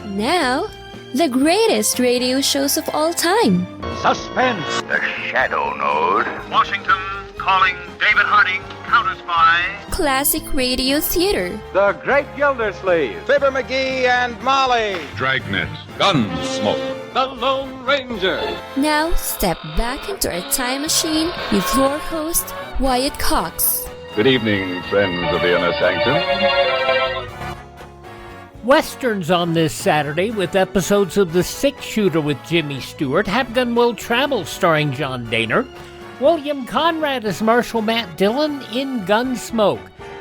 Now, the greatest radio shows of all time. Suspense. The Shadow Node. Washington calling David Harding, counter-spy. Classic radio theater. The Great Gildersleeve. Fibber McGee and Molly. Dragnet. Gunsmoke. The Lone Ranger. Now, step back into our time machine with your host, Wyatt Cox. Good evening, friends of the Inner Sanctum. Westerns on this Saturday with episodes of The Six Shooter with Jimmy Stewart, Have Gun Will Travel starring John Dehner, William Conrad as Marshal Matt Dillon in Gunsmoke,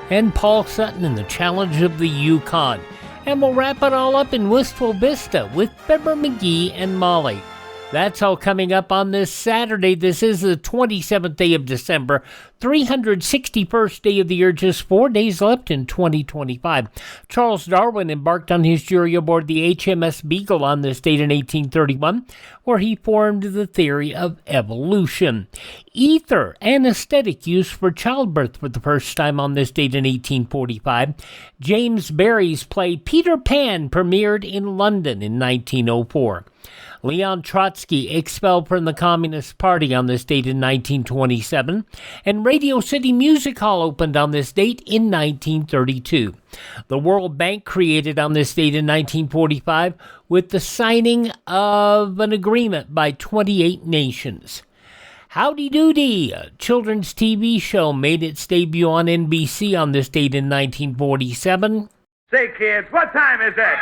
and Paul Sutton in The Challenge of the Yukon. And we'll wrap it all up in Wistful Vista with Fibber McGee and Molly. That's all coming up on this Saturday. This is the 27th day of December, 361st day of the year, just 4 days left in 2025. Charles Darwin embarked on his journey aboard the HMS Beagle on this date in 1831, where he formed the theory of evolution. Ether, anesthetic used for childbirth for the first time on this date in 1845. James Barrie's play Peter Pan premiered in London in 1904. Leon Trotsky expelled from the Communist Party on this date in 1927, and Radio City Music Hall opened on this date in 1932. The World Bank created on this date in 1945 with the signing of an agreement by 28 nations. Howdy Doody, a children's TV show, made its debut on NBC on this date in 1947. Say, kids, what time is it?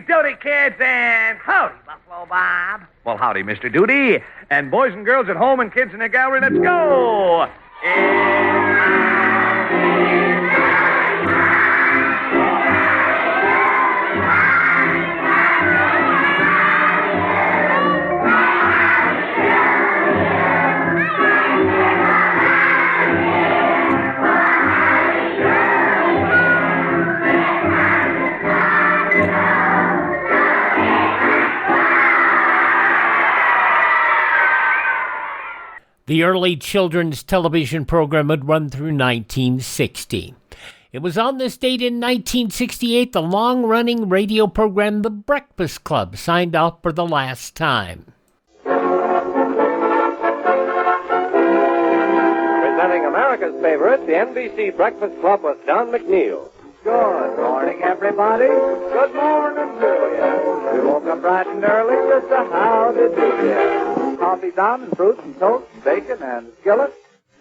Doody, kids, and howdy, Buffalo Bob. Well, howdy, Mr. Doody. And boys and girls at home and kids in the gallery, let's go. The early children's television program would run through 1960. It was on this date in 1968 the long-running radio program The Breakfast Club signed off for the last time. Presenting America's favorite, the NBC Breakfast Club with Don McNeil. Good morning, everybody. Good morning to you. We woke up bright and early just to howdy do you. Coffee's on and fruit and toast, bacon and skillet.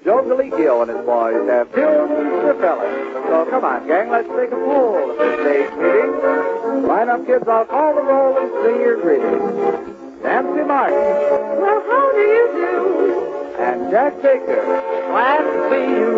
Joe Galicchio and his boys have tunes to fill it. So come on, gang, let's take a pool at this day's meeting. Line up, kids, I'll call the roll and sing your greetings. Nancy Martin. Well, how do you do? And Jack Baker. Glad to see you.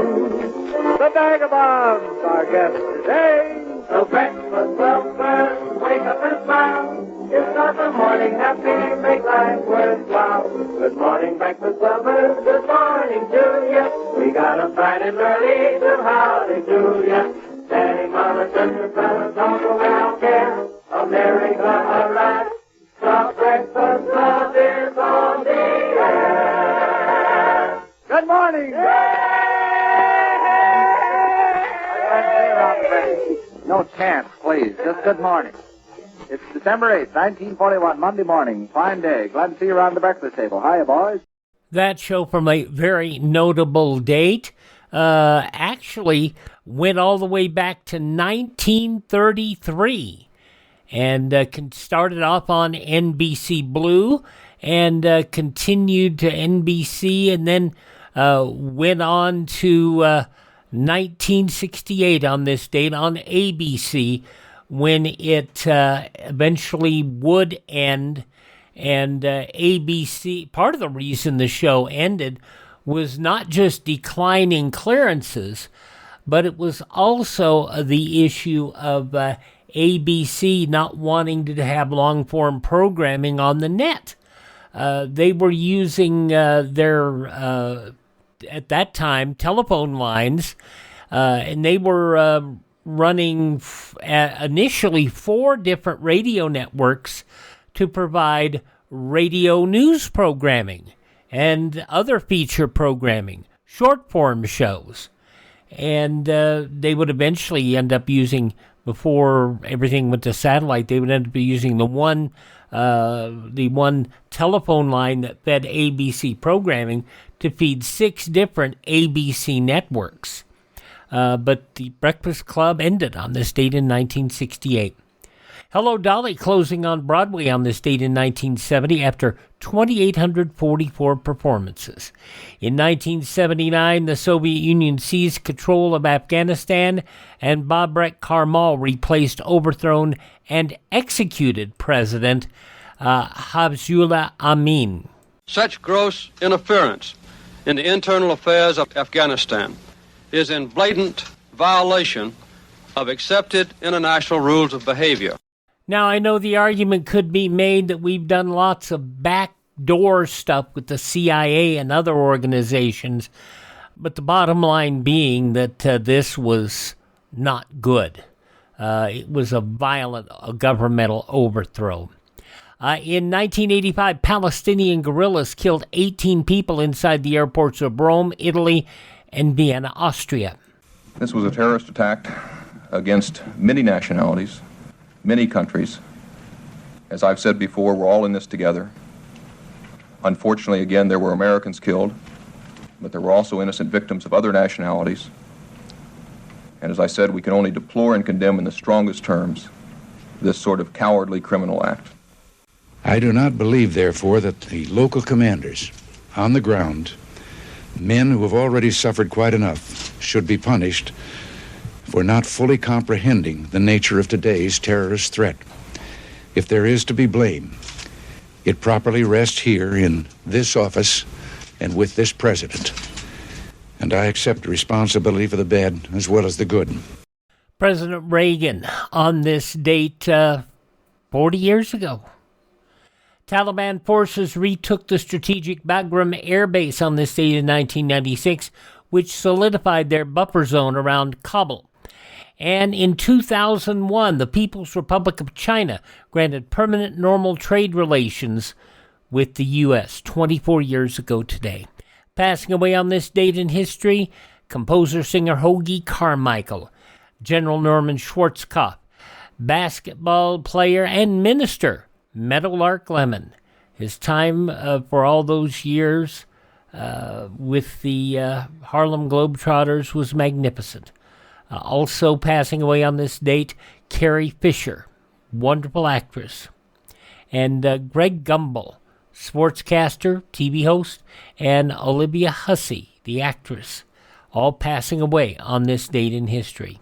The Vagabonds, our guests today. So breakfast well first, wake up and smile. It's not the morning happy, make life worthwhile. Good morning, breakfast lovers, good morning to you. We got up bright and early to howdy to you. Standing mother, sister, fellas, don't go, we don't care. America, alright. The breakfast club is on the air. Good morning. No chance, please. Just good morning. It's December 8th, 1941, Monday morning. Fine day. Glad to see you around the breakfast table. Hiya, boys. That show from a very notable date actually went all the way back to 1933 and started off on NBC Blue and continued to NBC and then went on to 1968 on this date on ABC when it eventually would end. And ABC, part of the reason the show ended was not just declining clearances, but it was also the issue of ABC not wanting to have long-form programming on the net. They were using their, at that time, telephone lines, and they were running initially 4 different radio networks to provide radio news programming and other feature programming, short-form shows. And they would eventually end up using, before everything went to satellite, they would end up using the one telephone line that fed ABC programming to feed 6 different ABC networks. But the Breakfast Club ended on this date in 1968. Hello, Dolly closing on Broadway on this date in 1970 after 2,844 performances. In 1979, the Soviet Union seized control of Afghanistan, and Babrak Karmal replaced overthrown and executed President Habibullah Amin. Such gross interference in the internal affairs of Afghanistan is in blatant violation of accepted international rules of behavior. Now, I know the argument could be made that we've done lots of backdoor stuff with the CIA and other organizations, but the bottom line being that this was not good. It was a violent governmental overthrow. In 1985, Palestinian guerrillas killed 18 people inside the airports of Rome, Italy, and Vienna, Austria. This was a terrorist attack against many nationalities, many countries. As I've said before, we're all in this together. Unfortunately, again, there were Americans killed, but there were also innocent victims of other nationalities. And as I said, we can only deplore and condemn in the strongest terms this sort of cowardly criminal act. I do not believe, therefore, that the local commanders on the ground, men who have already suffered quite enough, should be punished for not fully comprehending the nature of today's terrorist threat. If there is to be blame, it properly rests here in this office and with this president. And I accept responsibility for the bad as well as the good. President Reagan on this date 40 years ago. Taliban forces retook the strategic Bagram Air Base on this date in 1996, which solidified their buffer zone around Kabul. And in 2001, the People's Republic of China granted permanent normal trade relations with the U.S. 24 years ago today. Passing away on this date in history, composer-singer Hoagy Carmichael, General Norman Schwarzkopf, basketball player and minister Meadowlark Lemon. His time for all those years with the Harlem Globetrotters was magnificent. Also passing away on this date, Carrie Fisher, wonderful actress, and Greg Gumbel, sportscaster, TV host, and Olivia Hussey, the actress, all passing away on this date in history.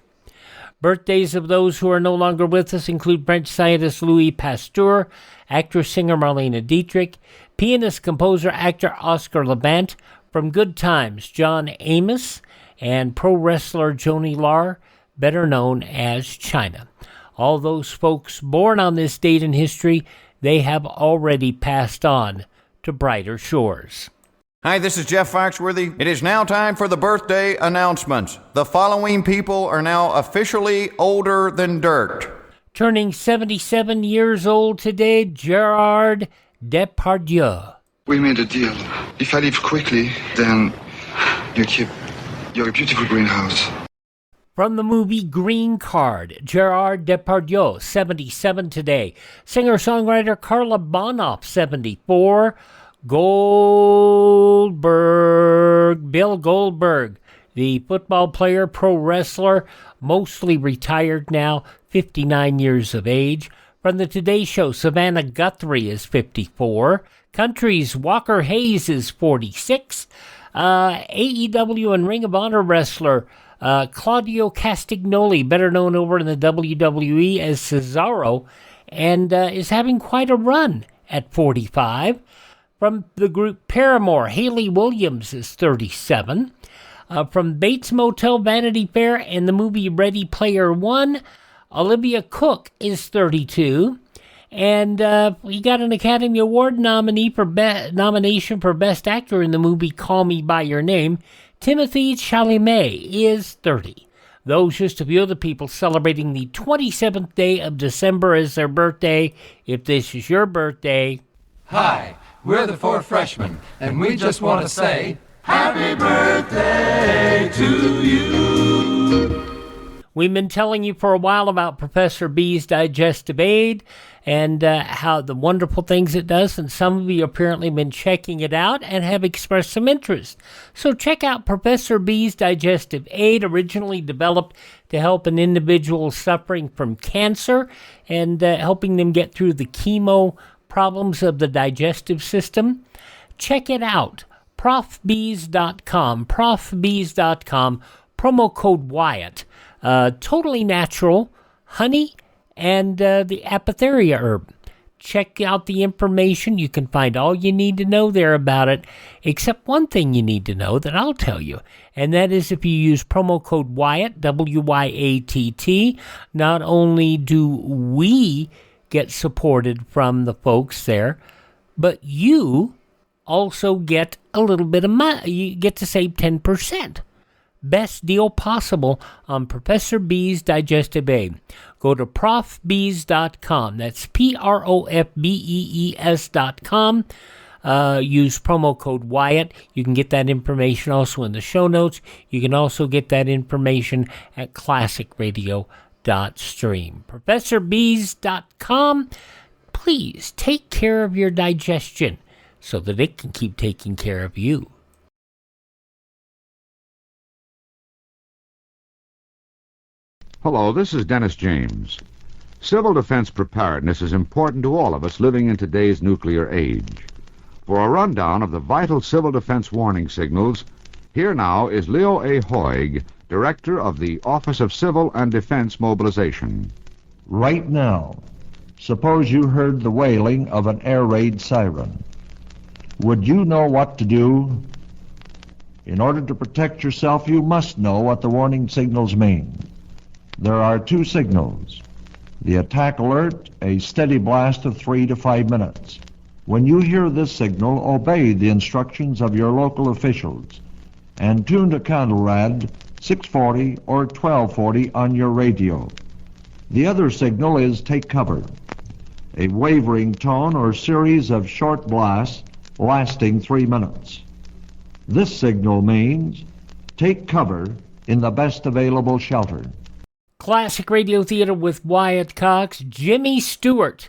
Birthdays of those who are no longer with us include French scientist Louis Pasteur, actress-singer Marlene Dietrich, pianist, composer, actor Oscar Levant, from Good Times, John Amos, and pro wrestler Joanie Laurer, better known as Chyna. All those folks born on this date in history, they have already passed on to brighter shores. Hi, this is Jeff Foxworthy. It is now time for the birthday announcements. The following people are now officially older than dirt. Turning 77 years old today, Gerard Depardieu. We made a deal. If I leave quickly, then you keep your beautiful greenhouse. From the movie Green Card, Gerard Depardieu, 77 today. Singer-songwriter Carla Bonoff, 74. Bill Goldberg, the football player, pro wrestler, mostly retired now, 59 years of age. From the Today Show, Savannah Guthrie is 54. Country's Walker Hayes is 46. AEW and Ring of Honor wrestler Claudio Castagnoli, better known over in the WWE as Cesaro, and is having quite a run at 45. From the group Paramore, Hayley Williams is 37. From Bates Motel, Vanity Fair, and the movie Ready Player One, Olivia Cooke is 32. And we got an Academy Award nomination for Best Actor in the movie Call Me By Your Name. Timothée Chalamet is 30. Those just a few of the people celebrating the 27th day of December as their birthday. If this is your birthday... Hi, we're the Four Freshmen, and we just want to say, Happy birthday to you! We've been telling you for a while about Professor B's Digestive Aid and how the wonderful things it does, and some of you apparently been checking it out and have expressed some interest. So check out Professor B's Digestive Aid, originally developed to help an individual suffering from cancer and helping them get through the chemo problems of the digestive system. Check it out, profbees.com, profbees.com, promo code Wyatt. Totally natural honey and the apotheria herb. Check out the information. You can find all you need to know there about it, except one thing you need to know that I'll tell you, and that is if you use promo code Wyatt, W-Y-A-T-T, not only do we get supported from the folks there, but you also get a little bit of money. You get to save 10%. Best deal possible on Professor B's Digestive Aid. Go to profbees.com. That's PROFBEES.com. Use promo code Wyatt. You can get that information also in the show notes. You can also get that information at classicradio.stream. ProfessorBees.com. Please take care of your digestion so that it can keep taking care of you. Hello, this is Dennis James. Civil defense preparedness is important to all of us living in today's nuclear age. For a rundown of the vital civil defense warning signals, here now is Leo A. Hoig, Director of the Office of Civil and Defense Mobilization. Right now, suppose you heard the wailing of an air raid siren. Would you know what to do? In order to protect yourself, you must know what the warning signals mean. There are two signals. The attack alert, a steady blast of 3 to 5 minutes. When you hear this signal, obey the instructions of your local officials and tune to Conrad 640 or 1240 on your radio. The other signal is take cover, a wavering tone or series of short blasts lasting 3 minutes. This signal means take cover in the best available shelter. Classic Radio Theater with Wyatt Cox, Jimmy Stewart,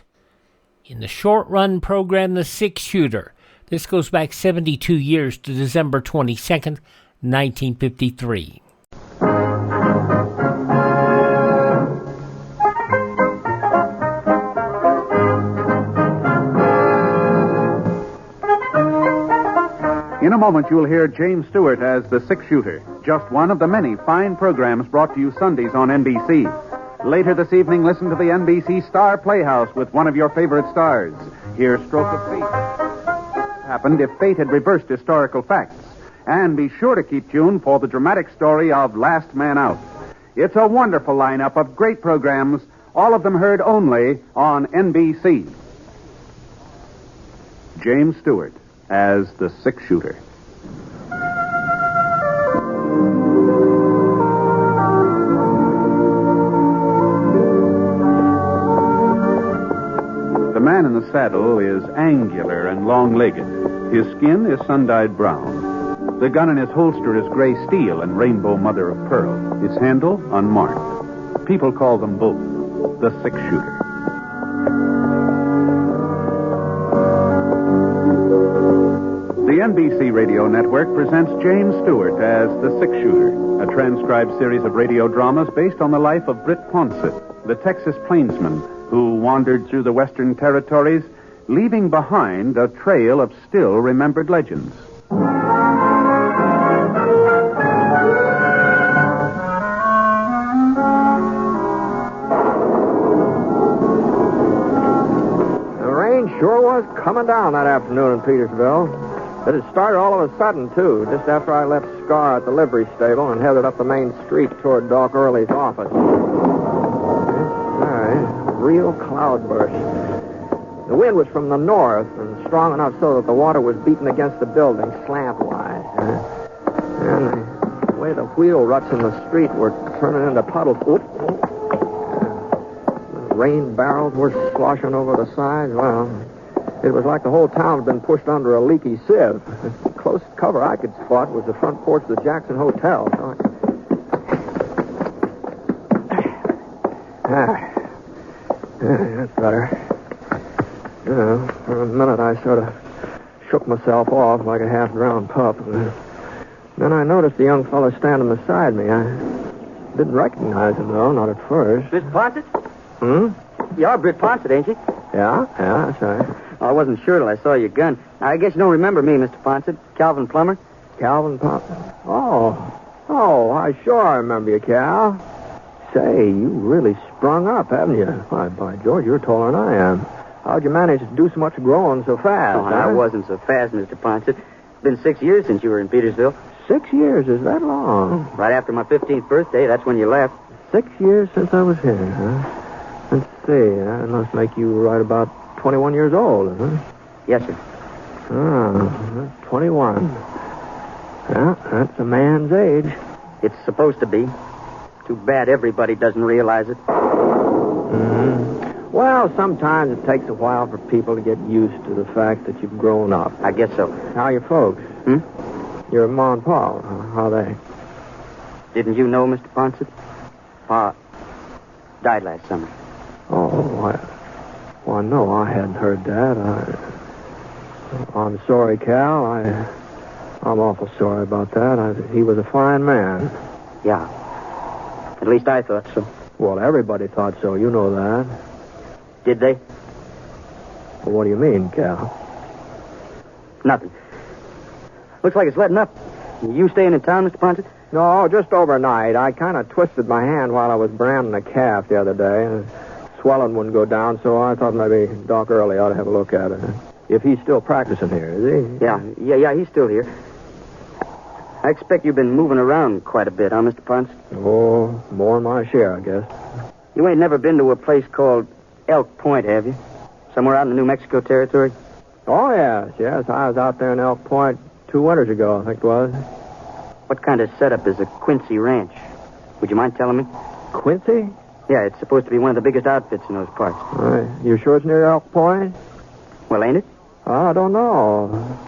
in the short-run program The Six Shooter. This goes back 72 years to December 22nd, 1953. In a moment, you'll hear James Stewart as the Six Shooter, just one of the many fine programs brought to you Sundays on NBC. Later this evening, listen to the NBC Star Playhouse with one of your favorite stars. Hear Stroke of Fate. Happened if fate had reversed historical facts. And be sure to keep tuned for the dramatic story of Last Man Out. It's a wonderful lineup of great programs, all of them heard only on NBC. James Stewart as the Six Shooter. The man in the saddle is angular and long-legged. His skin is sun-dyed brown. The gun in his holster is gray steel and rainbow mother of pearl. Its handle unmarked. People call them both the Six Shooter. The NBC Radio Network presents James Stewart as the Six Shooter, a transcribed series of radio dramas based on the life of Britt Ponsett, the Texas plainsman who wandered through the Western Territories, leaving behind a trail of still remembered legends. The rain sure was coming down that afternoon in Petersville. It had started all of a sudden, too, just after I left Scar at the livery stable and headed up the main street toward Doc Early's office. All right, real cloudburst. The wind was from the north and strong enough so that the water was beating against the building slant-wise. And the way the wheel ruts in the street were turning into puddles. Oop. Rain barrels were sloshing over the sides. Well, it was like the whole town had been pushed under a leaky sieve. The closest cover I could spot was the front porch of the Jackson Hotel. That's better. For a minute I sort of shook myself off like a half-drowned pup. Then I noticed the young fellow standing beside me. I didn't recognize him, though, not at first. Mr. Ponset? You're Britt Ponset, ain't you? Yeah, that's right. I wasn't sure till I saw your gun. I guess you don't remember me, Mr. Ponset. Calvin Plummer? Calvin Plummer? Oh, I sure remember you, Cal. Say, you really sprung up, haven't you? Why, by George, you're taller than I am. How'd you manage to do so much growing so fast? Oh, I wasn't so fast, Mr. Ponset. It's been 6 years since you were in Petersville. 6 years? Is that long? Right after my 15th birthday, that's when you left. 6 years since I was here, huh? Let's see, that must make you right about 21 years old, huh? Yes, sir. 21. Yeah, that's a man's age. It's supposed to be. Too bad everybody doesn't realize it. Well, sometimes it takes a while for people to get used to the fact that you've grown up. I guess so. How are your folks? Your Ma and Pa, how are they? Didn't you know, Mr. Ponset? Pa died last summer. Oh, well, no, I hadn't heard that. I'm sorry, Cal. I'm awful sorry about that. He was a fine man. Yeah. At least I thought so. Well, everybody thought so. You know that. Did they? Well, what do you mean, Cal? Nothing. Looks like it's letting up. You staying in town, Mr. Ponset? No, just overnight. I kind of twisted my hand while I was branding a calf the other day. And swelling wouldn't go down, so I thought maybe Doc Early ought to have a look at it. If he's still practicing here, is he? Yeah, he's still here. I expect you've been moving around quite a bit, huh, Mr. Ponset? Oh, more than my share, I guess. You ain't never been to a place called Elk Point, have you? Somewhere out in the New Mexico territory? Oh, yes. I was out there in Elk Point 2 winters ago, I think it was. What kind of setup is a Quincy ranch? Would you mind telling me? Quincy? Yeah, it's supposed to be one of the biggest outfits in those parts. You sure it's near Elk Point? Well, ain't it? I don't know.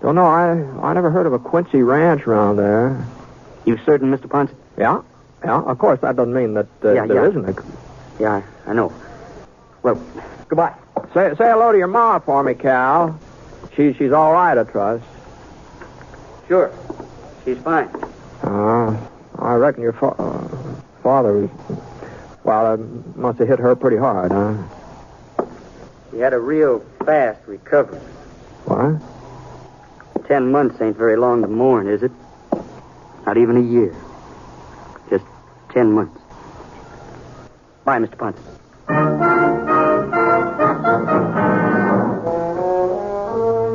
I never heard of a Quincy ranch around there. You certain, Mr. Ponset? Yeah. Of course, that doesn't mean that there isn't a... Yeah, I know. Well, goodbye. Say hello to your ma for me, Cal. She's all right, I trust. Sure. She's fine. I reckon your father was... Well, it must have hit her pretty hard, huh? He had a real fast recovery. What? 10 months ain't very long to mourn, is it? Not even a year. Just 10 months. Bye, Mr. Ponset.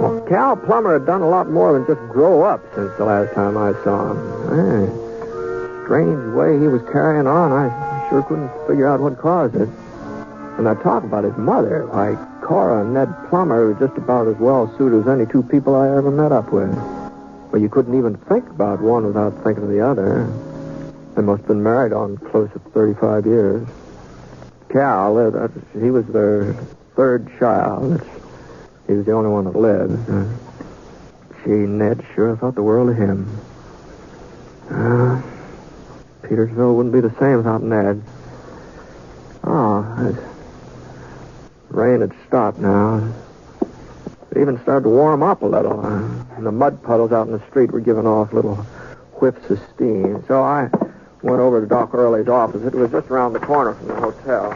Well, Cal Plummer had done a lot more than just grow up since the last time I saw him. Strange way he was carrying on. I sure couldn't figure out what caused it. And I talk about his mother. Why, Cora and Ned Plummer were just about as well suited as any two people I ever met up with. Well, you couldn't even think about one without thinking of the other. They must have been married on close to 35 years. Cal, he was their third child. He was the only one that lived. Gee, Ned sure thought the world of him. Petersville wouldn't be the same without Ned. Rain had stopped now. It even started to warm up a little. And the mud puddles out in the street were giving off little whiffs of steam. So I went over to Doc Early's office. It was just around the corner from the hotel.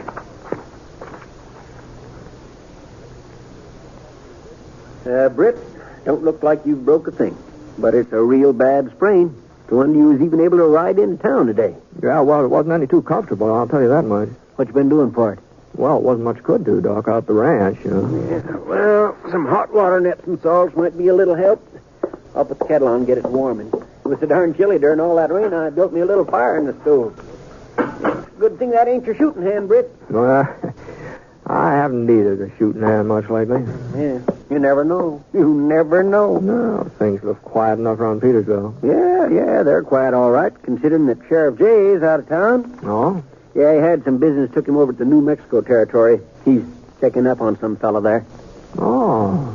Britt, don't look like you've broke a thing. But it's a real bad sprain. The one you was even able to ride into town today. Yeah, well, it wasn't any too comfortable, I'll tell you that much. What you been doing for it? Well, it wasn't much good to, Doc, out the ranch, you know. Yeah, well, some hot water nets and salts might be a little help. I'll put the kettle on and get it warming. It was so darn chilly during all that rain, I built me a little fire in the stove. Good thing that ain't your shooting hand, Britt. Well, I haven't needed a shooting hand much lately. Yeah. You never know. You never know. No, things look quiet enough around Petersville. Yeah, they're quiet all right, considering that Sheriff Jay is out of town. Oh? Yeah, he had some business, took him over to the New Mexico territory. He's checking up on some fella there. Oh.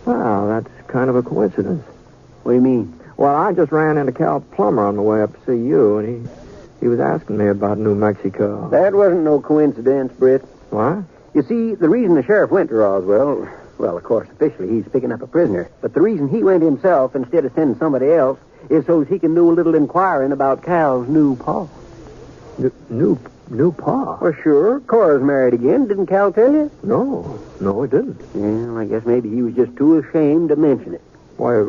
Well, that's kind of a coincidence. What do you mean? Well, I just ran into Cal Plummer on the way up to see you, and he was asking me about New Mexico. That wasn't no coincidence, Britt. What? You see, the reason the sheriff went to Roswell, well, of course, officially he's picking up a prisoner, but the reason he went himself instead of sending somebody else is so he can do a little inquiring about Cal's new pa. New pa? Well, sure. Cora's married again. Didn't Cal tell you? No, he didn't. Yeah, I guess maybe he was just too ashamed to mention it. Why,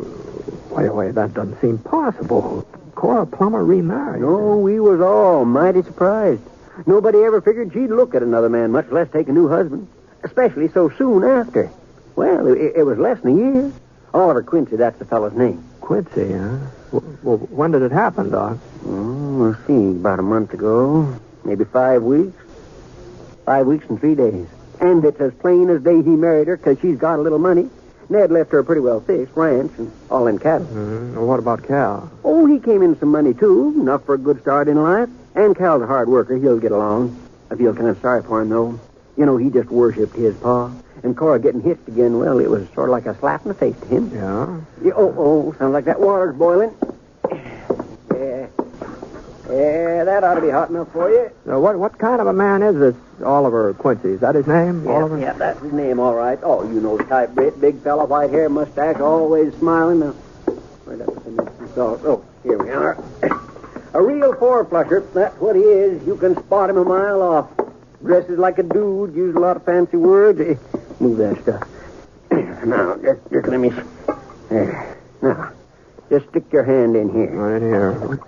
that doesn't seem possible. Cora Plummer remarried. No, we was all mighty surprised. Nobody ever figured she'd look at another man, much less take a new husband, especially so soon after. Well, it was less than a year. Oliver Quincy, that's the fellow's name. Quincy, huh? Well, when did it happen, Doc? Let's see, about a month ago. Maybe 5 weeks. 5 weeks and 3 days. And it's as plain as day he married her, because she's got a little money. Ned left her a pretty well fixed ranch and all in cattle. Well, what about Cal? Oh, he came in some money, too. Enough for a good start in life. And Cal's a hard worker. He'll get along. I feel kind of sorry for him, though. You know, he just worshipped his pa. And Cora getting hitched again, well, it was sort of like a slap in the face to him. Yeah? Sounds like that water's boiling. Yeah, that ought to be hot enough for you. Now, what kind of a man is this Oliver Quincy? Is that his name, Oliver? Yeah, that's his name, all right. Oh, you know the type, Britt. Big fella, white hair, mustache, always smiling. Now, where'd that put salt? Oh, here we are. A real four-flusher. That's what he is. You can spot him a mile off. Dresses like a dude, uses a lot of fancy words. Move that stuff. Now, just let me... There. Now, just stick your hand in here. Right here.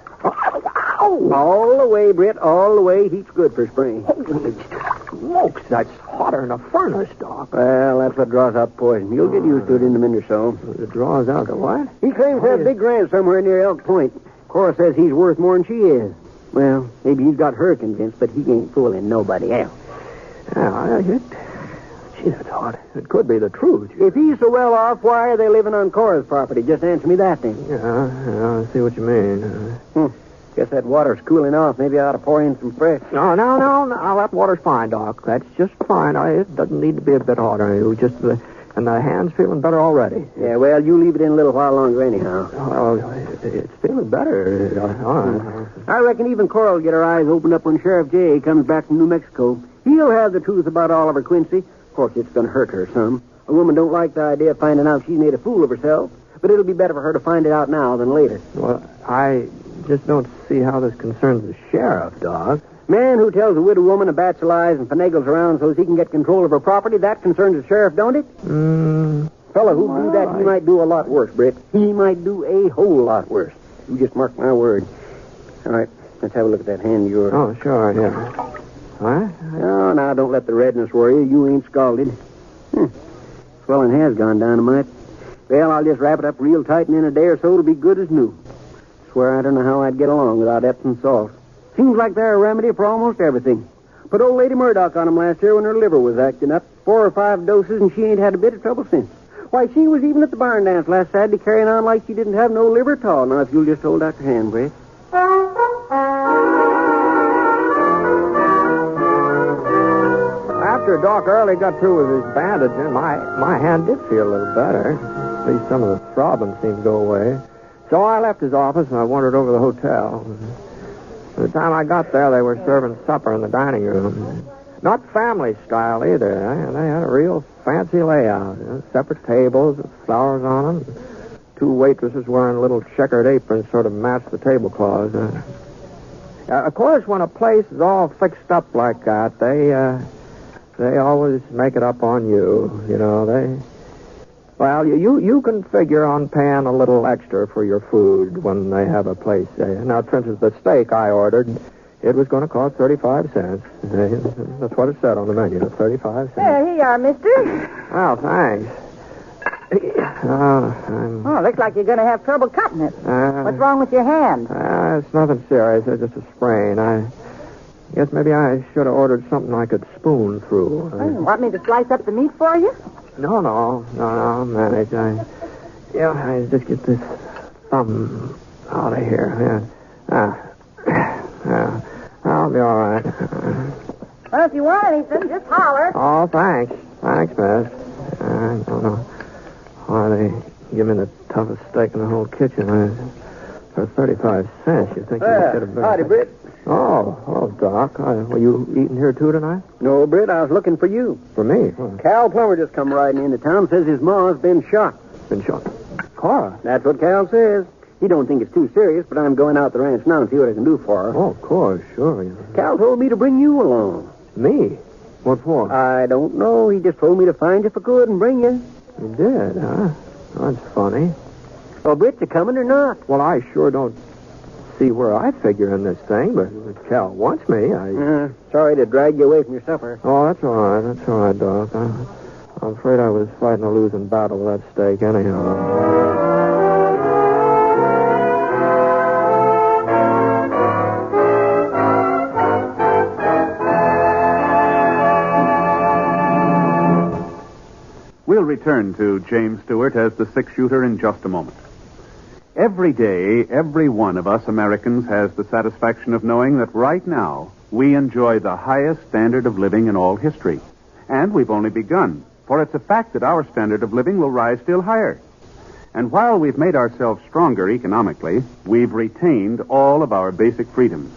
All the way, Britt, all the way. Heat's good for spring. Holy smokes, that's hotter than a furnace, Doc. Well, that's what draws out poison. You'll get used to it in a minute or so. It draws out the what? He claims to have a big ranch somewhere near Elk Point. Cora says he's worth more than she is. Well, maybe he's got her convinced, but he ain't fooling nobody else. Gee, that's hot. It could be the truth. If he's so well off, why are they living on Cora's property? Just answer me that thing. Yeah, I see what you mean. Guess that water's cooling off. Maybe I ought to pour in some fresh. No. That water's fine, Doc. That's just fine. It doesn't need to be a bit hotter. And the hand's feeling better already. Yeah, well, you leave it in a little while longer anyhow. Oh, it's feeling better. I reckon even Cora will get her eyes opened up when Sheriff Jay comes back from New Mexico. He'll have the truth about Oliver Quincy. Of course, it's going to hurt her some. A woman don't like the idea of finding out she's made a fool of herself. But it'll be better for her to find it out now than later. Well, I just don't see how this concerns the sheriff, Doc. Man who tells a widow woman a batch of lies and finagles around so he can get control of her property, that concerns the sheriff, don't it? Fella who do that, he might do a lot worse, Britt. He might do a whole lot worse. You just mark my word. All right, let's have a look at that hand of yours. Oh, sure, yeah. What? Oh, now, don't let the redness worry you. You ain't scalded. Swelling has gone down a mite. Well, I'll just wrap it up real tight, and in a day or so it'll be good as new. Swear I don't know how I'd get along without Epsom salt. Seems like they're a remedy for almost everything. Put old Lady Murdoch on 'em last year when her liver was acting up. 4 or 5 doses, and she ain't had a bit of trouble since. Why, she was even at the barn dance last Saturday carrying on like she didn't have no liver at all. Now, if you'll just hold out your hand, Britt. After Doc Early got through with his bandaging, my hand did feel a little better. At least some of the throbbing seemed to go away. So I left his office and I wandered over to the hotel. By the time I got there, they were serving supper in the dining room. Not family style either. They had a real fancy layout. Separate tables with flowers on them. 2 waitresses wearing little checkered aprons sort of matched the tablecloths. Of course, when a place is all fixed up like that, they always make it up on you. You know, Well, you can figure on paying a little extra for your food when they have a place. Now, for instance, the steak I ordered, it was going to cost 35 cents. That's what it said on the menu, 35 cents. There, here you are, mister. Oh, thanks. Looks like you're going to have trouble cutting it. What's wrong with your hand? It's nothing serious. It's just a sprain. I guess maybe I should have ordered something I could spoon through. Want me to slice up the meat for you? No, I'll manage. I just get this thumb out of here. Yeah. I'll be all right. Well, if you want anything, just holler. Oh, thanks. Thanks, miss. I don't know why they give me the toughest steak in the whole kitchen. For 35 cents, you think you should have been... Howdy, Britt. Oh, hello, Doc. Were you eating here, too, tonight? No, Britt, I was looking for you. For me? Cal Plummer just come riding into town, says his ma's been shot. Been shot? Cora? That's what Cal says. He don't think it's too serious, but I'm going out the ranch now and see what I can do for her. Oh, of course, sure. Cal told me to bring you along. Me? What for? I don't know. He just told me to find you if I could and bring you. You did, huh? That's funny. Well, Britt, you coming or not? Well, I sure don't see where I figure in this thing, but if Cal wants me, sorry to drag you away from your supper. Oh, that's all right, Doc. I'm afraid I was fighting a losing battle with that steak anyhow. We'll return to James Stewart as the six-shooter in just a moment. Every day, every one of us Americans has the satisfaction of knowing that right now we enjoy the highest standard of living in all history. And we've only begun, for it's a fact that our standard of living will rise still higher. And while we've made ourselves stronger economically, we've retained all of our basic freedoms.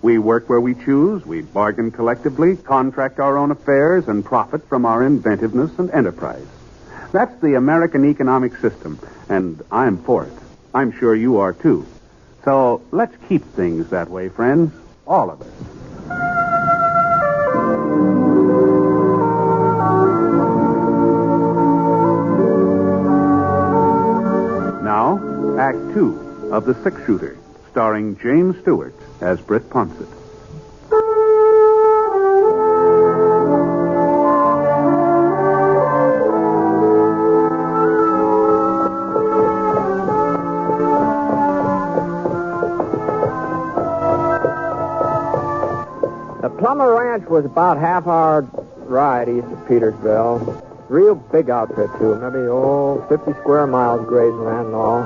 We work where we choose, we bargain collectively, contract our own affairs, and profit from our inventiveness and enterprise. That's the American economic system, and I'm for it. I'm sure you are, too. So let's keep things that way, friends. All of us. Now, Act 2 of The Six-Shooter, starring James Stewart as Britt Ponsett. The Plummer Ranch was about half-hour ride east of Petersville. Real big outfit, too. Maybe, 50 square miles grazing land and all.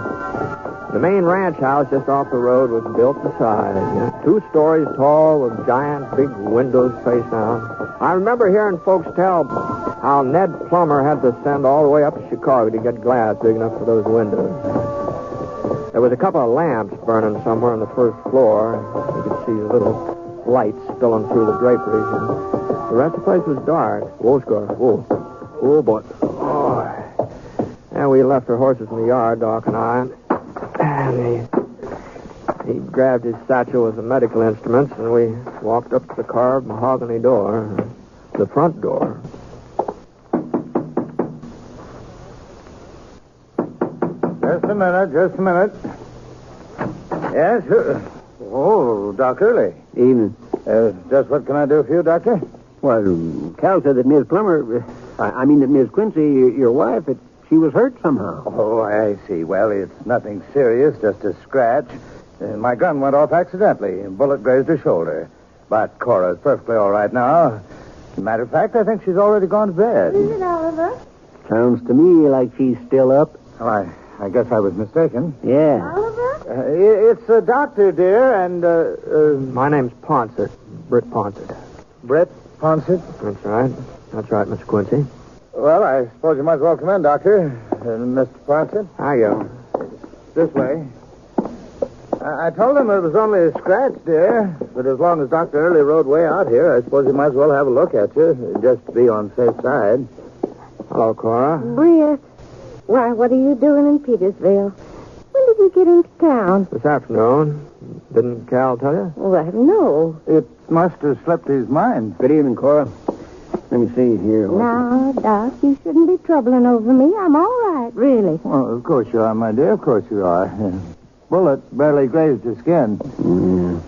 The main ranch house just off the road was built inside. 2 stories tall with giant big windows facing out. I remember hearing folks tell how Ned Plummer had to send all the way up to Chicago to get glass big enough for those windows. There was a couple of lamps burning somewhere on the first floor. You could see little lights spilling through the draperies. And the rest of the place was dark. Oh, boy. Oh. And we left our horses in the yard, Doc and I. And he grabbed his satchel with the medical instruments, and we walked up to the carved mahogany door, the front door. Just a minute. Yes? Oh, Doc Early. Evening. Just what can I do for you, Doctor? Well, Cal said that Miss Plummer, that Miss Quincy, your wife, she was hurt somehow. Oh, I see. Well, it's nothing serious, just a scratch. My gun went off accidentally. A bullet grazed her shoulder. But Cora's perfectly all right now. As a matter of fact, I think she's already gone to bed. Is it, Oliver? Sounds to me like she's still up. Oh, I guess I was mistaken. Yeah. Oliver? It's a doctor, dear, and, My name's Ponsett. Britt Ponsett. Britt Ponsett? That's right, Miss Quincy. Well, I suppose you might as well come in, Doctor. Mr. Ponsett. How you? This way. I told him it was only a scratch, dear. But as long as Dr. Early rode way out here, I suppose he might as well have a look at you, just to be on the safe side. Hello, Cora. Britt. Why, what are you doing in Petersville? When did you get into town? This afternoon. Didn't Cal tell you? Well, no. It must have slipped his mind. Good evening, Cora. Let me see here. Now, Doc, you shouldn't be troubling over me. I'm all right, really. Well, of course you are, my dear. Of course you are. Bullet barely grazed your skin.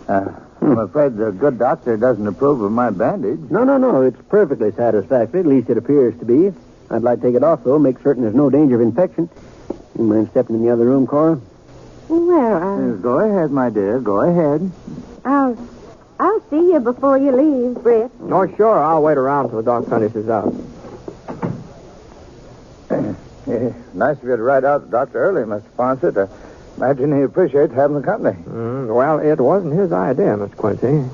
I'm afraid the good doctor doesn't approve of my bandage. No. It's perfectly satisfactory. At least it appears to be. I'd like to take it off, though. Make certain there's no danger of infection. You mind stepping in the other room, Cora? Well, Go ahead, my dear. Go ahead. I'll see you before you leave, Britt. Oh, sure. I'll wait around till the doc finishes out. Nice of you to ride out to Dr. Early, Mr. Fawcett. Imagine he appreciates having the company. Well, it wasn't his idea, Mr. Quincy.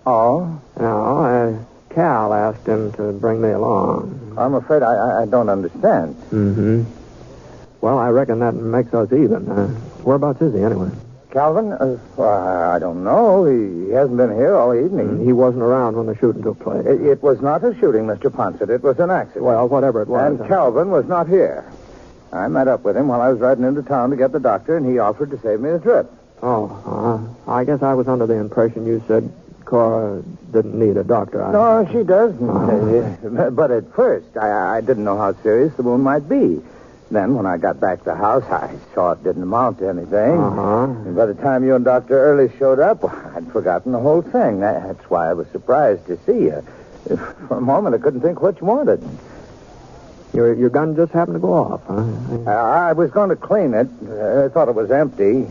Oh? No, Cal asked him to bring me along. I'm afraid I don't understand. Mm-hmm. Well, I reckon that makes us even. Whereabouts is he, anyway? Calvin? I don't know. He hasn't been here all evening. He wasn't around when the shooting took place. It was not a shooting, Mr. Ponsett. It was an accident. Well, whatever it was. And Calvin was not here. I met up with him while I was riding into town to get the doctor, and he offered to save me the trip. Oh, I guess I was under the impression you said Cora didn't need a doctor. No, she doesn't. But at first, I didn't know how serious the wound might be. Then, when I got back to the house, I saw it didn't amount to anything. And by the time you and Dr. Early showed up, I'd forgotten the whole thing. That's why I was surprised to see you. For a moment, I couldn't think what you wanted. Your gun just happened to go off, huh? I was going to clean it. I thought it was empty.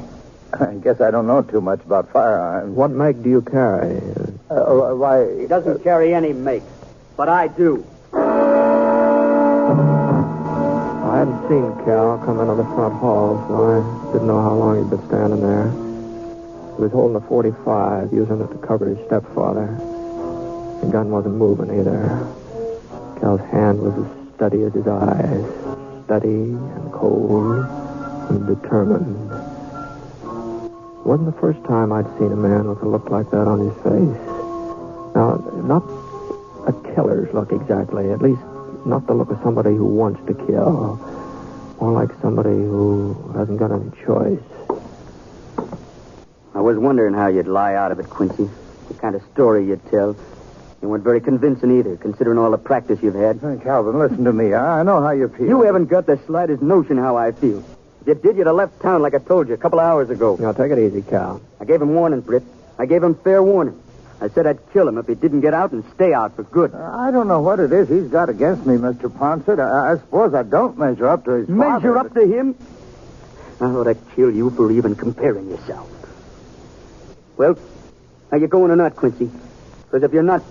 I guess I don't know too much about firearms. What make do you carry? Why... He doesn't carry any make, but I do. I hadn't seen Cal come into the front hall, so I didn't know how long he'd been standing there. He was holding a .45, using it to cover his stepfather. The gun wasn't moving either. Cal's hand was as steady as his eyes. Steady and cold and determined. It wasn't the first time I'd seen a man with a look like that on his face. Now, not a killer's look exactly, at least not the look of somebody who wants to kill. More like somebody who hasn't got any choice. I was wondering how you'd lie out of it, Quincy. The kind of story you'd tell. You weren't very convincing either, considering all the practice you've had. Hey, Calvin, listen to me. I know how you feel. You haven't got the slightest notion how I feel. If you did, you'd have left town like I told you a couple of hours ago. Now, take it easy, Cal. I gave him warning, Britt. I gave him fair warning. I said I'd kill him if he didn't get out and stay out for good. I don't know what it is he's got against me, Mr. Ponsett. I suppose I don't measure up to his father. Measure up to him? I ought to kill you for even comparing yourself. Well, are you going or not, Quincy? Because if you're not,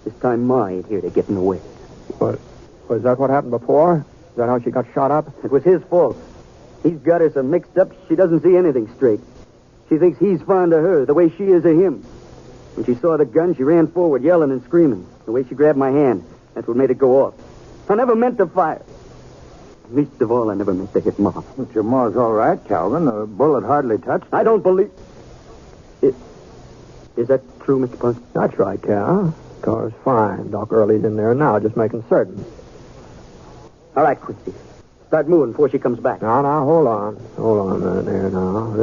this time Ma ain't here to get in the way. What? Was that what happened before? Is that how she got shot up? It was his fault. He's got her so mixed up she doesn't see anything straight. She thinks he's fond of her the way she is of him. When she saw the gun, she ran forward, yelling and screaming. The way she grabbed my hand, that's what made it go off. I never meant to fire. Least of all, I never meant to hit Ma. But your Ma's all right, Calvin. The bullet hardly touched her. I don't believe... Is that true, Mr. Punch? That's right, Cal. Car's fine. Doc Early's in there now, just making certain. All right, Quincy. Start moving before she comes back. Now, hold on. Hold on a minute there now.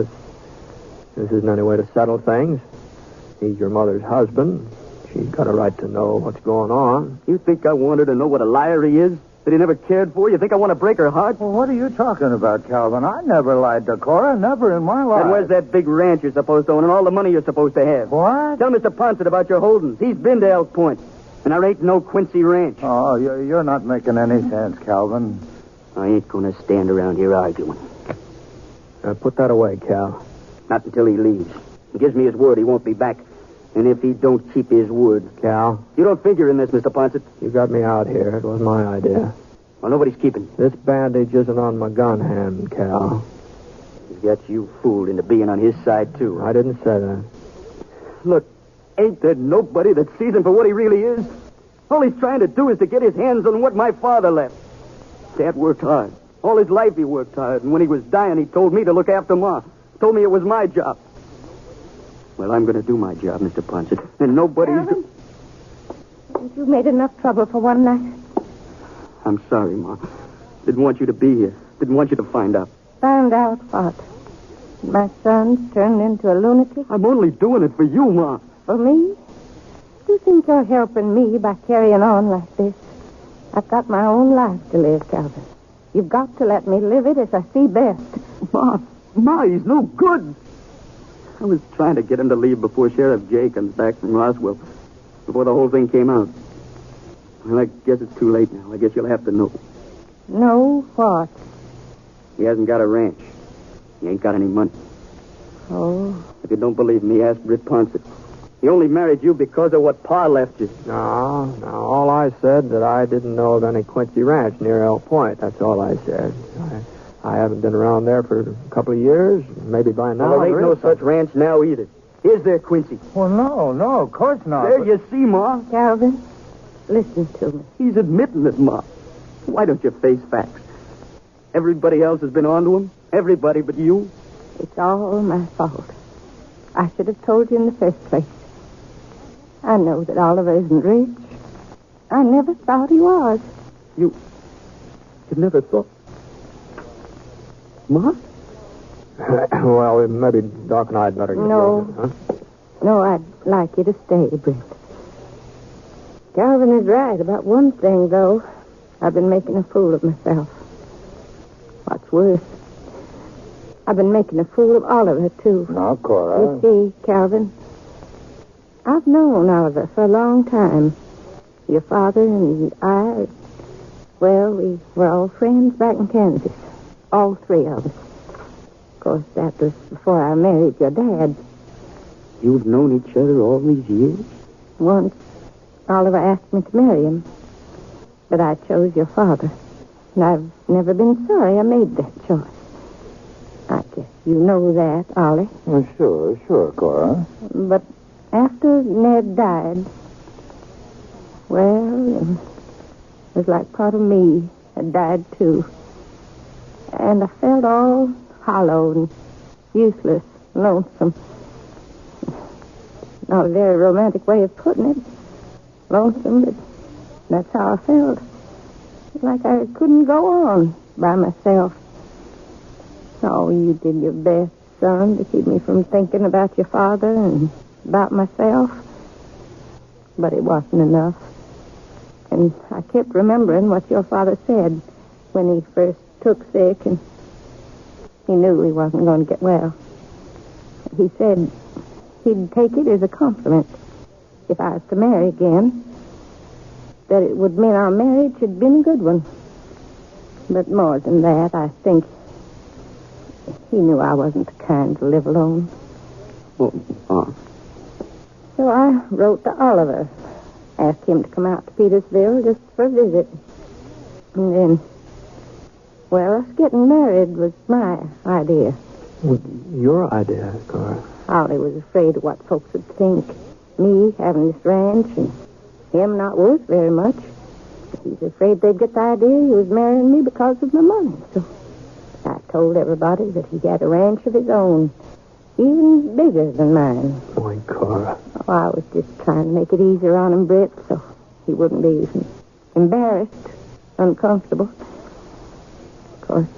This isn't any way to settle things. He's your mother's husband. She's got a right to know what's going on. You think I want her to know what a liar he is? That he never cared for? You think I want to break her heart? Well, what are you talking about, Calvin? I never lied to Cora. Never in my life. And where's that big ranch you're supposed to own and all the money you're supposed to have? What? Tell Mr. Ponsett about your holdings. He's been to Elk Point. And there ain't no Quincy Ranch. Oh, you're not making any sense, Calvin. I ain't going to stand around here arguing. Put that away, Cal. Not until he leaves. He gives me his word he won't be back. And if he don't keep his word... Cal? You don't figure in this, Mr. Ponsett. You got me out here. It was my idea. Well, nobody's keeping. This bandage isn't on my gun hand, Cal. He's got you fooled into being on his side, too. I didn't say that. Look, ain't there nobody that sees him for what he really is? All he's trying to do is to get his hands on what my father left. Dad worked hard. All his life he worked hard. And when he was dying, he told me to look after Ma. Told me it was my job. Well, I'm going to do my job, Mr. Ponsett. And nobody's... You made enough trouble for one night. I'm sorry, Ma. Didn't want you to be here. Didn't want you to find out. Found out what? My son's turned into a lunatic? I'm only doing it for you, Ma. For me? Do you think you're helping me by carrying on like this? I've got my own life to live, Calvin. You've got to let me live it as I see best. Ma, he's no good. I was trying to get him to leave before Sheriff Jay comes back from Roswell. Before the whole thing came out. Well, I guess it's too late now. I guess you'll have to know. Know what? He hasn't got a ranch. He ain't got any money. Oh. If you don't believe me, ask Britt Ponsett. He only married you because of what Pa left you. No, all I said that I didn't know of any Quincy Ranch near El Point. That's all I said. I haven't been around there for a couple of years. Maybe by now. Well, there ain't no such ranch now either. Is there, Quincy? Well, no, of course not. There you see, Ma. Calvin, listen to me. He's admitting it, Ma. Why don't you face facts? Everybody else has been on to him. Everybody but you. It's all my fault. I should have told you in the first place. I know that Oliver isn't rich. I never thought he was. You never thought... Ma? Well, maybe Doc and I'd better get going, huh? No, I'd like you to stay, Brent. Calvin is right about one thing, though. I've been making a fool of myself. What's worse, I've been making a fool of Oliver, too. Now, Cora. You see, Calvin, I've known Oliver for a long time. Your father and I, well, we were all friends back in Kansas. All three of us. Of course, that was before I married your dad. You've known each other all these years? Once, Oliver asked me to marry him. But I chose your father. And I've never been sorry I made that choice. I guess you know that, Ollie. Well, sure, Cora. But after Ned died, well, it was like part of me had died, too. And I felt all hollow and useless, lonesome. Not a very romantic way of putting it. Lonesome, but that's how I felt. Like I couldn't go on by myself. Oh, you did your best, son, to keep me from thinking about your father and about myself. But it wasn't enough. And I kept remembering what your father said when he first took sick and he knew he wasn't going to get well. He said he'd take it as a compliment if I was to marry again, that it would mean our marriage had been a good one. But more than that, I think he knew I wasn't the kind to live alone. So I wrote to Oliver, asked him to come out to Petersville just for a visit. And then, well, us getting married was my idea. Well, your idea, Cora? Ollie was afraid of what folks would think. Me having this ranch and him not worth very much. He's afraid they'd get the idea he was marrying me because of my money. So I told everybody that he had a ranch of his own, even bigger than mine. Boy, Cora. Oh, I was just trying to make it easier on him, Britt, so he wouldn't be embarrassed, uncomfortable. Of course,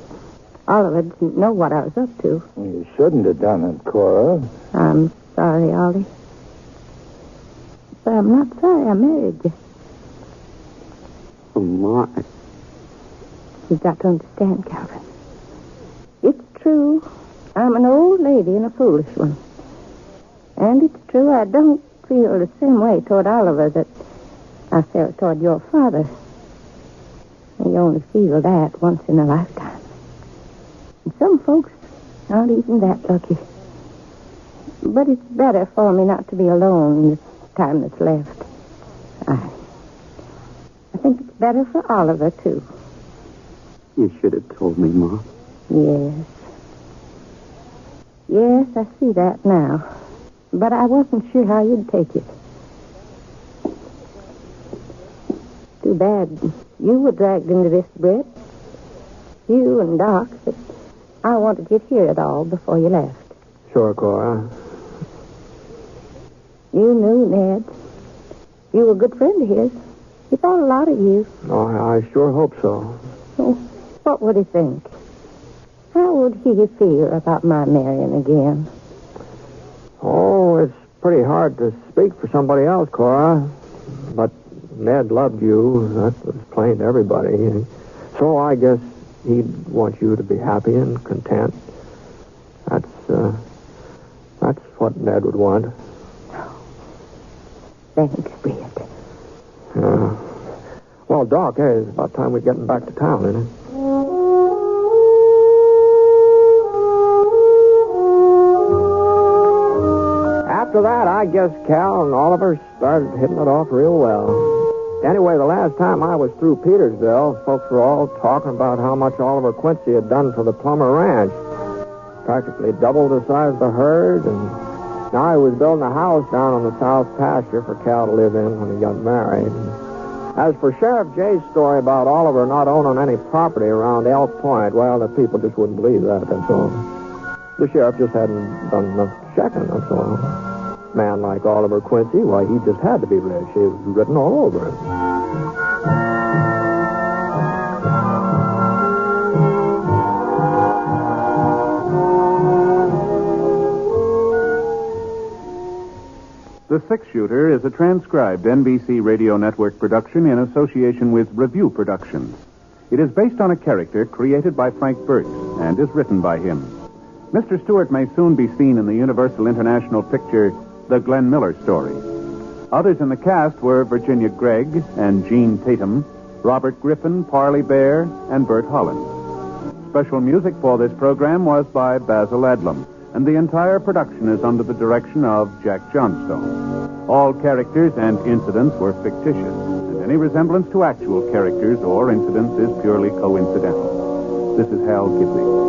Oliver didn't know what I was up to. You shouldn't have done it, Cora. I'm sorry, Ollie. But I'm not sorry I married you. Oh, my. You've got to understand, Calvin. It's true. I'm an old lady and a foolish one. And it's true I don't feel the same way toward Oliver that I felt toward your father. You only feel that once in a lifetime. And some folks aren't even that lucky. But it's better for me not to be alone this time that's left. I think it's better for Oliver, too. You should have told me, Ma. Yes. Yes, I see that now. But I wasn't sure how you'd take it. Too bad you were dragged into this, Britt. You and Doc. But I wanted you to hear it all before you left. Sure, Cora. You knew Ned. You were a good friend of his. He thought a lot of you. Oh, I sure hope so. Oh, what would he think? How would he feel about my marrying again? Oh, it's pretty hard to speak for somebody else, Cora. But Ned loved you. That was plain to everybody. So I guess he'd want you to be happy and content. That's what Ned would want. Thanks, Britt. Well, Doc, hey, it's about time we're getting back to town, isn't it? After after that, I guess Cal and Oliver started hitting it off real well. Anyway, the last time I was through Petersville, folks were all talking about how much Oliver Quincy had done for the Plummer Ranch. Practically doubled the size of the herd, and now he was building a house down on the south pasture for Cal to live in when he got married. As for Sheriff Jay's story about Oliver not owning any property around Elk Point, well, the people just wouldn't believe that, that's all. The sheriff just hadn't done enough checking, that's all. A man like Oliver Quincy, why, he just had to be rich. It was written all over him. The Six Shooter is a transcribed NBC Radio Network production in association with Review Productions. It is based on a character created by Frank Burtz and is written by him. Mr. Stewart may soon be seen in the Universal International picture The Glenn Miller Story. Others in the cast were Virginia Gregg and Jean Tatum, Robert Griffin, Parley Bear, and Bert Holland. Special music for this program was by Basil Adlam, and the entire production is under the direction of Jack Johnstone. All characters and incidents were fictitious, and any resemblance to actual characters or incidents is purely coincidental. This is Hal Gibley speaking.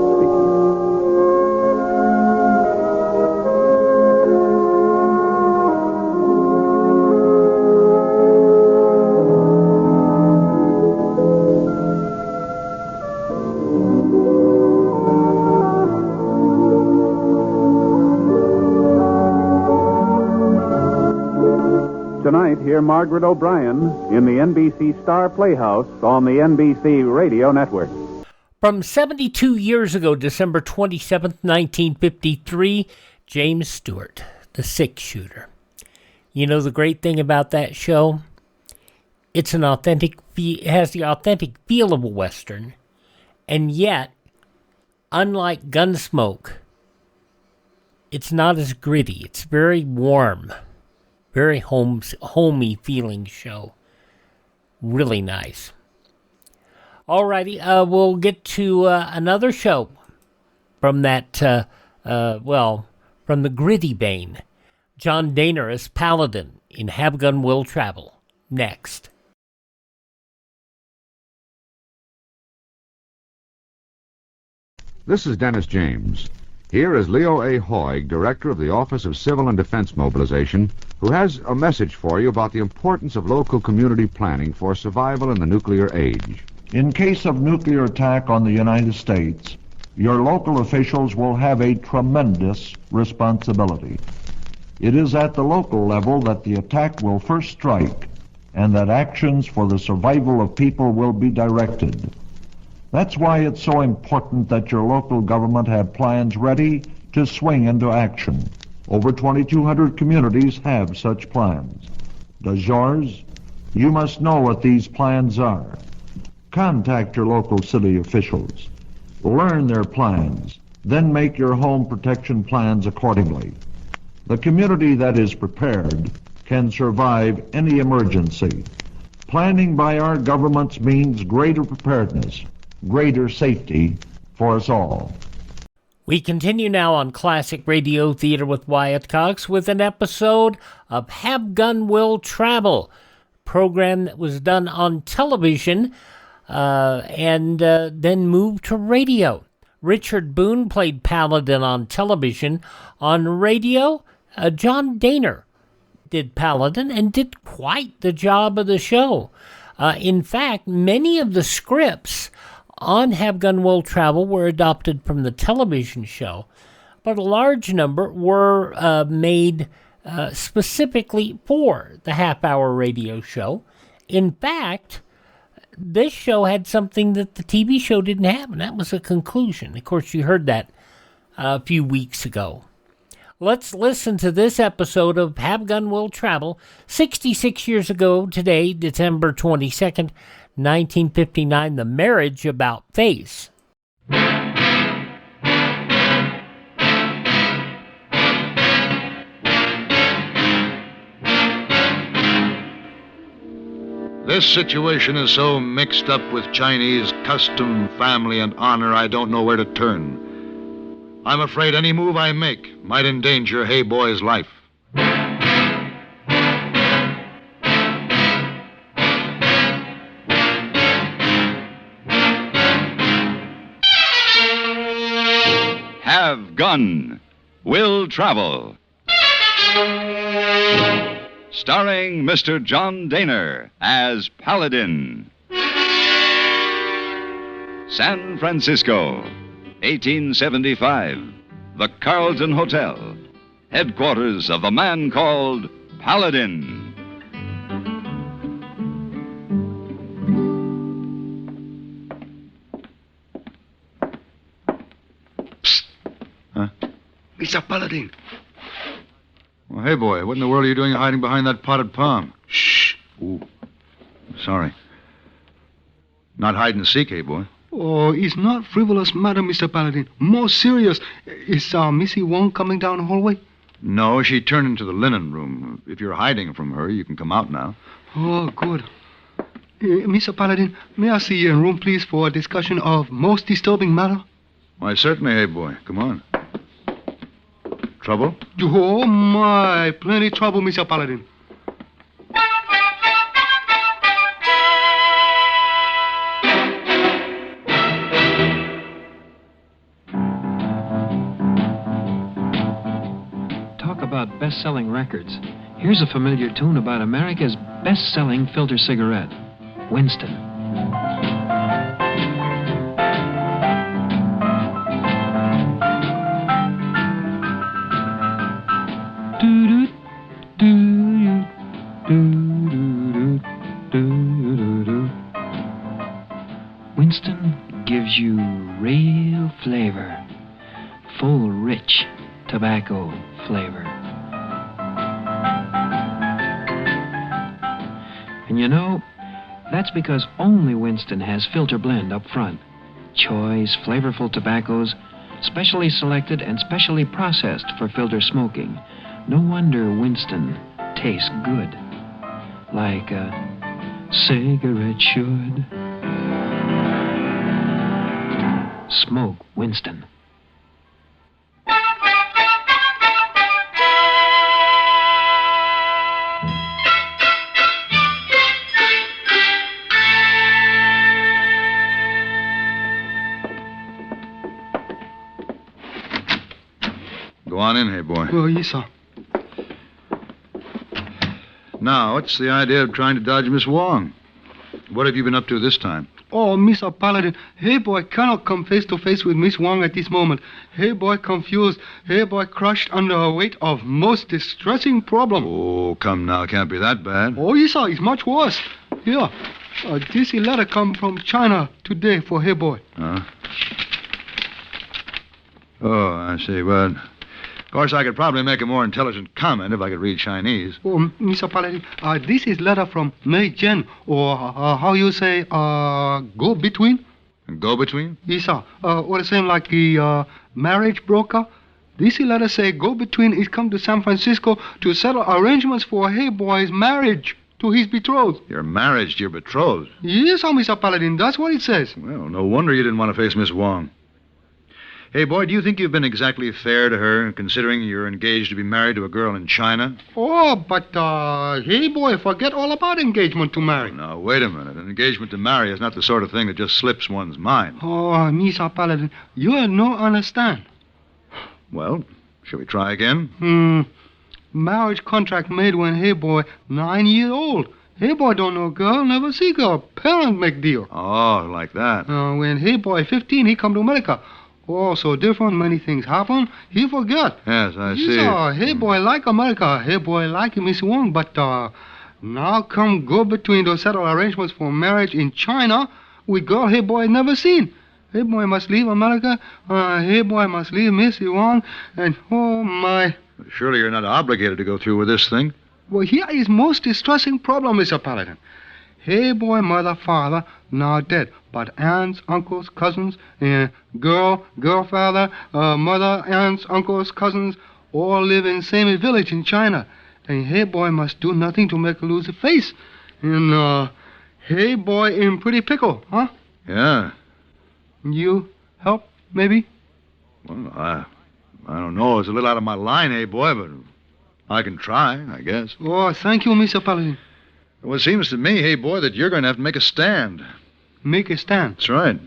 Tonight, hear Margaret O'Brien in the NBC Star Playhouse on the NBC Radio Network. From 72 years ago, December 27th, 1953, James Stewart, The Six Shooter. You know the great thing about that show? It has the authentic feel of a Western, and yet, unlike Gunsmoke, it's not as gritty. It's very warm. Very homey feeling show. Really nice. Alrighty, we'll get to another show from that, from the gritty vein. John Dehner as Paladin in Have Gun Will Travel. Next. This is Dennis James. Here is Leo A. Hoig, Director of the Office of Civil and Defense Mobilization, who has a message for you about the importance of local community planning for survival in the nuclear age. In case of nuclear attack on the United States, your local officials will have a tremendous responsibility. It is at the local level that the attack will first strike, and that actions for the survival of people will be directed. That's why it's so important that your local government have plans ready to swing into action. Over 2,200 communities have such plans. Does yours? You must know what these plans are. Contact your local city officials. Learn their plans. Then make your home protection plans accordingly. The community that is prepared can survive any emergency. Planning by our governments means greater preparedness, greater safety for us all. We continue now on Classic Radio Theater with Wyatt Cox with an episode of Have Gun Will Travel, program that was done on television and then moved to radio. Richard Boone played Paladin on television. On radio, John Dehner did Paladin and did quite the job of the show. In fact, many of the scripts on Have Gun Will Travel were adopted from the television show, but a large number were made specifically for the half-hour radio show. In fact, this show had something that the TV show didn't have, and that was a conclusion. Of course, you heard that a few weeks ago. Let's listen to this episode of Have Gun Will Travel, 66 years ago today, December 22nd, 1959, The Marriage About Face. This situation is so mixed up with Chinese custom, family, and honor, I don't know where to turn. I'm afraid any move I make might endanger Hey Boy's life. Gun Will Travel. Starring Mr. John Dehner as Paladin. San Francisco, 1875. The Carlton Hotel, headquarters of the man called Paladin. Mr. Paladin. Well, hey, boy, what in the world are you doing hiding behind that potted palm? Shh. Ooh, sorry. Not hide and seek, hey, boy. Oh, it's not frivolous matter, Mr. Paladin. More serious. Is Missy Wong coming down the hallway? No, she turned into the linen room. If you're hiding from her, you can come out now. Oh, good. Mr. Paladin, may I see you in room, please, for a discussion of most disturbing matter? Why, certainly, hey, boy. Come on. Trouble? Oh, my. Plenty trouble, Mr. Paladin. Talk about best-selling records. Here's a familiar tune about America's best-selling filter cigarette, Winston. Winston gives you real flavor, full, rich tobacco flavor. And you know, that's because only Winston has filter blend up front. Choice, flavorful tobaccos, specially selected and specially processed for filter smoking. No wonder Winston tastes good, like a cigarette should. Smoke Winston. Go on in, hey, boy. Oh, yes, sir. Now, what's the idea of trying to dodge Miss Wong? What have you been up to this time? Oh, Mr. Paladin, hey boy cannot come face to face with Miss Wong at this moment. Hey boy confused. Hey boy crushed under a weight of most distressing problem. Oh, come now, can't be that bad. Oh, yes, sir, it's much worse. Here, this letter come from China today for hey boy. Huh? Oh, I see. Well, of course, I could probably make a more intelligent comment if I could read Chinese. Oh, Mr. Paladin, this is letter from Mei Jen, or how you say, go-between? Go-between? Yes, sir. Or the same like the marriage broker. This letter say go-between is come to San Francisco to settle arrangements for hey boy's marriage to his betrothed. Your marriage to your betrothed? Yes, sir, Mr. Paladin. That's what it says. Well, no wonder you didn't want to face Miss Wong. Hey, boy, do you think you've been exactly fair to her, considering you're engaged to be married to a girl in China? Oh, but, hey, boy, forget all about engagement to marry. Oh, now, wait a minute. An engagement to marry is not the sort of thing that just slips one's mind. Oh, Mr. Paladin, you no understand. Well, shall we try again? Marriage contract made when hey, boy, 9 years old. Hey, boy don't know girl, never see girl. Parent make deal. Oh, like that. When hey, boy 15, he come to America. Oh, so different, many things happen. He forget. Yes, I see. Hey, boy, like America. Hey, boy, like Miss Wong. But now come go between those settled arrangements for marriage in China with girl hey, boy never seen. Hey, boy must leave America. Hey, boy must leave Miss Wong. And, oh, my. Surely you're not obligated to go through with this thing. Well, here is most distressing problem, Mr. Paladin. Hey, boy, mother, father, now dead. But aunts, uncles, cousins, girl, father, mother, aunts, uncles, cousins, all live in same village in China. And hey, boy must do nothing to make her lose her face. And, hey, boy in pretty pickle, huh? Yeah. You help, maybe? Well, I don't know. It's a little out of my line, hey, boy, but I can try, I guess. Oh, thank you, Mr. Paladin. Well, it seems to me, hey, boy, that you're going to have to make a stand. Make a stand? That's right.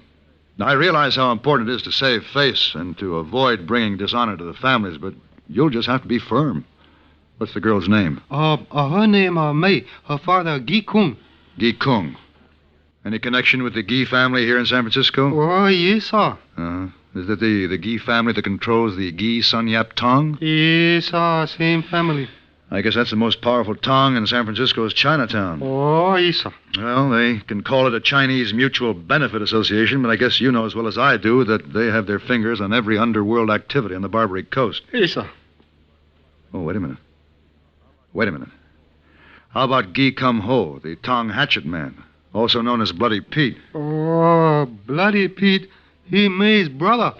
Now, I realize how important it is to save face and to avoid bringing dishonor to the families, but you'll just have to be firm. What's the girl's name? Her name, May. Her father, Guy Kung. Guy Kung. Any connection with the Guy family here in San Francisco? Oh, yes, sir. Is it the Guy family that controls the Guy Sun Yap Tong? Yes, sir. Same family. I guess that's the most powerful tong in San Francisco's Chinatown. Oh, yes, sir. Well, they can call it a Chinese Mutual Benefit Association, but I guess you know as well as I do that they have their fingers on every underworld activity on the Barbary Coast. Yes, sir. Oh, wait a minute. How about Guy Kum Ho, the Tong Hatchet Man, also known as Bloody Pete? Oh, Bloody Pete. He May's brother.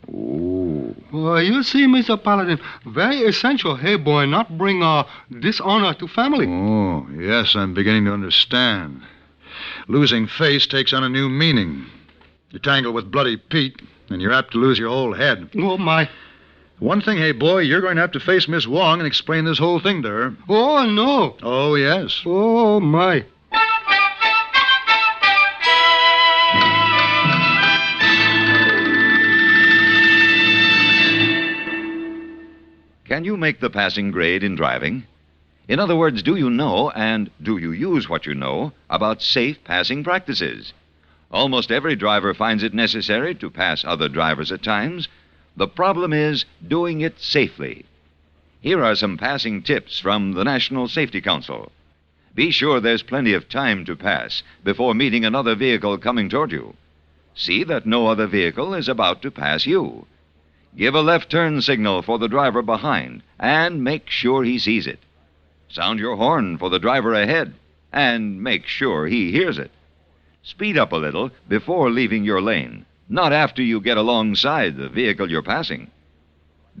Ooh. Well, you see, Mr. Paladin, very essential, hey, boy, not bring dishonor to family. Oh, yes, I'm beginning to understand. Losing face takes on a new meaning. You tangle with Bloody Pete, and you're apt to lose your whole head. Oh, my. One thing, hey, boy, you're going to have to face Miss Wong and explain this whole thing to her. Oh, no. Oh, yes. Oh, my. Can you make the passing grade in driving? In other words, do you know and do you use what you know about safe passing practices? Almost every driver finds it necessary to pass other drivers at times. The problem is doing it safely. Here are some passing tips from the National Safety Council. Be sure there's plenty of time to pass before meeting another vehicle coming toward you. See that no other vehicle is about to pass you. Give a left turn signal for the driver behind and make sure he sees it. Sound your horn for the driver ahead and make sure he hears it. Speed up a little before leaving your lane, not after you get alongside the vehicle you're passing.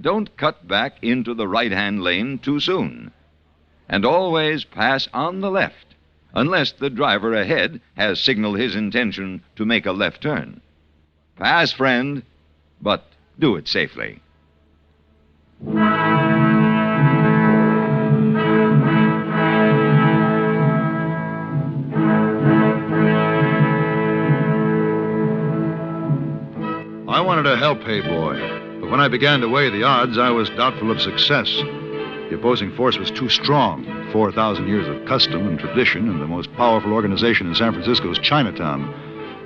Don't cut back into the right-hand lane too soon. And always pass on the left, unless the driver ahead has signaled his intention to make a left turn. Pass, friend, but do it safely. I wanted to help, hey, boy. But when I began to weigh the odds, I was doubtful of success. The opposing force was too strong. 4,000 years of custom and tradition, and the most powerful organization in San Francisco's Chinatown,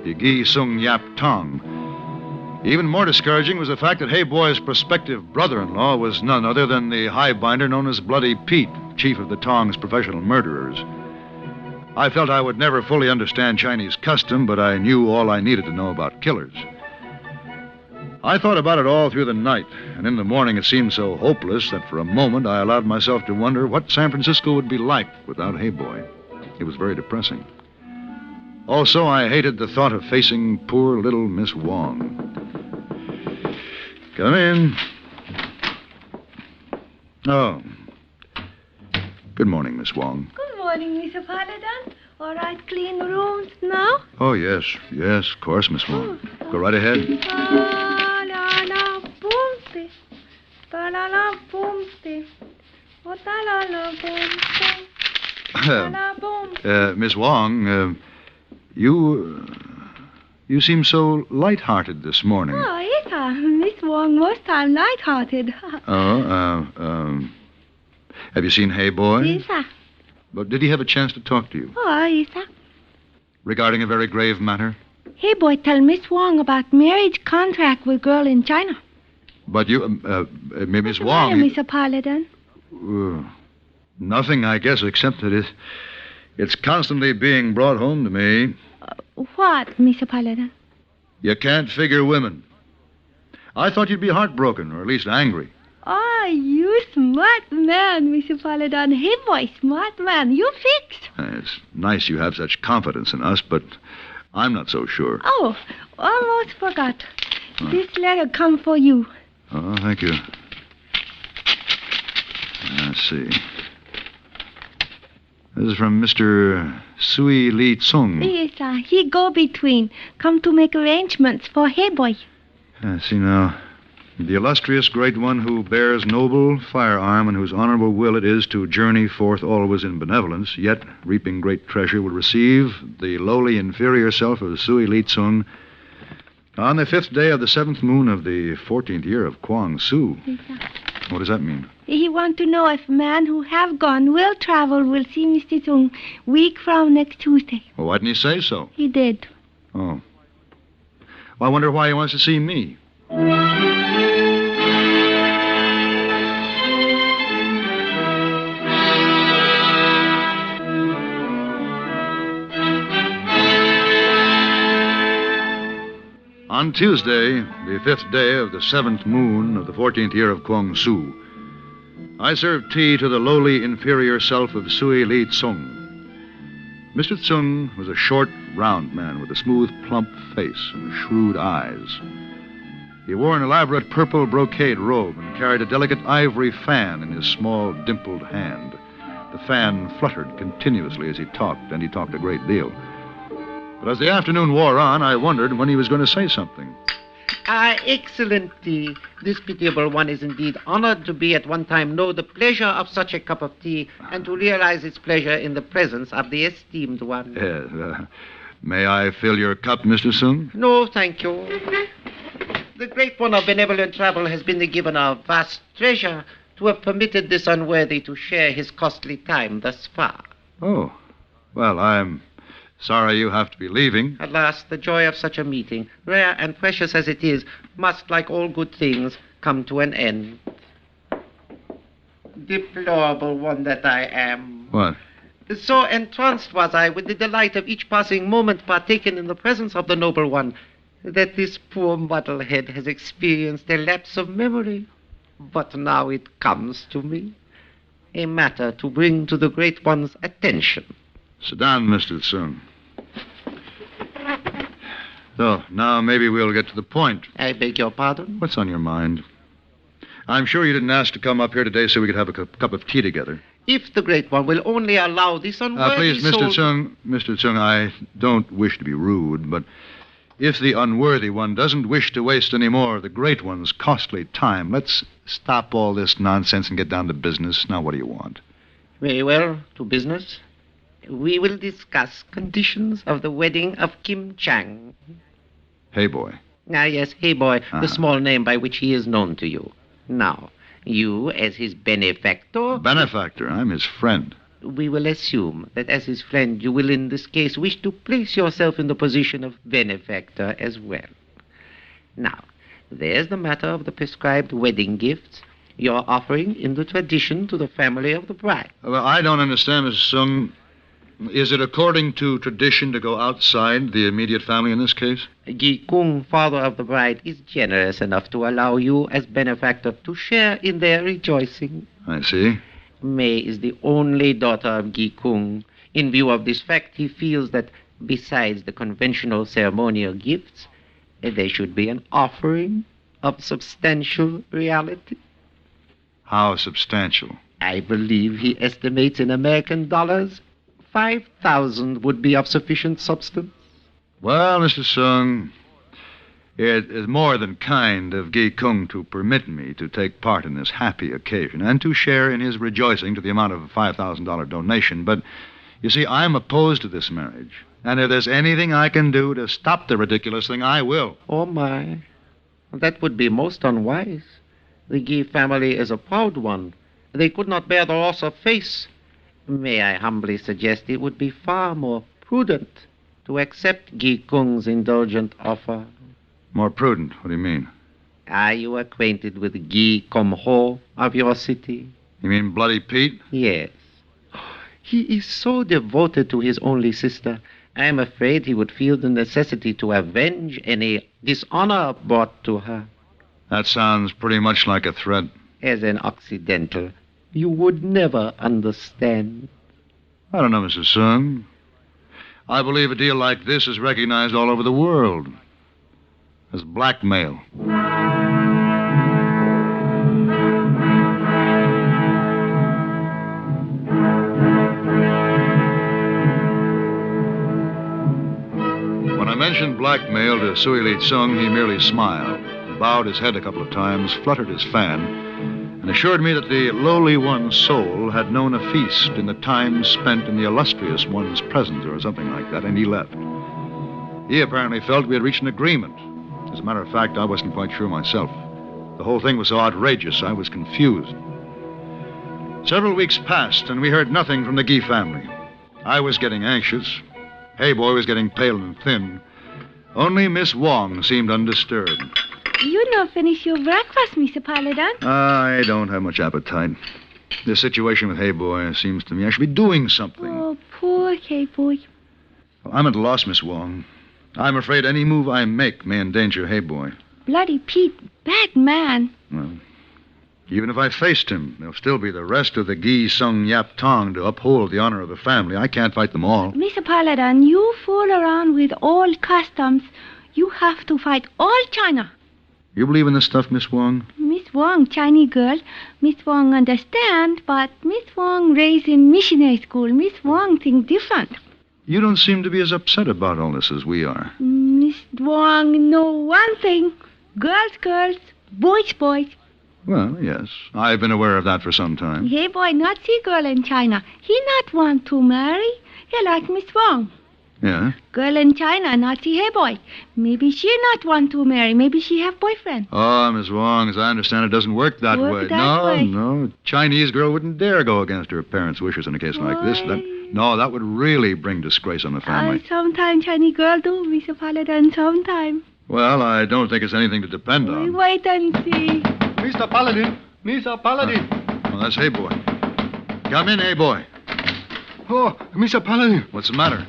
the Guy Sung Yap Tong. Even more discouraging was the fact that Hey Boy's prospective brother-in-law was none other than the highbinder known as Bloody Pete, chief of the Tong's professional murderers. I felt I would never fully understand Chinese custom, but I knew all I needed to know about killers. I thought about it all through the night, and in the morning it seemed so hopeless that for a moment I allowed myself to wonder what San Francisco would be like without Hey Boy. It was very depressing. Also, I hated the thought of facing poor little Miss Wong. Come in. Oh. Good morning, Miss Wong. Good morning, Mr. Paladin. All right, clean rooms now? Oh, yes, of course, Miss Wong. Go right ahead. Miss Wong, you seem so light-hearted this morning. Oh, yes, Miss Wong most time light-hearted. Have you seen Hey Boy? Yes, sir. But did he have a chance to talk to you? Oh, yes, sir. Regarding a very grave matter? Hey, boy, tell Miss Wong about marriage contract with girl in China. But you, Miss Wong... Mr. Paladin? Nothing, I guess, except that it's constantly being brought home to me. What, Mr. Paladin? You can't figure women. I thought you'd be heartbroken, or at least angry. Oh, you smart man, Mr. Paladin. Hey, boy, smart man. You fixed. It's nice you have such confidence in us, but I'm not so sure. Oh, almost forgot. This letter come for you. Oh, thank you. Let's see. This is from Mr. Sui Li Tsung. Yes, sir. He go between. Come to make arrangements for Hey Boy. See now. The illustrious great one who bears noble firearm and whose honorable will it is to journey forth always in benevolence, yet reaping great treasure, will receive the lowly inferior self of Sui Li Tsung On the 5th day of the 7th moon of the 14th year of Kwang Su. What does that mean? He want to know if man who have gone will travel will see Mr. Chung week from next Tuesday. Well, why didn't he say so? He did. Oh. Well, I wonder why he wants to see me. On Tuesday, the 5th day of the 7th moon of the 14th year of Kwang Su, I served tea to the lowly inferior self of Sui Li Tsung. Mr. Tsung was a short, round man with a smooth, plump face and shrewd eyes. He wore an elaborate purple brocade robe and carried a delicate ivory fan in his small, dimpled hand. The fan fluttered continuously as he talked, and he talked a great deal. But as the afternoon wore on, I wondered when he was going to say something. Excellency, this pitiable one is indeed honored to be at one time know the pleasure of such a cup of tea and to realize its pleasure in the presence of the esteemed one. Yes, may I fill your cup, Mr. Tsung? No, thank you. The great one of benevolent travel has been the giver of vast treasure to have permitted this unworthy to share his costly time thus far. Oh, well, I'm sorry you have to be leaving. Alas, the joy of such a meeting, rare and precious as it is, must, like all good things, come to an end. Deplorable one that I am. What? So entranced was I with the delight of each passing moment partaken in the presence of the noble one, that this poor muddlehead has experienced a lapse of memory. But now it comes to me, a matter to bring to the great one's attention. Sit down, Mr. Tsung. So, now maybe we'll get to the point. I beg your pardon? What's on your mind? I'm sure you didn't ask to come up here today so we could have a cup of tea together. If the great one will only allow this unworthy Please, Mr. soul... Mr. Tsung, I don't wish to be rude, but if the unworthy one doesn't wish to waste any more of the great one's costly time, let's stop all this nonsense and get down to business. Now, what do you want? Very well, to business. We will discuss conditions of the wedding of Kim Chang. Hey, boy. Yes, Hey Boy, the small name by which he is known to you. Now, you, as his benefactor... Benefactor? I'm his friend. We will assume that as his friend, you will in this case wish to place yourself in the position of benefactor as well. Now, there's the matter of the prescribed wedding gifts you're offering in the tradition to the family of the bride. Well, I don't understand, Mr. Tsung. Is it according to tradition to go outside the immediate family in this case? Gi Kung, father of the bride, is generous enough to allow you as benefactor to share in their rejoicing. I see. May is the only daughter of Gi Kung. In view of this fact, he feels that besides the conventional ceremonial gifts, there should be an offering of substantial reality. How substantial? I believe he estimates in American dollars 5,000 would be of sufficient substance. Well, Mr. Tsung, it is more than kind of Gi Kung to permit me to take part in this happy occasion and to share in his rejoicing to the amount of a $5,000 donation. But, you see, I'm opposed to this marriage. And if there's anything I can do to stop the ridiculous thing, I will. Oh, my. That would be most unwise. The Gi family is a proud one. They could not bear the loss of face. May I humbly suggest it would be far more prudent to accept Gi Kung's indulgent offer. More prudent? What do you mean? Are you acquainted with Gi Kum Ho of your city? You mean Bloody Pete? Yes. He is so devoted to his only sister, I am afraid he would feel the necessity to avenge any dishonor brought to her. That sounds pretty much like a threat. As an Occidental, you would never understand. I don't know, Mr. Tsung. I believe a deal like this is recognized all over the world as blackmail. When I mentioned blackmail to Sui Li Tsung, he merely smiled, bowed his head a couple of times, fluttered his fan, and assured me that the lowly one's soul had known a feast in the time spent in the illustrious one's presence, or something like that, and he left. He apparently felt we had reached an agreement, As a matter of fact, I wasn't quite sure myself. The whole thing was so outrageous, I was confused. Several weeks passed, and we heard nothing from the Guy family. I was getting anxious. Hey Boy was getting pale and thin. Only Miss Wong seemed undisturbed. You not finish your breakfast, Mr. Paladin. I don't have much appetite. This situation with Hey Boy seems to me I should be doing something. Oh, poor Hey Boy. I'm at a loss, Miss Wong. I'm afraid any move I make may endanger Hey Boy. Bloody Pete, bad man. Well, even if I faced him, there'll still be the rest of the Gi Sung Yap Tong to uphold the honor of the family. I can't fight them all. Mr. Paladin, you fool around with all customs. You have to fight all China. You believe in this stuff, Miss Wong? Miss Wong, Chinese girl. Miss Wong understand, but Miss Wong raised in missionary school. Miss Wong think different. You don't seem to be as upset about all this as we are. Miss Wong know one thing. Girls, girls. Boys, boys. Well, yes. I've been aware of that for some time. Hey boy, not see girl in China. He not want to marry. He like Miss Wong. Yeah? Girl in China, not see hey boy. Maybe she not want to marry. Maybe she have boyfriend. Oh, Miss Wong, as I understand it, doesn't work that way. No. Chinese girl wouldn't dare go against her parents' wishes in a case like this. That would really bring disgrace on the family. Sometimes Chinese girl do, Mr. Paladin, sometime. Well, I don't think it's anything to depend on. We wait and see. Mr. Paladin! Mr. Paladin! Oh, that's Hey Boy. Come in, Hey Boy. Oh, Mr. Paladin. What's the matter?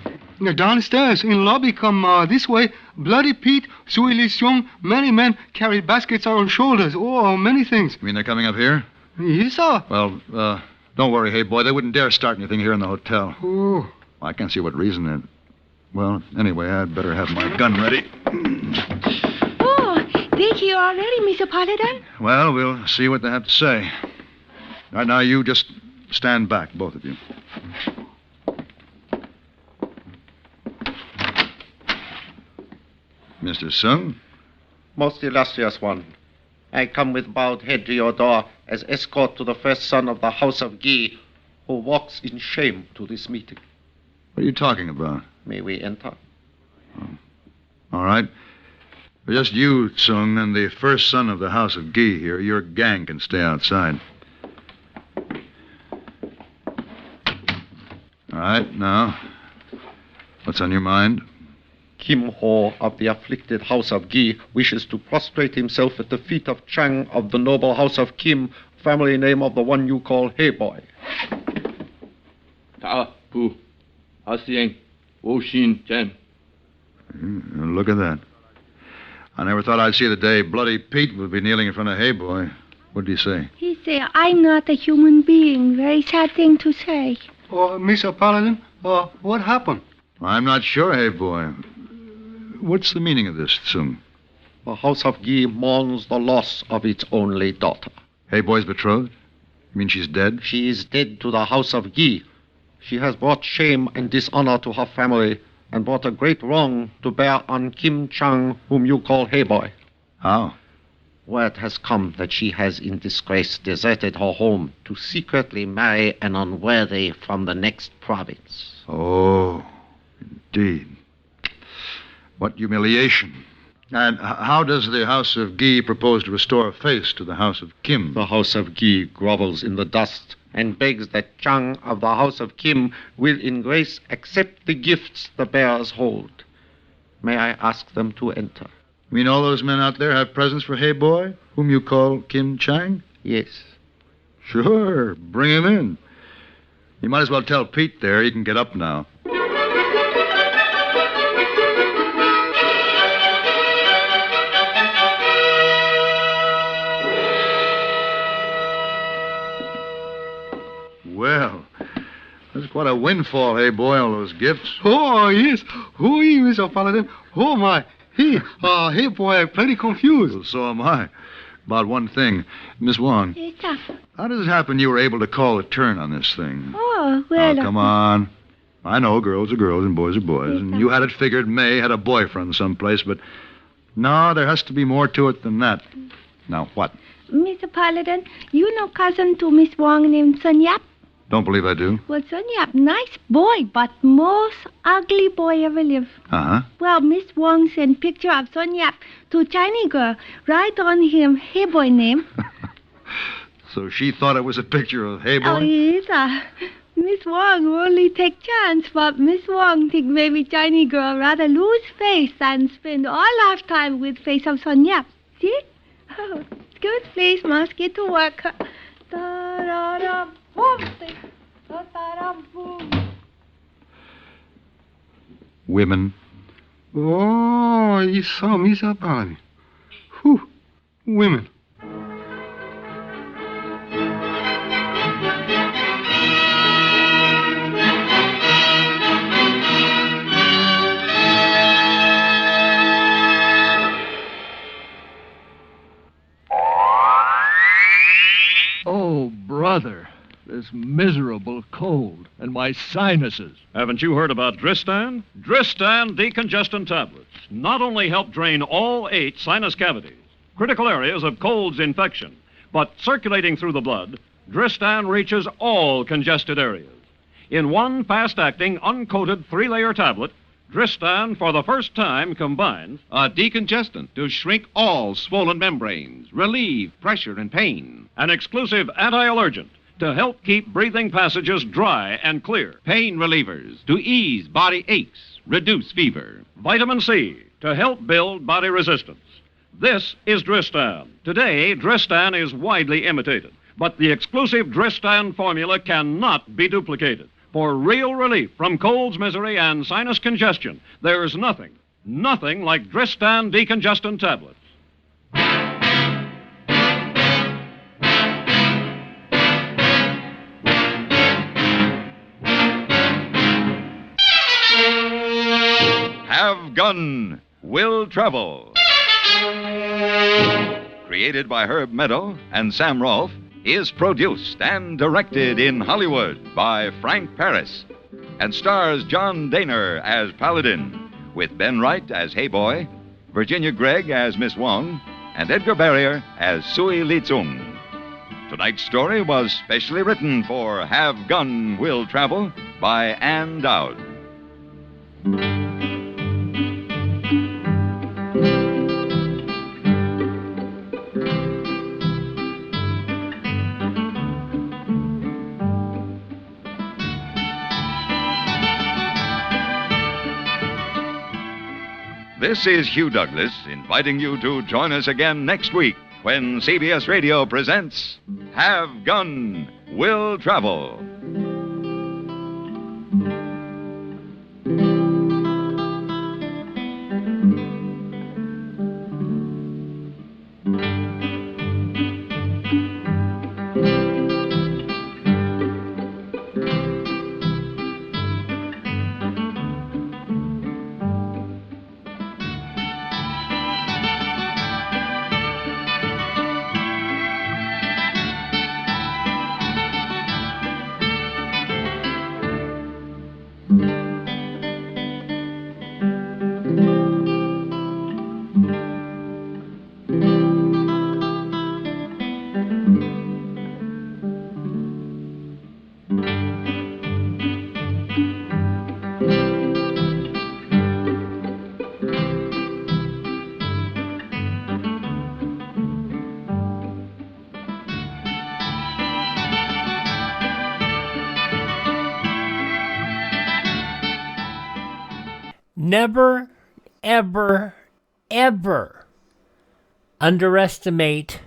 Downstairs, in lobby, come this way. Bloody Pete, Sui Li Xiong, many men carry baskets on shoulders. Oh, many things. You mean they're coming up here? Yes, sir. Well, don't worry, Hey Boy. They wouldn't dare start anything here in the hotel. Oh. I can't see what reason it. Well, anyway, I'd better have my gun ready. They here already, Mr. Paladin? Well, we'll see what they have to say. Right now, you just stand back, both of you. Mr. Sung? Most illustrious one, I come with bowed head to your door as escort to the first son of the House of Gi, who walks in shame to this meeting. What are you talking about? May we enter? Oh. All right. Just you, Sung, and the first son of the House of Gi here. Your gang can stay outside. All right, now, what's on your mind? Kim Ho of the afflicted House of Gi wishes to prostrate himself at the feet of Chang of the noble House of Kim, family name of the one you call Hey Boy. Look at that. I never thought I'd see the day Bloody Pete would be kneeling in front of Hey Boy. What did he say? He say, I'm not a human being. Very sad thing to say. Oh, Mr. Paladin, what happened? I'm not sure, Hey Boy. What's the meaning of this, Sung? The House of Gi mourns the loss of its only daughter. Hey Boy's betrothed? You mean she's dead? She is dead to the House of Gi. She has brought shame and dishonor to her family and brought a great wrong to bear on Kim Chang, whom you call Hey Boy. How? Word has come that she has in disgrace deserted her home to secretly marry an unworthy from the next province. Oh, indeed. What humiliation. And how does the House of Gi propose to restore face to the House of Kim? The House of Gi grovels in the dust and begs that Chang of the House of Kim will in grace accept the gifts the bearers hold. May I ask them to enter? You mean all those men out there have presents for Hey Boy, whom you call Kim Chang? Yes. Sure, bring him in. You might as well tell Pete there he can get up now. Well, that's quite a windfall, Hey Boy, all those gifts. Oh, yes. Oh, Mr. Paladin. Oh, my. Hey Boy, plenty confused. Well, so am I. About one thing. Miss Wong. Yes, sir. How does it happen you were able to call a turn on this thing? Oh, well... Oh, come on. I know girls are girls and boys are boys, and you had it figured May had a boyfriend someplace, but... No, there has to be more to it than that. Now, what? Mr. Paladin, you know cousin to Miss Wong named Sun Yap? Don't believe I do. Well, Son Yap, nice boy, but most ugly boy ever live. Uh-huh. Well, Miss Wong sent picture of Son Yap to Chinese girl. Write on him, hey boy name. So she thought it was a picture of Hey Boy? Oh, yes, Miss Wong only take chance, but Miss Wong think maybe Chinese girl rather lose face than spend all lifetime with face of Son Yap. See? Oh, good, please, must get to work. Da-da-da, boom, da-da-da, boom. Women. Oh, you saw me, Alvie. Whew, women. Oh, brother, this miserable cold and my sinuses. Haven't you heard about Dristan? Dristan decongestant tablets not only help drain all 8 sinus cavities, critical areas of cold's infection, but circulating through the blood, Dristan reaches all congested areas. In one fast-acting, uncoated 3-layer tablet, Dristan, for the first time, combines a decongestant to shrink all swollen membranes, relieve pressure and pain. An exclusive anti-allergent to help keep breathing passages dry and clear. Pain relievers to ease body aches, reduce fever. Vitamin C to help build body resistance. This is Dristan. Today, Dristan is widely imitated, but the exclusive Dristan formula cannot be duplicated. For real relief from cold's misery and sinus congestion, there's nothing like Dristan decongestant tablets. Have Gun Will Travel. Created by Herb Meadow and Sam Rolfe, is produced and directed in Hollywood by Frank Paris and stars John Dehner as Paladin, with Ben Wright as Hey Boy, Virginia Gregg as Miss Wong, and Edgar Barrier as Sui Li Tsung. Tonight's story was specially written for Have Gun Will Travel by Ann Dowd. This is Hugh Douglas inviting you to join us again next week when CBS Radio presents Have Gun Will Travel. Never, ever, ever underestimate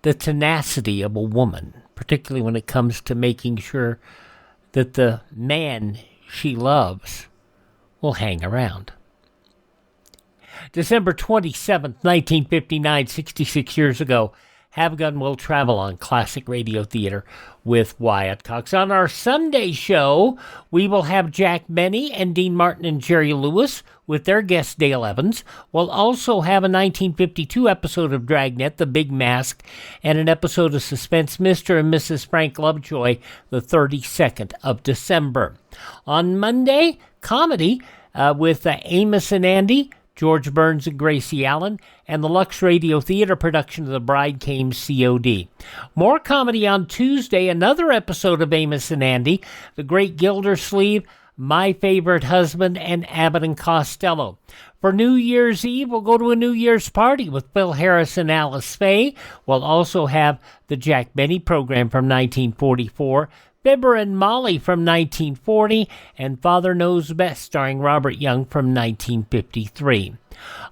the tenacity of a woman, particularly when it comes to making sure that the man she loves will hang around. December 27th, 1959, 66 years ago, Have Gun Will Travel on Classic Radio Theater with Wyatt Cox. On our Sunday show, we will have Jack Benny and Dean Martin and Jerry Lewis with their guest Dale Evans. We'll also have a 1952 episode of Dragnet, The Big Mask, and an episode of Suspense, Mr. and Mrs. Frank Lovejoy, the 32nd of December. On Monday, comedy with Amos and Andy, George Burns and Gracie Allen, and the Lux Radio Theater production of The Bride Came COD. More comedy on Tuesday, another episode of Amos and Andy, The Great Gildersleeve, My Favorite Husband, and Abbott and Costello. For New Year's Eve, we'll go to a New Year's party with Phil Harris and Alice Faye. We'll also have the Jack Benny program from 1944, Fibber and Molly from 1940, and Father Knows Best starring Robert Young from 1953.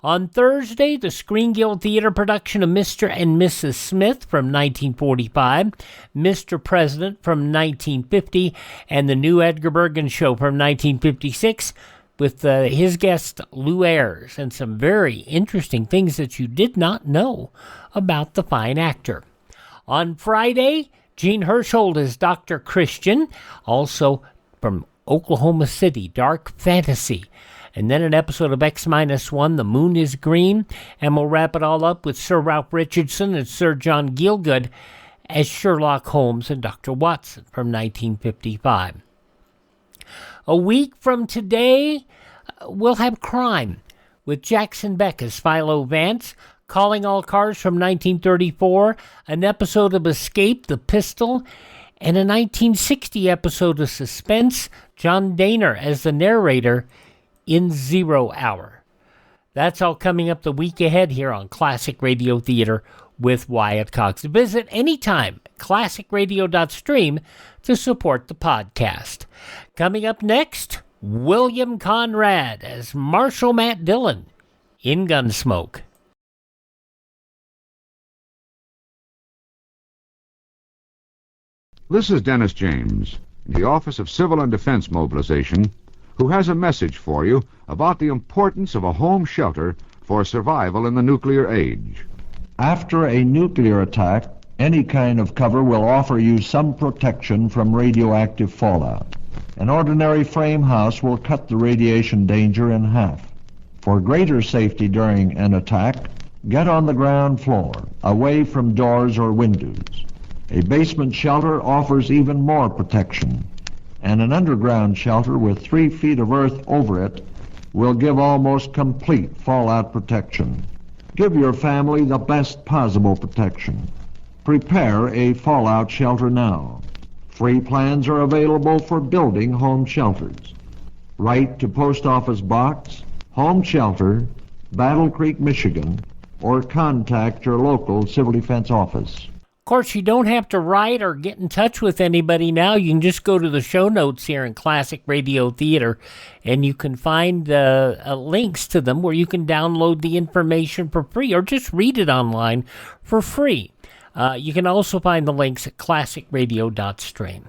On Thursday, the Screen Guild Theater production of Mr. and Mrs. Smith from 1945, Mr. President from 1950, and the new Edgar Bergen Show from 1956 with his guest Lou Ayres and some very interesting things that you did not know about the fine actor. On Friday, Gene Hersholt is Dr. Christian, also from Oklahoma City, Dark Fantasy. And then an episode of X-1, The Moon is Green. And we'll wrap it all up with Sir Ralph Richardson and Sir John Gielgud as Sherlock Holmes and Dr. Watson from 1955. A week from today, we'll have Crime with Jackson Beck as Philo Vance, Calling All Cars from 1934, an episode of Escape, The Pistol, and a 1960 episode of Suspense, John Dehner as the narrator in 0 Hour. That's all coming up the week ahead here on Classic Radio Theater with Wyatt Cox. Visit anytime classicradio.stream to support the podcast. Coming up next, William Conrad as Marshal Matt Dillon in Gunsmoke. This is Dennis James, in the Office of Civil and Defense Mobilization, who has a message for you about the importance of a home shelter for survival in the nuclear age. After a nuclear attack, any kind of cover will offer you some protection from radioactive fallout. An ordinary frame house will cut the radiation danger in half. For greater safety during an attack, get on the ground floor, away from doors or windows. A basement shelter offers even more protection, and an underground shelter with 3 feet of earth over it will give almost complete fallout protection. Give your family the best possible protection. Prepare a fallout shelter now. Free plans are available for building home shelters. Write to Post Office Box, Home Shelter, Battle Creek, Michigan, or contact your local Civil Defense office. Of course, you don't have to write or get in touch with anybody now. You can just go to the show notes here in Classic Radio Theater, and you can find links to them where you can download the information for free or just read it online for free. You can also find the links at classicradio.stream.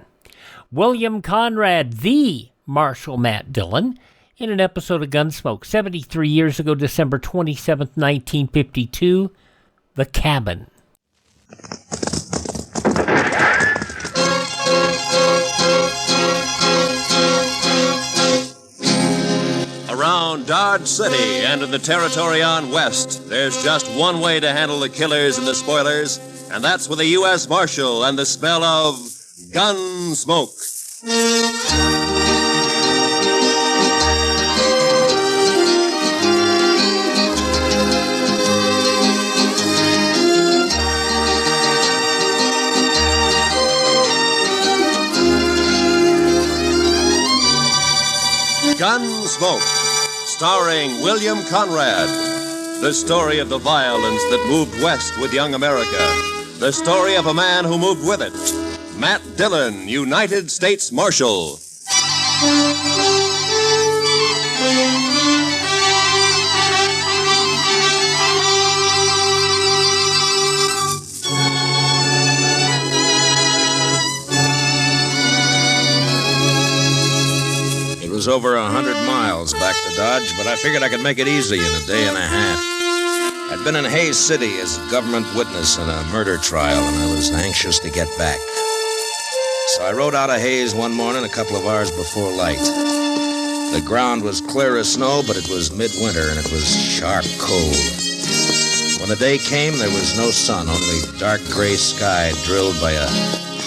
William Conrad, the Marshal Matt Dillon, in an episode of Gunsmoke 73 years ago, December 27th, 1952, The Cabin. Around Dodge City and in the territory on West, there's just one way to handle the killers and the spoilers, and that's with a U.S. Marshal and the smell of Gunsmoke. Gunsmoke, starring William Conrad. The story of the violence that moved west with young America. The story of a man who moved with it. Matt Dillon, United States Marshal. It was over 100 miles back to Dodge, but I figured I could make it easy in a day and a half. I'd been in Hays City as a government witness in a murder trial, and I was anxious to get back. So I rode out of Hays one morning a couple of hours before light. The ground was clear of snow, but it was midwinter, and it was sharp cold. When the day came, there was no sun, only dark gray sky drilled by a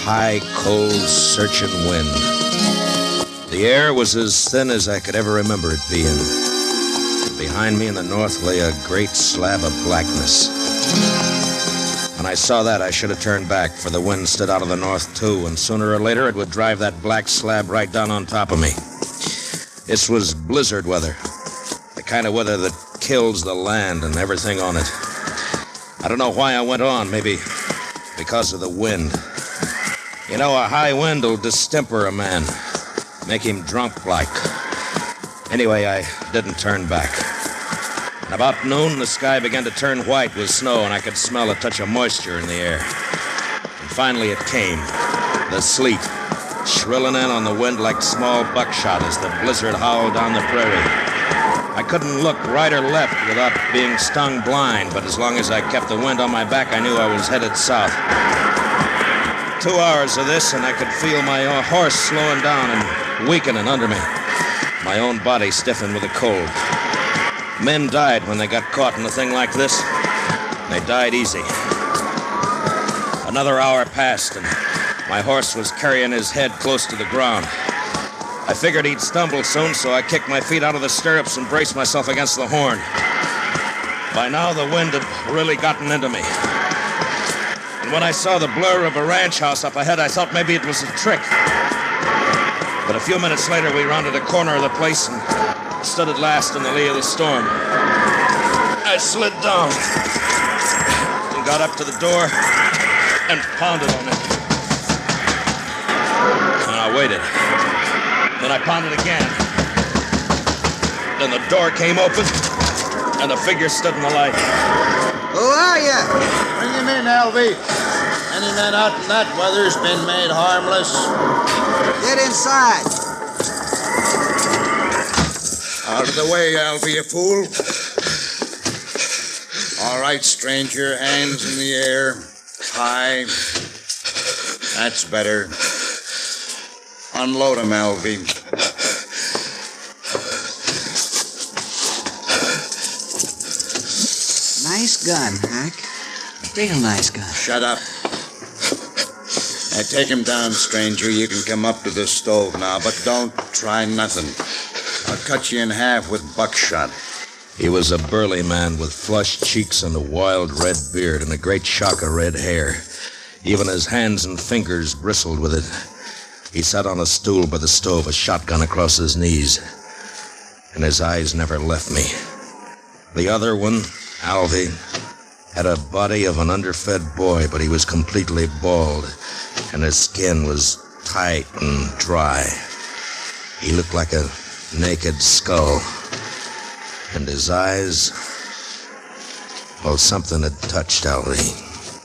high, cold, searching wind. The air was as thin as I could ever remember it being. Behind me in the north lay a great slab of blackness. When I saw that, I should have turned back, for the wind stood out of the north, too, and sooner or later it would drive that black slab right down on top of me. This was blizzard weather, the kind of weather that kills the land and everything on it. I don't know why I went on, maybe because of the wind. You know, a high wind will distemper a man, make him drunk like. Anyway, I didn't turn back. And about noon, the sky began to turn white with snow, and I could smell a touch of moisture in the air. And finally it came, the sleet, shrilling in on the wind like small buckshot as the blizzard howled down the prairie. I couldn't look right or left without being stung blind, but as long as I kept the wind on my back, I knew I was headed south. 2 hours of this, and I could feel my horse slowing down and weakening under me. My own body stiffened with the cold. Men died when they got caught in a thing like this. They died easy. Another hour passed, and my horse was carrying his head close to the ground. I figured he'd stumble soon, so I kicked my feet out of the stirrups and braced myself against the horn. By now, the wind had really gotten into me. And when I saw the blur of a ranch house up ahead, I thought maybe it was a trick. But a few minutes later, we rounded a corner of the place and stood at last in the lee of the storm. I slid down and got up to the door and pounded on it. And I waited. Then I pounded again. Then the door came open and a figure stood in the light. Who are you? Bring him in, Alvie. Any man out in that weather's been made harmless. Get inside. Out of the way, Alvie, you fool. All right, stranger, hands in the air. High. That's better. Unload him, Alvie. Nice gun, Hack. Real nice gun. Shut up. Now, take him down, stranger. You can come up to the stove now, but don't try nothing. I'll cut you in half with buckshot. He was a burly man with flushed cheeks and a wild red beard and a great shock of red hair. Even his hands and fingers bristled with it. He sat on a stool by the stove, a shotgun across his knees. And his eyes never left me. The other one, Alvie, had a body of an underfed boy, but he was completely bald, and his skin was tight and dry. He looked like a naked skull. And his eyes, well, something had touched Alvie.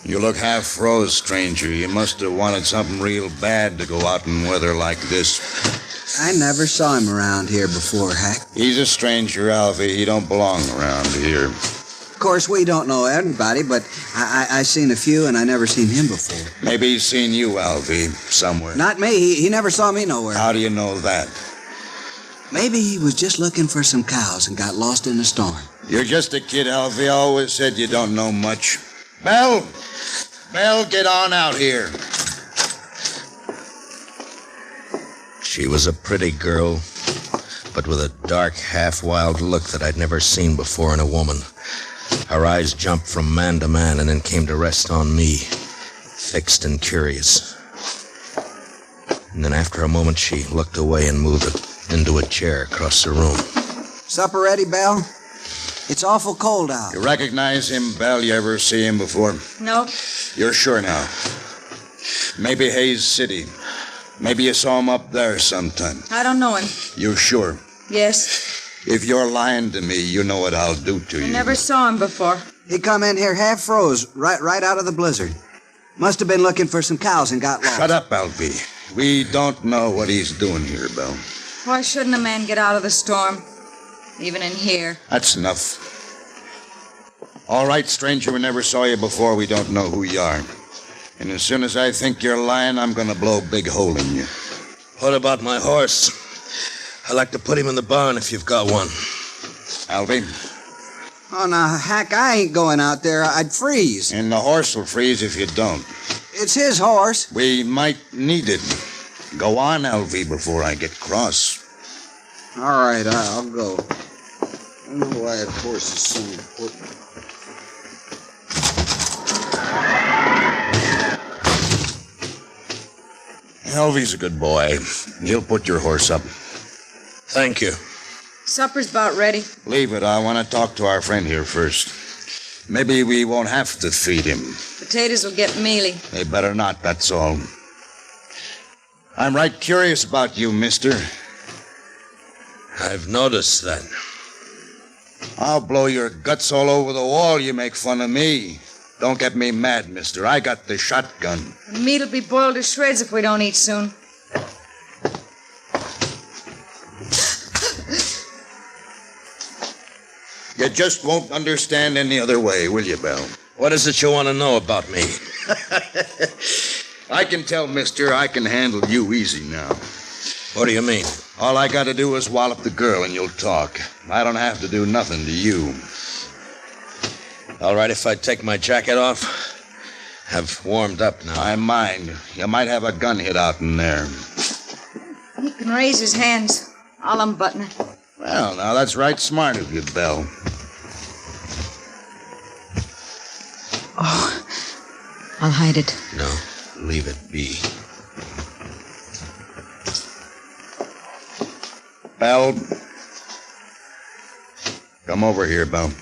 You look half froze, stranger. You must have wanted something real bad to go out in weather like this. I never saw him around here before, Hack. He's a stranger, Alvie. He don't belong around here. Of course, we don't know everybody, but I seen a few, and I never seen him before. Maybe he's seen you, Alvie, somewhere. Not me. He never saw me nowhere. How do you know that? Maybe he was just looking for some cows and got lost in the storm. You're just a kid, Alvie. I always said you don't know much. Belle! Belle, get on out here. She was a pretty girl, but with a dark, half-wild look that I'd never seen before in a woman. Her eyes jumped from man to man and then came to rest on me, fixed and curious. And then after a moment, she looked away and moved into a chair across the room. Supper ready, Belle? It's awful cold out. You recognize him, Belle? You ever see him before? Nope. You're sure now? Maybe Hayes City. Maybe you saw him up there sometime. I don't know him. You're sure? Yes. If you're lying to me, you know what I'll do to you. I never saw him before. He come in here half froze, right out of the blizzard. Must have been looking for some cows and got lost. Shut up, Alvie. We don't know what he's doing here, Belle. Why shouldn't a man get out of the storm? Even in here. That's enough. All right, stranger, we never saw you before. We don't know who you are. And as soon as I think you're lying, I'm going to blow a big hole in you. What about my horse? I'd like to put him in the barn if you've got one. Alvie? Oh, now, Hack, I ain't going out there. I'd freeze. And the horse will freeze if you don't. It's his horse. We might need it. Go on, Alvie, before I get cross. All right, I'll go. I don't know why a horse is so important. Alvie's a good boy. He'll put your horse up. Thank you. Supper's about ready. Leave it. I want to talk to our friend here first. Maybe we won't have to feed him. Potatoes will get mealy. They better not, that's all. I'm right curious about you, mister. I've noticed that. I'll blow your guts all over the wall. You make fun of me. Don't get me mad, mister. I got the shotgun. The meat'll be boiled to shreds if we don't eat soon. You just won't understand any other way, will you, Belle? What is it you want to know about me? I can tell, mister, I can handle you easy now. What do you mean? All I got to do is wallop the girl and you'll talk. I don't have to do nothing to you. All right, if I take my jacket off? I've warmed up now. I mind. You might have a gun hid out in there. He can raise his hands. I'll unbutton it. Well, now that's right smart of you, Belle. Oh, I'll hide it. No, leave it be. Belle. Come over here, Belle.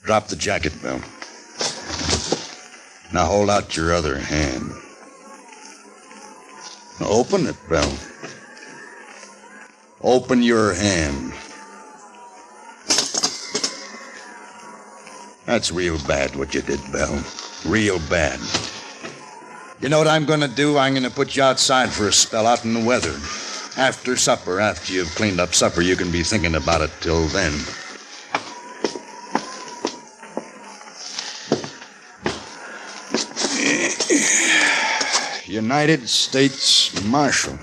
Drop the jacket, Belle. Now hold out your other hand. Now open it, Belle. Open your hand. That's real bad what you did, Belle. Real bad. You know what I'm going to do? I'm going to put you outside for a spell out in the weather. After supper, after you've cleaned up supper, you can be thinking about it till then. United States Marshal.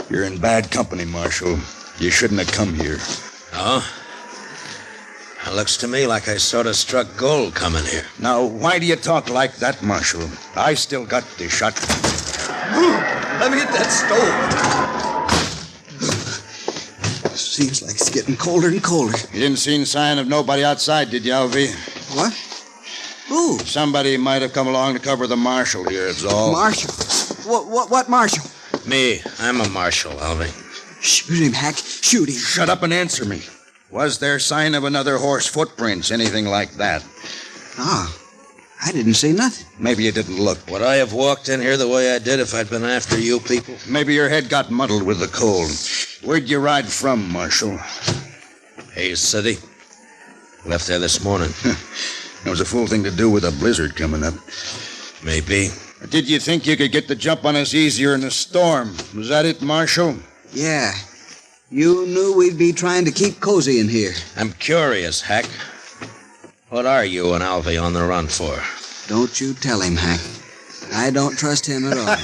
You're in bad company, Marshal. You shouldn't have come here. Oh? It looks to me like I sort of struck gold coming here. Now, why do you talk like that, Marshal? I still got the shotgun. Let me hit that stove. Seems like it's getting colder and colder. You didn't see any sign of nobody outside, did you, Alvie? What? Who? Somebody might have come along to cover the marshal here, it's all. Marshal? What marshal? Me. I'm a marshal, Alvie. Shoot him, Hack. Shoot him. Shut up and answer me. Was there sign of another horse footprints, anything like that? Ah, I didn't see nothing. Maybe you didn't look. Would I have walked in here the way I did if I'd been after you people? Maybe your head got muddled with the cold. Where'd you ride from, Marshal? Hayes City. Left there this morning. It was a fool thing to do with a blizzard coming up. Maybe. Did you think you could get the jump on us easier in a storm? Was that it, Marshal? Yeah. You knew we'd be trying to keep cozy in here. I'm curious, Hack. What are you and Alvie on the run for? Don't you tell him, Hack. I don't trust him at all.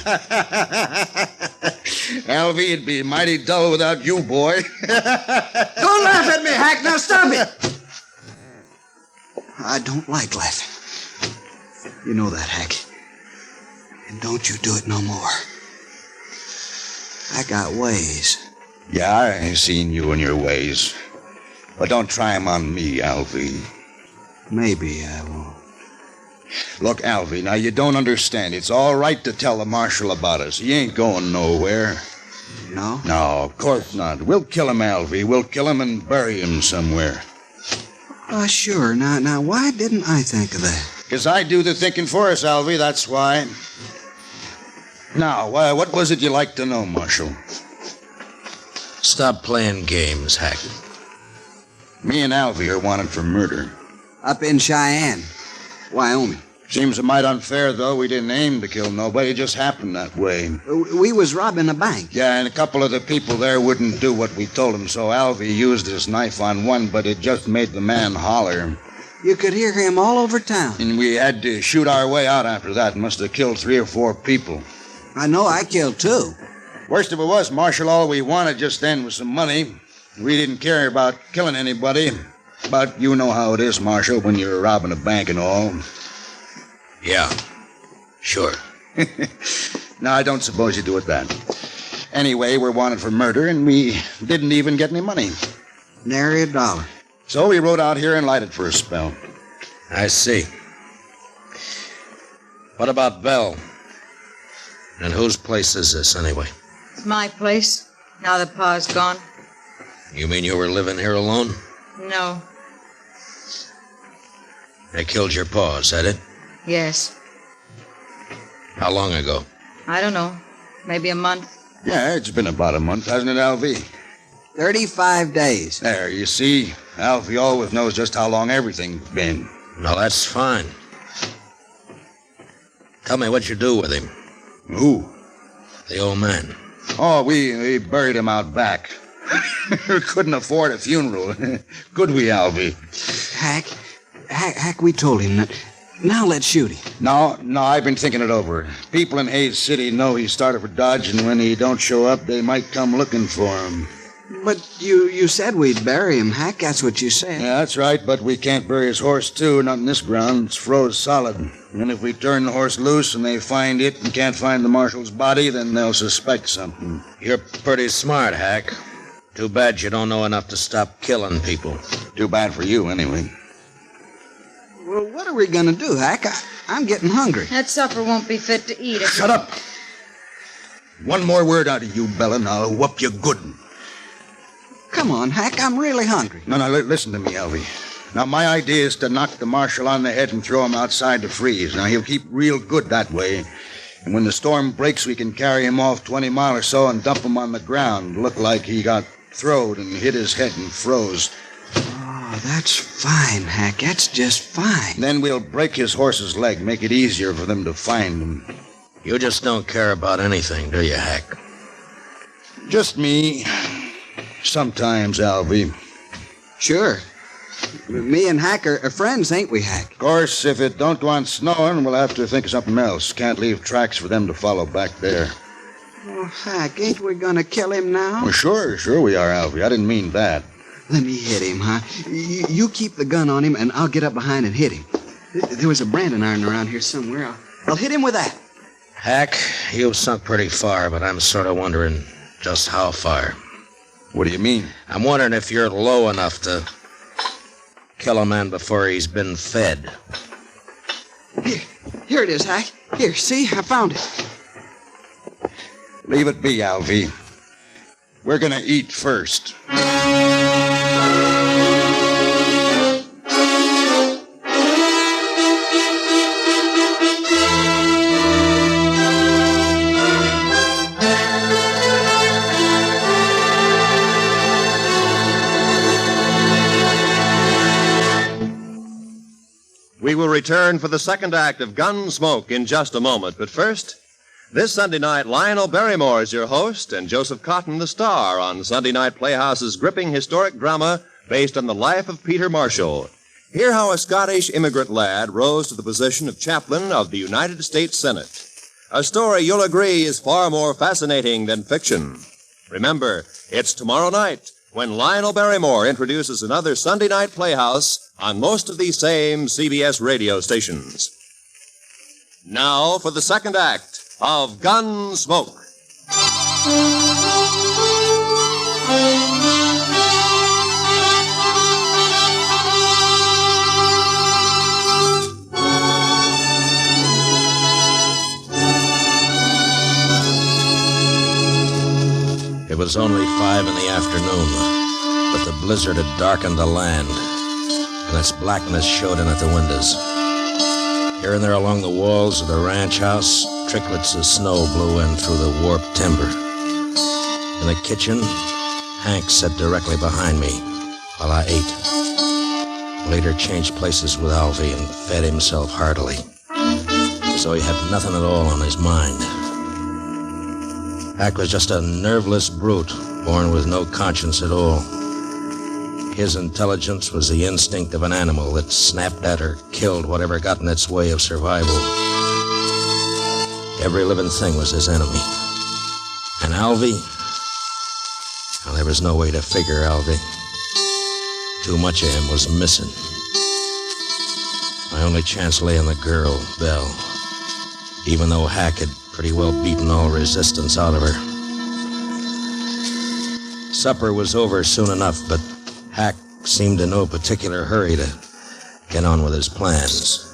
Alvie, it'd be mighty dull without you, boy. Don't laugh at me, Hack. Now stop it. I don't like laughing. You know that, Hack. And don't you do it no more. I got ways. Yeah, I seen you and your ways. But don't try 'em on me, Alvie. Maybe I won't. Look, Alvie, now you don't understand. It's all right to tell the marshal about us. He ain't going nowhere. No? No, of course not. We'll kill him, Alvie. We'll kill him and bury him somewhere. Sure. Now, why didn't I think of that? 'Cause I do the thinking for us, Alvie, that's why. Now, what was it you like to know, Marshal? Stop playing games, Hack. Me and Alvie are wanted for murder. Up in Cheyenne, Wyoming. Seems a mite unfair, though. We didn't aim to kill nobody. It just happened that way. We was robbing a bank. Yeah, and a couple of the people there wouldn't do what we told them, so Alvie used his knife on one, but it just made the man holler. You could hear him all over town. And we had to shoot our way out after that. Must have killed 3 or 4 people. I know I killed 2. Worst of it was, Marshal, all we wanted just then was some money. We didn't care about killing anybody. But you know how it is, Marshal, when you're robbing a bank and all. Yeah, sure. No, I don't suppose you do it that. Anyway, we're wanted for murder, and we didn't even get any money. Nary a dollar. So we rode out here and lighted for a spell. I see. What about Belle? And whose place is this, anyway? It's my place, now that Pa's gone. You mean you were living here alone? No. They killed your pa, is that it? Yes. How long ago? I don't know. Maybe a month. Yeah, it's been about a month, hasn't it, Alvie? 35 days. There, you see, Alvie always knows just how long everything's been. No, that's fine. Tell me what you do with him. Who? The old man. Oh, we buried him out back. Couldn't afford a funeral. Could we, Alvie? Hack, we told him that. Now let's shoot him. No, I've been thinking it over. People in Hayes City know he started for Dodge, and when he don't show up, they might come looking for him. But you said we'd bury him, Hack. That's what you said. Yeah, that's right, but we can't bury his horse, too. Not in this ground. It's froze solid. And if we turn the horse loose and they find it and can't find the marshal's body, then they'll suspect something. You're pretty smart, Hack. Too bad you don't know enough to stop killing people. Too bad for you, anyway. Well, what are we going to do, Hack? I'm getting hungry. That supper won't be fit to eat. Shut up! One more word out of you, Bella, and I'll whoop you good. Come on, Hack, I'm really hungry. No, listen to me, Alvie. Now, my idea is to knock the marshal on the head and throw him outside to freeze. Now, he'll keep real good that way. And when the storm breaks, we can carry him off 20 miles or so and dump him on the ground. Look like he got throwed and hit his head and froze. Oh, that's fine, Hack. That's just fine. Then we'll break his horse's leg, make it easier for them to find him. You just don't care about anything, do you, Hack? Just me. Sometimes, Alvie. Sure. Me and Hack are friends, ain't we, Hack? Of course, if it don't go on snowing, we'll have to think of something else. Can't leave tracks for them to follow back there. Oh, Hack, ain't we gonna kill him now? Well, sure we are, Alvie. I didn't mean that. Let me hit him, huh? You keep the gun on him, and I'll get up behind and hit him. There was a branding iron around here somewhere. I'll hit him with that. Hack, you've sunk pretty far, but I'm sort of wondering just how far. What do you mean? I'm wondering if you're low enough to kill a man before he's been fed. Here it is, Hack. Here, see? I found it. Leave it be, Alvie. We're gonna eat first. We will return for the second act of Gunsmoke in just a moment. But first, this Sunday night, Lionel Barrymore is your host and Joseph Cotton the star on Sunday Night Playhouse's gripping historic drama based on the life of Peter Marshall. Hear how a Scottish immigrant lad rose to the position of chaplain of the United States Senate. A story you'll agree is far more fascinating than fiction. Remember, it's tomorrow night when Lionel Barrymore introduces another Sunday Night Playhouse on most of these same CBS radio stations. Now for the second act of Gunsmoke. It was only 5 in the afternoon, but the blizzard had darkened the land, and its blackness showed in at the windows. Here and there along the walls of the ranch house, tricklets of snow blew in through the warped timber. In the kitchen, Hank sat directly behind me while I ate. Later changed places with Alvie and fed himself heartily, as though he had nothing at all on his mind. Hank was just a nerveless brute, born with no conscience at all. His intelligence was the instinct of an animal that snapped at or killed whatever got in its way of survival. Every living thing was his enemy. And Alvie? Well, there was no way to figure Alvie. Too much of him was missing. My only chance lay in the girl, Belle, even though Hack had pretty well beaten all resistance out of her. Supper was over soon enough, but Hack seemed in no particular hurry to get on with his plans.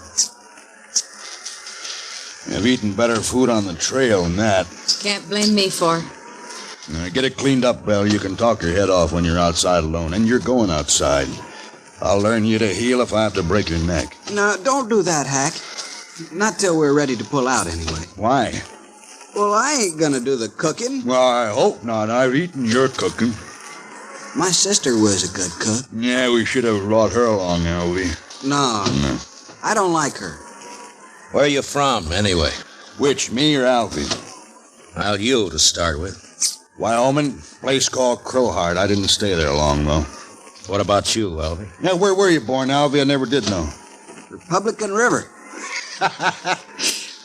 I've eaten better food on the trail than that. Can't blame me for it. Get it cleaned up, Belle. You can talk your head off when you're outside alone, and you're going outside. I'll learn you to heel if I have to break your neck. No, don't do that, Hack. Not till we're ready to pull out, anyway. Why? Well, I ain't gonna do the cooking. Well, I hope not. I've eaten your cooking. My sister was a good cook. Yeah, we should have brought her along, Alvie. No, I don't like her. Where are you from, anyway? Which, me or Alvie? Well, you to start with. Wyoming, place called Crowheart. I didn't stay there long, though. What about you, Alvie? Yeah, where were you born, Alvie? I never did know. Republican River.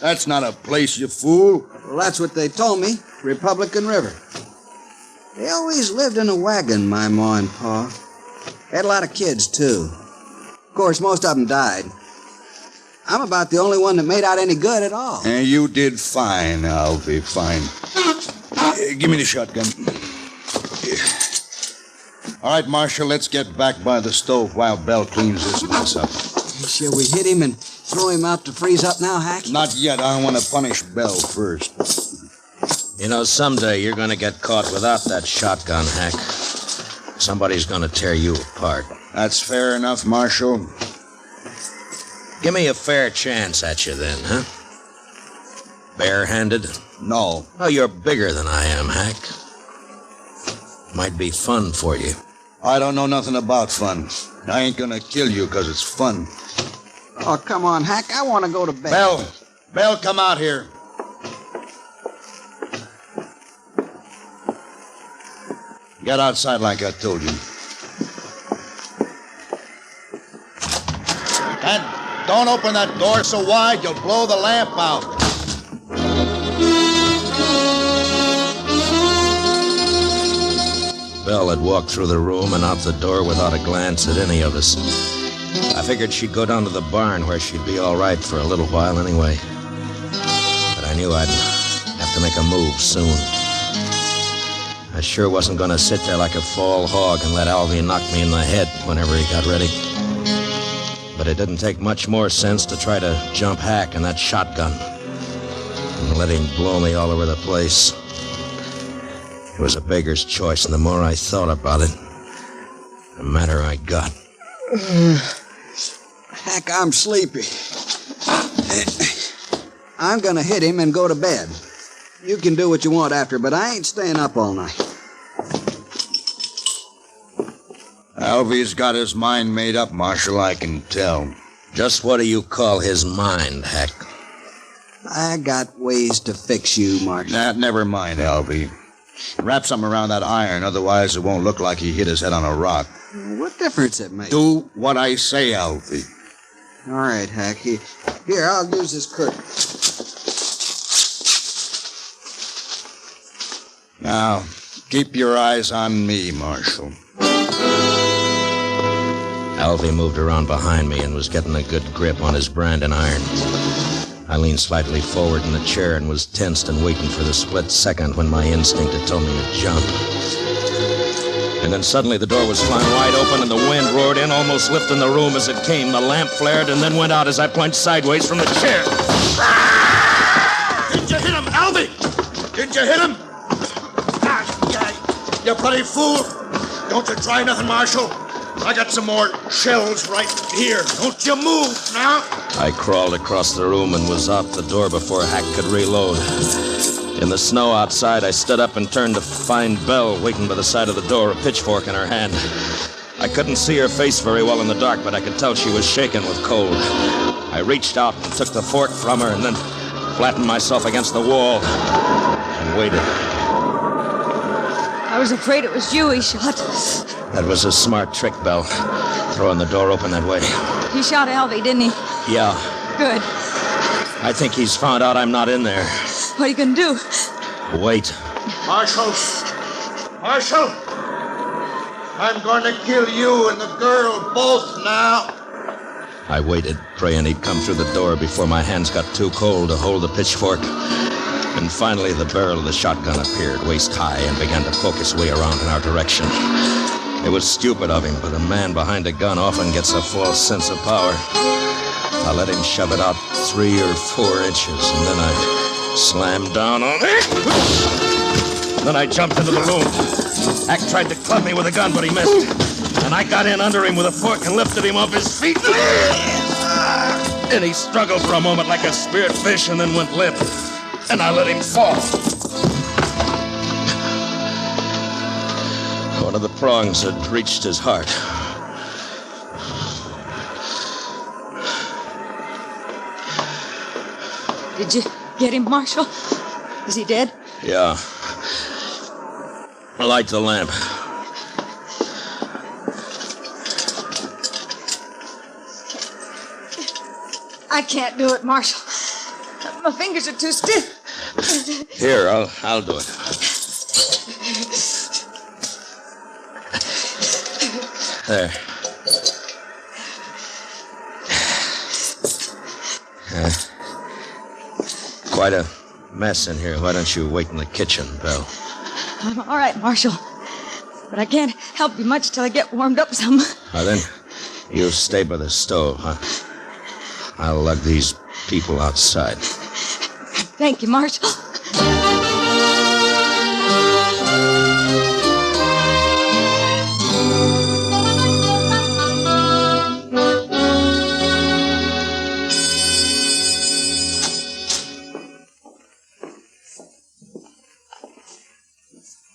That's not a place, you fool. Well, that's what they told me. Republican River. They always lived in a wagon, my ma and pa. Had a lot of kids, too. Of course, most of them died. I'm about the only one that made out any good at all. And you did fine, Alvie, fine. Give me the shotgun. All right, Marshal, let's get back by the stove while Belle cleans this mess up. Shall we hit him and throw him out to freeze up now, Hack? Not yet. I want to punish Belle first. You know, someday you're going to get caught without that shotgun, Hack. Somebody's going to tear you apart. That's fair enough, Marshal. Give me a fair chance at you then, huh? Bare-handed? No. Oh, you're bigger than I am, Hack. Might be fun for you. I don't know nothing about fun. I ain't gonna kill you because it's fun. Oh, come on, Hack. I want to go to bed. Belle, come out here. Get outside like I told you. And don't open that door so wide you'll blow the lamp out. Belle had walked through the room and out the door without a glance at any of us. I figured she'd go down to the barn where she'd be all right for a little while anyway. But I knew I'd have to make a move soon. I sure wasn't going to sit there like a fall hog and let Alvie knock me in the head whenever he got ready. But it didn't take much more sense to try to jump Hack in that shotgun and let him blow me all over the place. It was a beggar's choice, and the more I thought about it, the madder I got. Hack, I'm sleepy. I'm gonna hit him and go to bed. You can do what you want after, but I ain't staying up all night. Alvie's got his mind made up, Marshal, I can tell. Just what do you call his mind, Hack? I got ways to fix you, Marshal. Never mind, Alvie. Wrap something around that iron, otherwise it won't look like he hit his head on a rock. What difference it makes? Do what I say, Alvie. All right, Hack. Here, I'll use this curtain. Now, keep your eyes on me, Marshal. Alvie moved around behind me and was getting a good grip on his branding iron. I leaned slightly forward in the chair and was tensed and waiting for the split second when my instinct had told me to jump. And then suddenly the door was flung wide open and the wind roared in, almost lifting the room as it came. The lamp flared and then went out as I plunged sideways from the chair. Did you hit him, Alvie? Did you hit him? You bloody fool! Don't you try nothing, Marshal. I got some more shells right here. Don't you move now. I crawled across the room and was out the door before Hack could reload. In the snow outside, I stood up and turned to find Belle waiting by the side of the door, a pitchfork in her hand. I couldn't see her face very well in the dark, but I could tell she was shaking with cold. I reached out and took the fork from her and then flattened myself against the wall and waited. I was afraid it was you he shot. That was a smart trick, Belle, throwing the door open that way. He shot Alvie, didn't he? Yeah. Good. I think he's found out I'm not in there. What are you going to do? Wait. Marshal! Marshal! I'm going to kill you and the girl both now. I waited, praying he'd come through the door before my hands got too cold to hold the pitchfork. And finally, the barrel of the shotgun appeared, waist high, and began to poke its way around in our direction. It was stupid of him, but a man behind a gun often gets a false sense of power. I let him shove it out 3 or 4 inches, and then I slammed down on it. Then I jumped into the room. Hack tried to club me with a gun, but he missed. And I got in under him with a fork and lifted him off his feet. And he struggled for a moment like a speared fish and then went limp. And I let him fall. One of the prongs had reached his heart. Did you get him, Marshal? Is he dead? Yeah. Light the lamp. I can't do it, Marshal. My fingers are too stiff. Here, I'll do it. There. Quite a mess in here. Why don't you wait in the kitchen, Belle? I'm all right, Marshal. But I can't help you much till I get warmed up some. Now then, you stay by the stove, huh? I'll lug these people outside. Thank you, Marshal.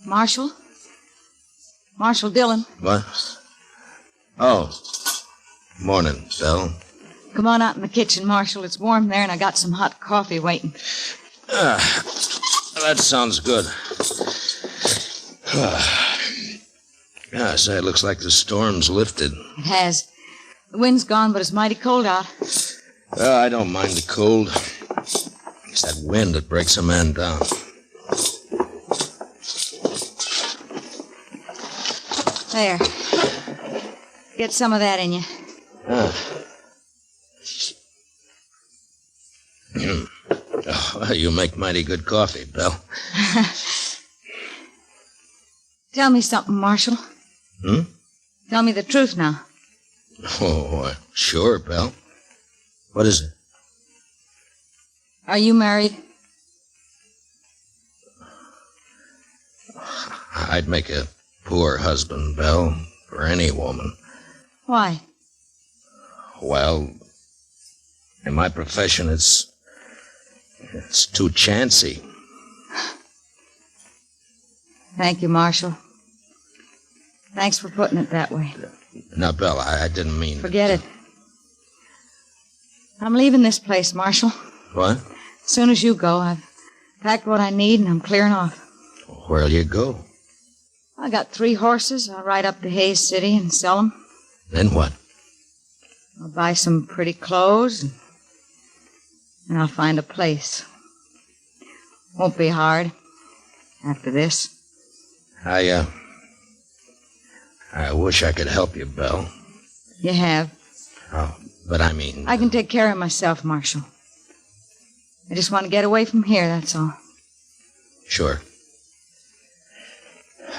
Marshal? Marshal Dillon. What? Oh. Morning, Belle. Come on out in the kitchen, Marshal. It's warm there, and I got some hot coffee waiting. That sounds good. Say, it looks like the storm's lifted. It has. The wind's gone, but it's mighty cold out. I don't mind the cold. It's that wind that breaks a man down. There. Get some of that in you. Oh, you make mighty good coffee, Belle. Tell me something, Marshal. Tell me the truth now. Oh, sure, Belle. What is it? Are you married? I'd make a poor husband, Belle, for any woman. Why? Well, in my profession, it's too chancy. Thank you, Marshal. Thanks for putting it that way. Now, Belle, I didn't mean... Forget it. I'm leaving this place, Marshal. What? As soon as you go, I've packed what I need and I'm clearing off. Where'll you go? I got 3 horses. I'll ride up to Hayes City and sell them. Then what? I'll buy some pretty clothes and I'll find a place. Won't be hard after this. I wish I could help you, Belle. You have. Oh, but I mean... I can take care of myself, Marshal. I just want to get away from here, that's all. Sure.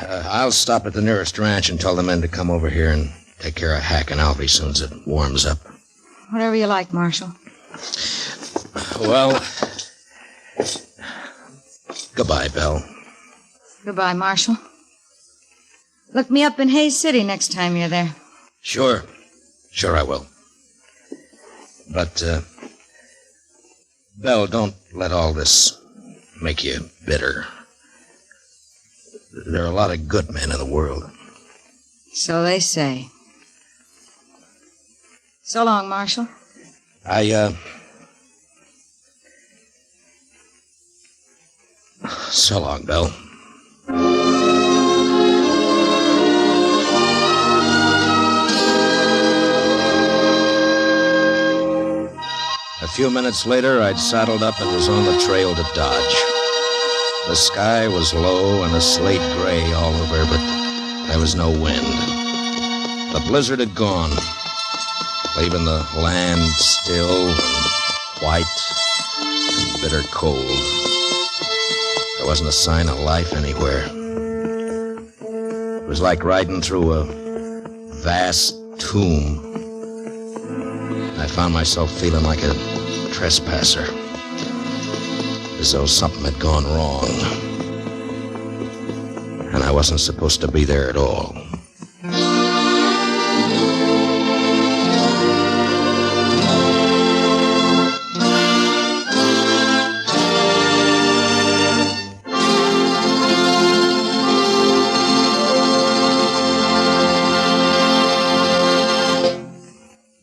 I'll stop at the nearest ranch and tell the men to come over here and take care of Hack and Alvie as soon as it warms up. Whatever you like, Marshal. Well, goodbye, Belle. Goodbye, Marshal. Look me up in Hayes City next time you're there. Sure. Sure I will. But, Belle, don't let all this make you bitter. There are a lot of good men in the world. So they say. So long, Marshal. So long, Belle. A few minutes later, I'd saddled up and was on the trail to Dodge. The sky was low and a slate gray all over, but there was no wind. The blizzard had gone, leaving the land still and white and bitter cold. There wasn't a sign of life anywhere. It was like riding through a vast tomb. I found myself feeling like a trespasser, as though something had gone wrong, and I wasn't supposed to be there at all.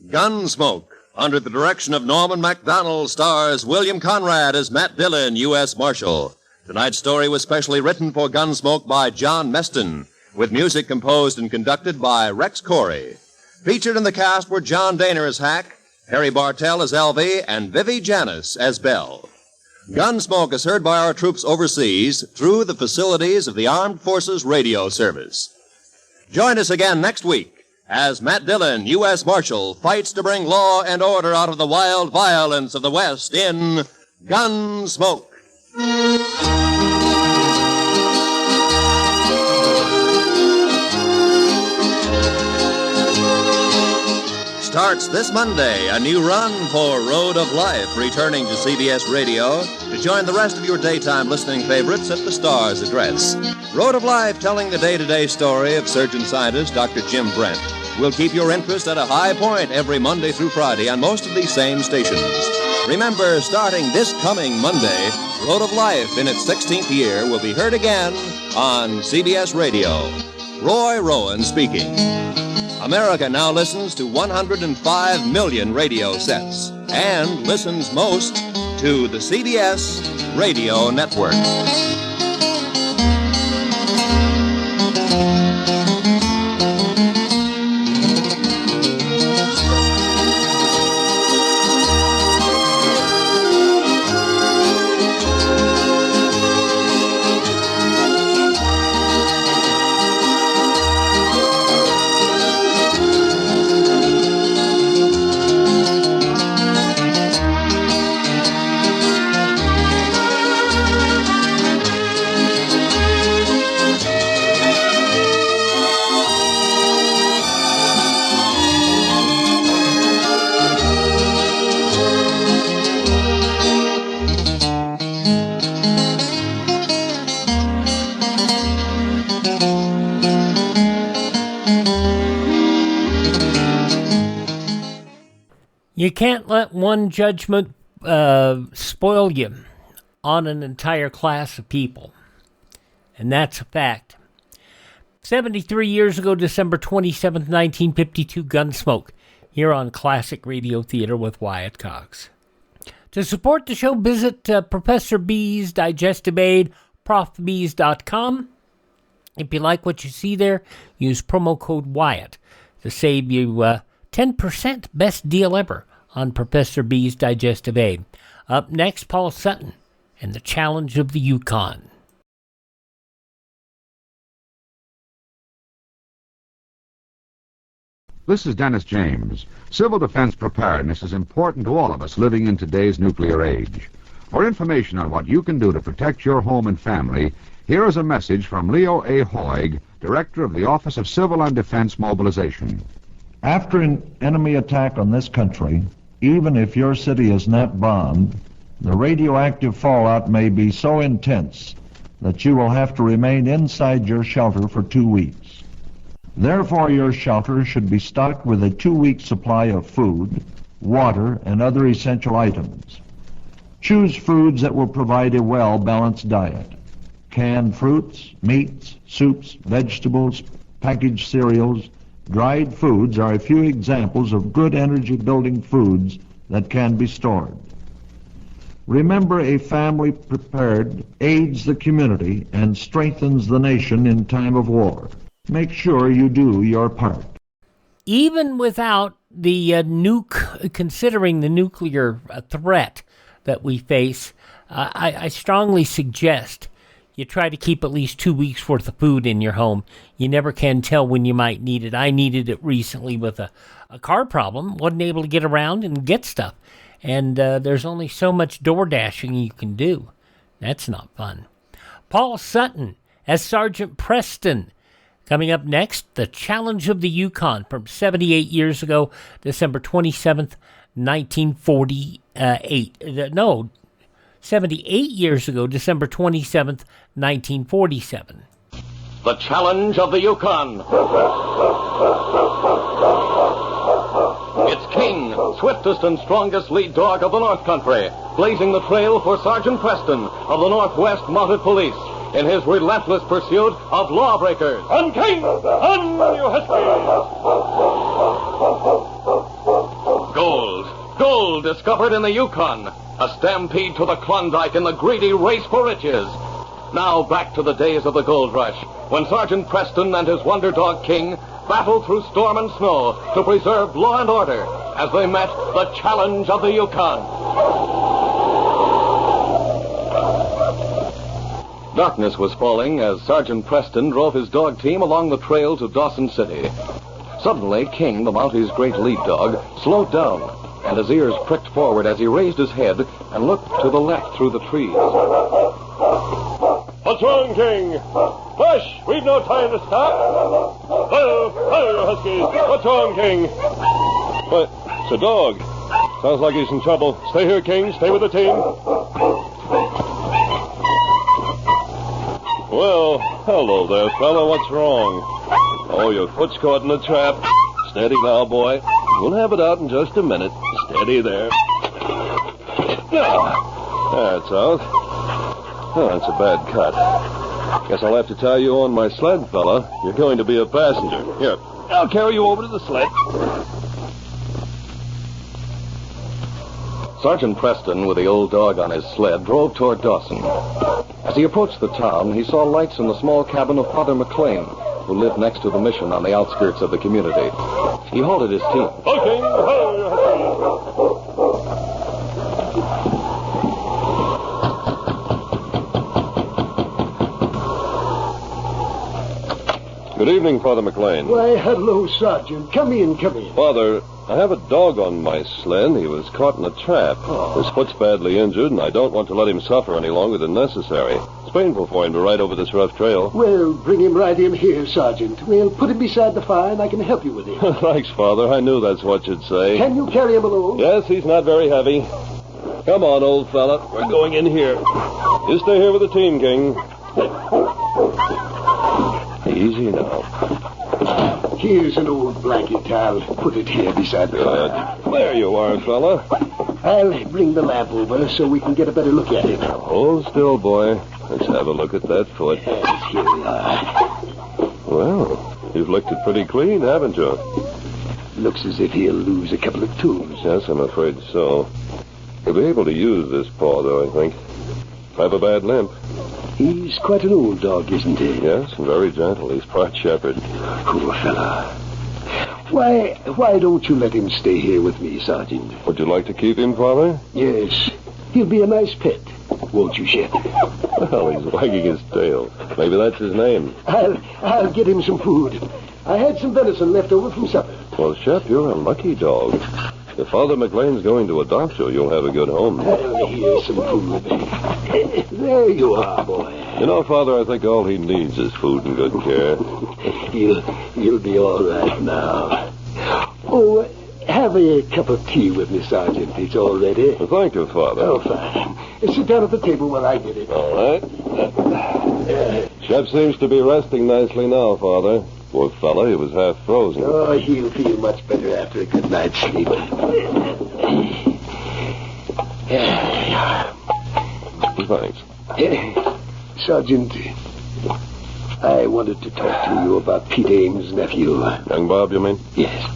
Gunsmoke, under the direction of Norman Macdonald, stars William Conrad as Matt Dillon, U.S. Marshal. Tonight's story was specially written for Gunsmoke by John Meston, with music composed and conducted by Rex Corey. Featured in the cast were John Dehner as Hack, Harry Bartell as Alvie, and Vivi Janis as Belle. Gunsmoke is heard by our troops overseas through the facilities of the Armed Forces Radio Service. Join us again next week as Matt Dillon, U.S. Marshal, fights to bring law and order out of the wild violence of the West in Gunsmoke. Starts this Monday, a new run for Road of Life, returning to CBS Radio to join the rest of your daytime listening favorites at the Star's address. Road of Life, telling the day-to-day story of surgeon-scientist Dr. Jim Brent, will keep your interest at a high point every Monday through Friday on most of these same stations. Remember, starting this coming Monday, Road of Life in its 16th year will be heard again on CBS Radio. Roy Rowan speaking. America now listens to 105 million radio sets and listens most to the CBS Radio Network. You can't let one judgment spoil you on an entire class of people. And that's a fact. 73 years ago, December 27th, 1952, Gunsmoke, here on Classic Radio Theater with Wyatt Cox. To support the show, visit Professor B's Digestive Aid, profbees.com. If you like what you see there, use promo code Wyatt to save you 10% best deal ever on Professor B's Digestive Aid. Up next, Paul Sutton and the Challenge of the Yukon. This is Dennis James. Civil defense preparedness is important to all of us living in today's nuclear age. For information on what you can do to protect your home and family, here is a message from Leo A. Hoig, Director of the Office of Civil and Defense Mobilization. After an enemy attack on this country, even if your city is not bombed, the radioactive fallout may be so intense that you will have to remain inside your shelter for 2 weeks. Therefore, your shelter should be stocked with a 2-week supply of food, water, and other essential items. Choose foods that will provide a well-balanced diet. Canned fruits, meats, soups, vegetables, packaged cereals, dried foods are a few examples of good energy-building foods that can be stored. Remember, a family prepared aids the community and strengthens the nation in time of war. Make sure you do your part. Even without the considering the nuclear threat that we face, I strongly suggest you try to keep at least 2 weeks worth of food in your home. You never can tell when you might need it. I needed it recently with a car problem. Wasn't able to get around and get stuff. And there's only so much door dashing you can do. That's not fun. Paul Sutton as Sergeant Preston. Coming up next, The Challenge of the Yukon from 78 years ago, December 27th, 1948. 78 years ago, December 27th, 1947. The Challenge of the Yukon. It's King, swiftest and strongest lead dog of the North Country, blazing the trail for Sergeant Preston of the Northwest Mounted Police in his relentless pursuit of lawbreakers. On, King! On, you huskies! Gold. Gold discovered in the Yukon. A stampede to the Klondike in the greedy race for riches. Now back to the days of the gold rush, when Sergeant Preston and his wonder dog King battled through storm and snow to preserve law and order as they met the challenge of the Yukon. Darkness was falling as Sergeant Preston drove his dog team along the trail to Dawson City. Suddenly, King, the Mountie's great lead dog, slowed down, and his ears pricked forward as he raised his head and looked to the left through the trees. What's wrong, King? Hush! We've no time to stop. Hello, you huskies. What's wrong, King? What? It's a dog. Sounds like he's in trouble. Stay here, King. Stay with the team. Well, hello there, fella. What's wrong? Oh, your foot's caught in a trap. Steady now, boy. We'll have it out in just a minute. Steady there. That's out. Oh, that's a bad cut. Guess I'll have to tie you on my sled, fella. You're going to be a passenger. Here, I'll carry you over to the sled. Sergeant Preston, with the old dog on his sled, drove toward Dawson. As he approached the town, he saw lights in the small cabin of Father McLain, who lived next to the mission on the outskirts of the community. He halted his team. Okay, Good evening, Father McLain. Why, hello, Sergeant. Come in, come in. Father, I have a dog on my sled. He was caught in a trap. His foot's badly injured, and I don't want to let him suffer any longer than necessary. It's painful for him to ride over this rough trail. Well, bring him right in here, Sergeant. We'll put him beside the fire, and I can help you with him. Thanks, Father. I knew that's what you'd say. Can you carry him along? Yes, he's not very heavy. Come on, old fella. We're going in here. You stay here with the team, King. Easy now. Here's an old blanket. I'll put it here beside the fire. There you are, fella. I'll bring the lamp over so we can get a better look at him. Hold still, boy. Let's have a look at that foot. Yes, here we are. Well, you've licked it pretty clean, haven't you? Looks as if he'll lose a couple of toes. Yes, I'm afraid so. He'll be able to use this paw, though, I think. I have a bad limp. He's quite an old dog, isn't he? Yes, and very gentle. He's part shepherd. Poor fella. Why don't you let him stay here with me, Sergeant? Would you like to keep him, Father? Yes. He'll be a nice pet, won't you, Shep? Well, he's wagging his tail. Maybe that's his name. I'll get him some food. I had some venison left over from supper. Well, Shep, you're a lucky dog. If Father McLain's going to adopt you, you'll have a good home. Here's some food. There you are, boy. You know, Father, I think all he needs is food and good care. He'll be all right now. Oh, have a cup of tea with me, Sergeant. It's all ready. Well, thank you, Father. Oh, fine. Sit down at the table while I get it. All right. Shep seems to be resting nicely now, Father. Poor fella, he was half frozen. Oh, he'll feel much better after a good night's sleep. Thanks. Sergeant, I wanted to talk to you about Pete Ames' nephew. Young Bob, you mean? Yes.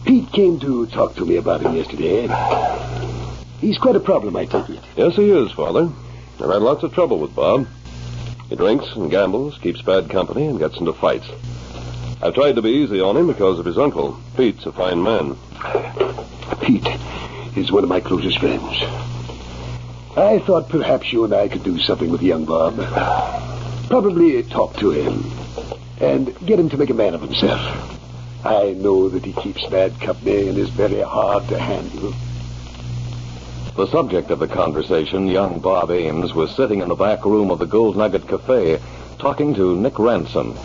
Pete came to talk to me about him yesterday. He's quite a problem, I take it. Yes, he is, Father. I've had lots of trouble with Bob. He drinks and gambles, keeps bad company, and gets into fights. I've tried to be easy on him because of his uncle. Pete's a fine man. Pete is one of my closest friends. I thought perhaps you and I could do something with young Bob. Probably talk to him and get him to make a man of himself. I know that he keeps bad company and is very hard to handle. The subject of the conversation, young Bob Ames, was sitting in the back room of the Gold Nugget Cafe talking to Nick Ransom,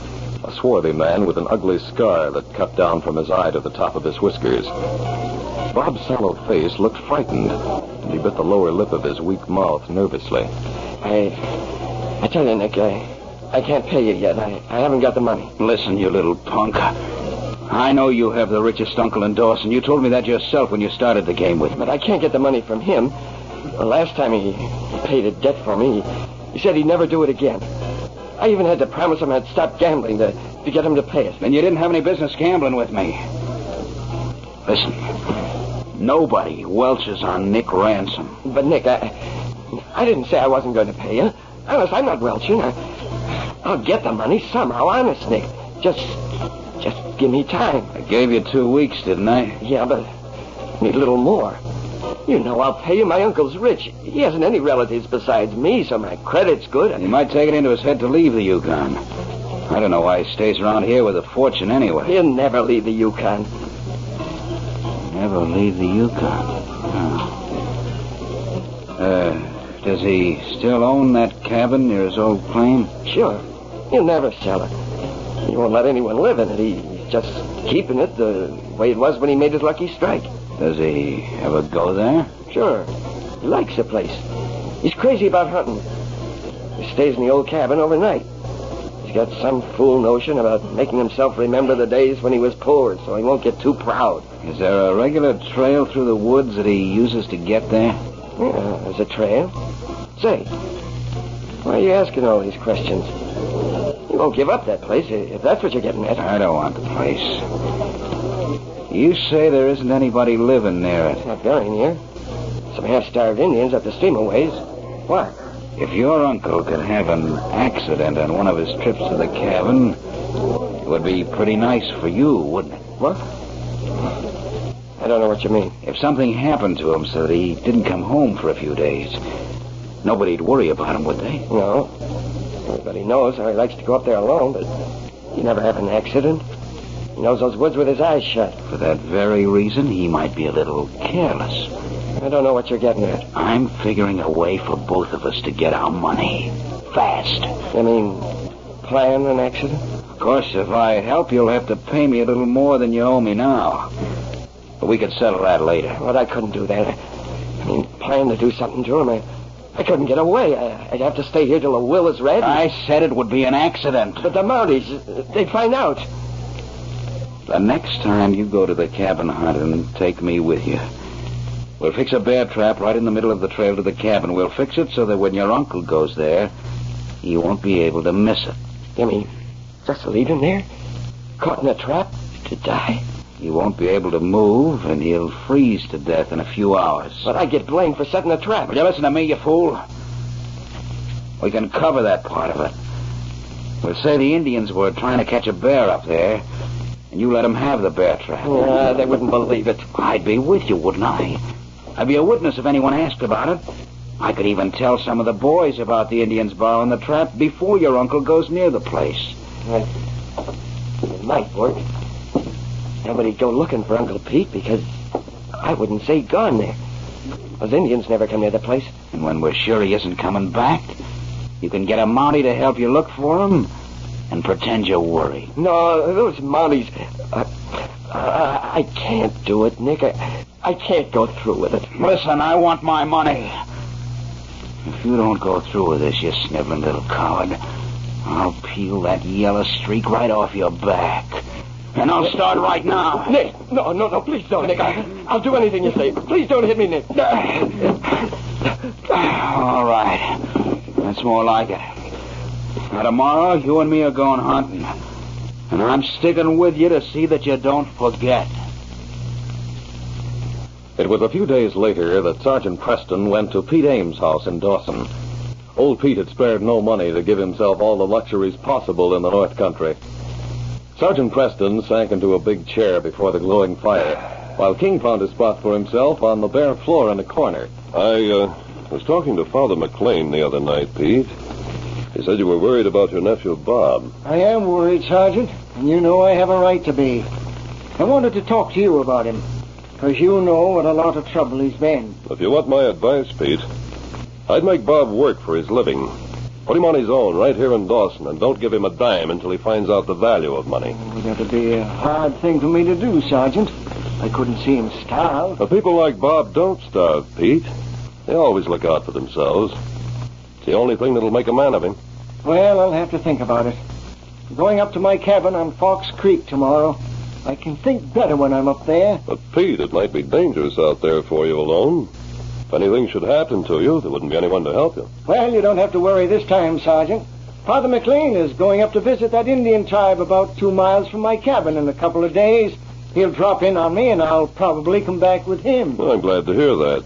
a swarthy man with an ugly scar that cut down from his eye to the top of his whiskers. Bob's sallow face looked frightened, and he bit the lower lip of his weak mouth nervously. I tell you, Nick, I can't pay you yet. I haven't got the money. Listen, you little punk. I know you have the richest uncle in Dawson. You told me that yourself when you started the game with me. But I can't get the money from him. The last time he paid a debt for me, he said he'd never do it again. I even had to promise him I'd stop gambling to get him to pay it. Then you didn't have any business gambling with me. Listen, nobody welches on Nick Ransom. But, Nick, I didn't say I wasn't going to pay you. Honest, I'm not welching. I'll get the money somehow. Honest, Nick. Just give me time. I gave you 2 weeks, didn't I? Yeah, but I need a little more. You know I'll pay you. My uncle's rich. He hasn't any relatives besides me, so my credit's good. He might take it into his head to leave the Yukon. I don't know why he stays around here with a fortune anyway. He'll never leave the Yukon. Never leave the Yukon? Oh. Does he still own that cabin near his old claim? Sure. He'll never sell it. He won't let anyone live in it. He's just keeping it the way it was when he made his lucky strike. Does he ever go there? Sure. He likes the place. He's crazy about hunting. He stays in the old cabin overnight. He's got some fool notion about making himself remember the days when he was poor, so he won't get too proud. Is there a regular trail through the woods that he uses to get there? Yeah, there's a trail. Say, why are you asking all these questions? You won't give up that place, if that's what you're getting at. I don't want the place. You say there isn't anybody living near it. Not very near. Some half-starved Indians up the stream a ways. What? If your uncle could have an accident on one of his trips to the cabin, it would be pretty nice for you, wouldn't it? What? I don't know what you mean. If something happened to him so that he didn't come home for a few days, nobody'd worry about him, would they? No. Everybody knows how he likes to go up there alone, but he never have an accident. He knows those woods with his eyes shut. For that very reason, he might be a little careless. I don't know what you're getting at. I'm figuring a way for both of us to get our money. Fast. You mean plan an accident? Of course, if I help, you'll have to pay me a little more than you owe me now. But we could settle that later. But I couldn't do that. I mean, plan to do something to him. I couldn't get away. I'd have to stay here till the will is read. I said it would be an accident. But the Mounties, they'd find out. The next time you go to the cabin hunting, take me with you. We'll fix a bear trap right in the middle of the trail to the cabin. We'll fix it so that when your uncle goes there, he won't be able to miss it. You mean just leave him there? Caught in a trap to die? He won't be able to move, and he'll freeze to death in a few hours. But I get blamed for setting a trap. Will you listen to me, you fool? We can cover that part of it. We'll say the Indians were trying to catch a bear up there, and you let them have the bear trap. They wouldn't believe it. I'd be with you, wouldn't I? I'd be a witness if anyone asked about it. I could even tell some of the boys about the Indians borrowing the trap before your uncle goes near the place. It might work. Nobody'd go looking for Uncle Pete because I wouldn't say he'd gone there. Those Indians never come near the place. And when we're sure he isn't coming back, you can get a Mountie to help you look for him and pretend you're worried. No, those Mounties... I can't do it, Nick. I can't go through with it. Listen, I want my money. If you don't go through with this, you sniveling little coward, I'll peel that yellow streak right off your back. And I'll start right now. Nick, no, please don't, Nick. I'll do anything you say. Please don't hit me, Nick. All right. That's more like it. Now, tomorrow, you and me are going hunting. And I'm sticking with you to see that you don't forget. It was a few days later that Sergeant Preston went to Pete Ames' house in Dawson. Old Pete had spared no money to give himself all the luxuries possible in the North Country. Sergeant Preston sank into a big chair before the glowing fire, while King found a spot for himself on the bare floor in a corner. I was talking to Father McLain the other night, Pete. He said you were worried about your nephew, Bob. I am worried, Sergeant, and you know I have a right to be. I wanted to talk to you about him. Because you know what a lot of trouble he's been. If you want my advice, Pete, I'd make Bob work for his living. Put him on his own right here in Dawson, and don't give him a dime until he finds out the value of money. That'd be a hard thing for me to do, Sergeant. I couldn't see him starve. But people like Bob don't starve, Pete. They always look out for themselves. It's the only thing that'll make a man of him. Well, I'll have to think about it. I'm going up to my cabin on Fox Creek tomorrow. I can think better when I'm up there. But, Pete, it might be dangerous out there for you alone. If anything should happen to you, there wouldn't be anyone to help you. Well, you don't have to worry this time, Sergeant. Father McLain is going up to visit that Indian tribe about 2 miles from my cabin in a couple of days. He'll drop in on me, and I'll probably come back with him. Well, I'm glad to hear that.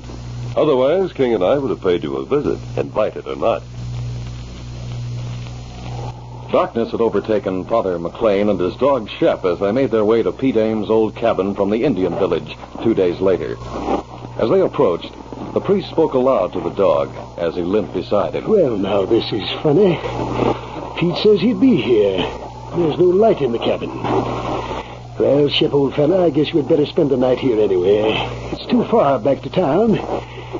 Otherwise, King and I would have paid you a visit, invited or not. Darkness had overtaken Father McLain and his dog Shep as they made their way to Pete Ames' old cabin from the Indian village 2 days later. As they approached, the priest spoke aloud to the dog as he limped beside him. Well, now, this is funny. Pete says he'd be here. There's no light in the cabin. Well, Shep, old fella, I guess we'd better spend the night here anyway. It's too far back to town.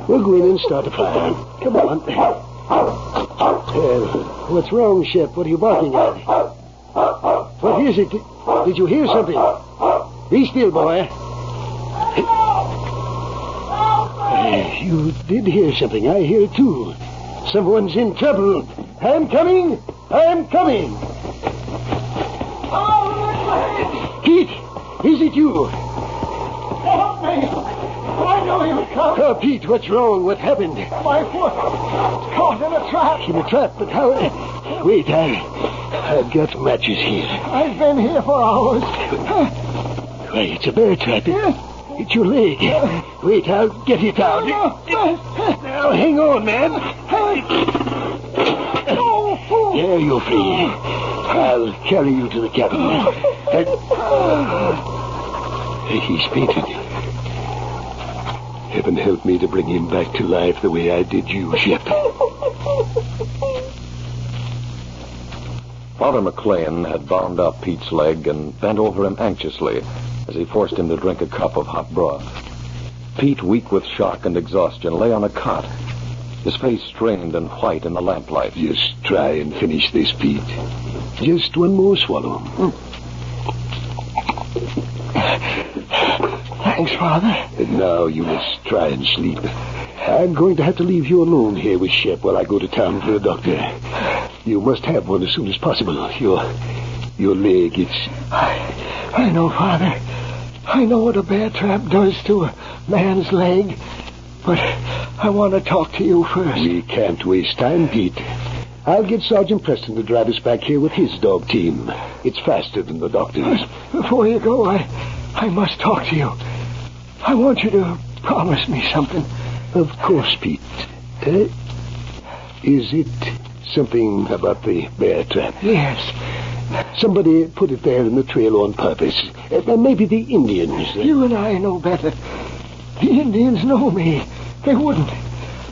We'll go in and start a fire. Come on. What's wrong, Shep? What are you barking at? What is it? Did you hear something? Be still, boy. You did hear something. I hear it, too. Someone's in trouble. I'm coming. I'm coming. Pete, is it you? Help me. I know you'll come. Oh, Pete, what's wrong? What happened? My foot. It's caught in a trap. In a trap? But how? Wait, I've got matches here. I've been here for hours. Why, it's a bear trap. It's your leg. Wait, I'll get it out. Now, hang on, man. There, you're free. I'll carry you to the cabin. He's fainted. Heaven help me to bring him back to life the way I did you, Shep. Father McLain had bound up Pete's leg and bent over him anxiously as he forced him to drink a cup of hot broth. Pete, weak with shock and exhaustion, lay on a cot, his face strained and white in the lamplight. Just try and finish this, Pete. Just one more swallow. Thanks, Father. And now you must try and sleep. I'm going to have to leave you alone here with Shep while I go to town for a doctor. You must have one as soon as possible. Your leg, it's... I know, Father. I know what a bear trap does to a man's leg. But I want to talk to you first. We can't waste time, Pete. I'll get Sergeant Preston to drive us back here with his dog team. It's faster than the doctor's. Before you go, I must talk to you. I want you to promise me something. Of course, Pete. Is it something about the bear trap? Yes. Somebody put it there in the trail on purpose. Maybe the Indians. You and I know better. The Indians know me. They wouldn't.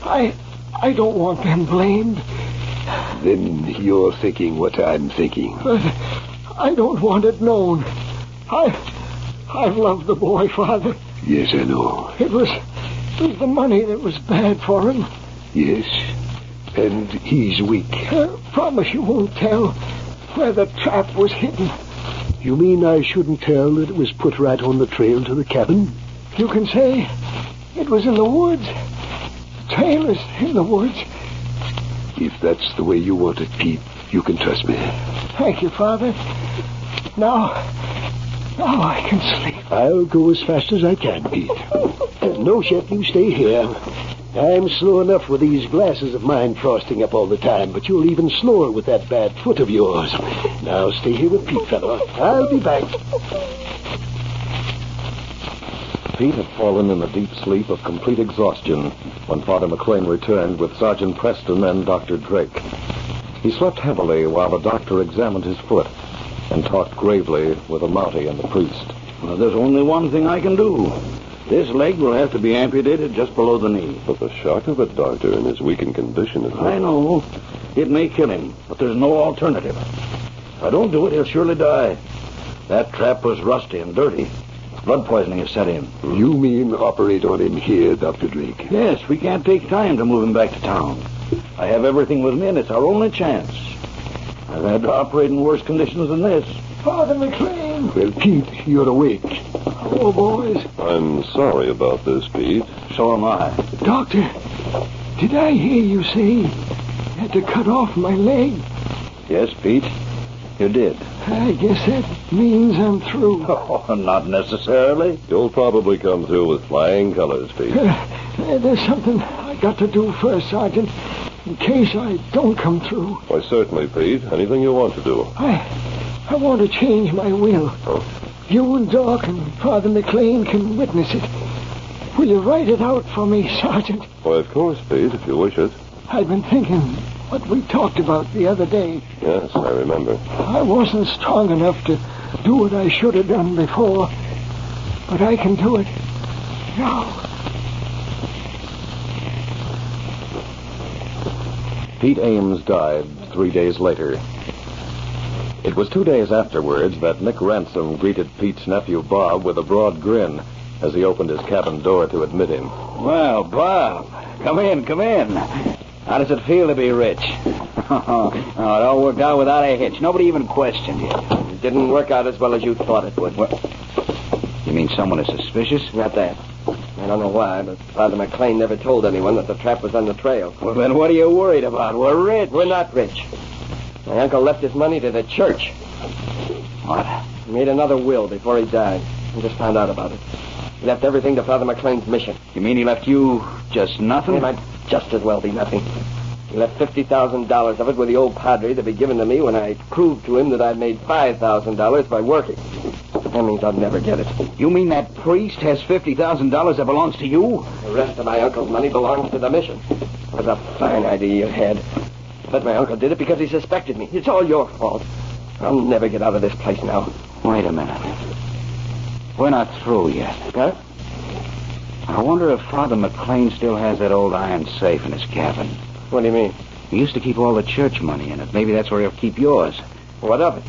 I don't want them blamed. Then you're thinking what I'm thinking. But I don't want it known. I've loved the boy, Father. Yes, I know. It was the money that was bad for him. Yes. And he's weak. Promise you won't tell where the trap was hidden. You mean I shouldn't tell that it was put right on the trail to the cabin? You can say it was in the woods. The trail is in the woods. If that's the way you want it, Pete, you can trust me. Thank you, Father. Now I can sleep. I'll go as fast as I can, Pete. No, Shep, you stay here. I'm slow enough with these glasses of mine frosting up all the time, but you're even slower with that bad foot of yours. Now stay here with Pete, fella. I'll be back. Pete had fallen in a deep sleep of complete exhaustion when Father McLain returned with Sergeant Preston and Dr. Drake. He slept heavily while the doctor examined his foot and talked gravely with the Mountie and the priest. Well, there's only one thing I can do. This leg will have to be amputated just below the knee. But the shock of it, Doctor, in his weakened condition is... I know. It may kill him, but there's no alternative. If I don't do it, he'll surely die. That trap was rusty and dirty. Blood poisoning has set in. You mean operate on him here, Dr. Drake? Yes, we can't take time to move him back to town. I have everything with me, and it's our only chance. I've had to operate in worse conditions than this. Father McLain! Well, Pete, you're awake. Hello, boys. I'm sorry about this, Pete. So am I. Doctor, did I hear you say you had to cut off my leg? Yes, Pete, you did. I guess that means I'm through. Oh, not necessarily. You'll probably come through with flying colors, Pete. There's something I got to do first, Sergeant, in case I don't come through. Why, certainly, Pete. Anything you want to do. I want to change my will. Oh. You and Doc and Father McLain can witness it. Will you write it out for me, Sergeant? Why, of course, Pete, if you wish it. I've been thinking what we talked about the other day. Yes, I remember. I wasn't strong enough to do what I should have done before, but I can do it now. Pete Ames died 3 days later. It was 2 days afterwards that Nick Ransom greeted Pete's nephew Bob with a broad grin as he opened his cabin door to admit him. Well, Bob, come in. How does it feel to be rich? Oh, it all worked out without a hitch. Nobody even questioned you. It didn't work out as well as you thought it would. What? You mean someone is suspicious? Not that. I don't know why, but Father McLain never told anyone that the trap was on the trail. Well, then what are you worried about? We're rich. We're not rich. My uncle left his money to the church. What? He made another will before he died. I just found out about it. He left everything to Father McLain's mission. You mean he left you just nothing? It might just as well be nothing. He left $50,000 of it with the old padre to be given to me when I proved to him that I'd made $5,000 by working. That means I'll never get it. You mean that priest has $50,000 that belongs to you? The rest of my uncle's money belongs to the mission. It was a fine idea you had. But my uncle did it because he suspected me. It's all your fault. I'll never get out of this place now. Wait a minute. We're not through yet. Huh? I wonder if Father McLain still has that old iron safe in his cabin. What do you mean? He used to keep all the church money in it. Maybe that's where he'll keep yours. What of it?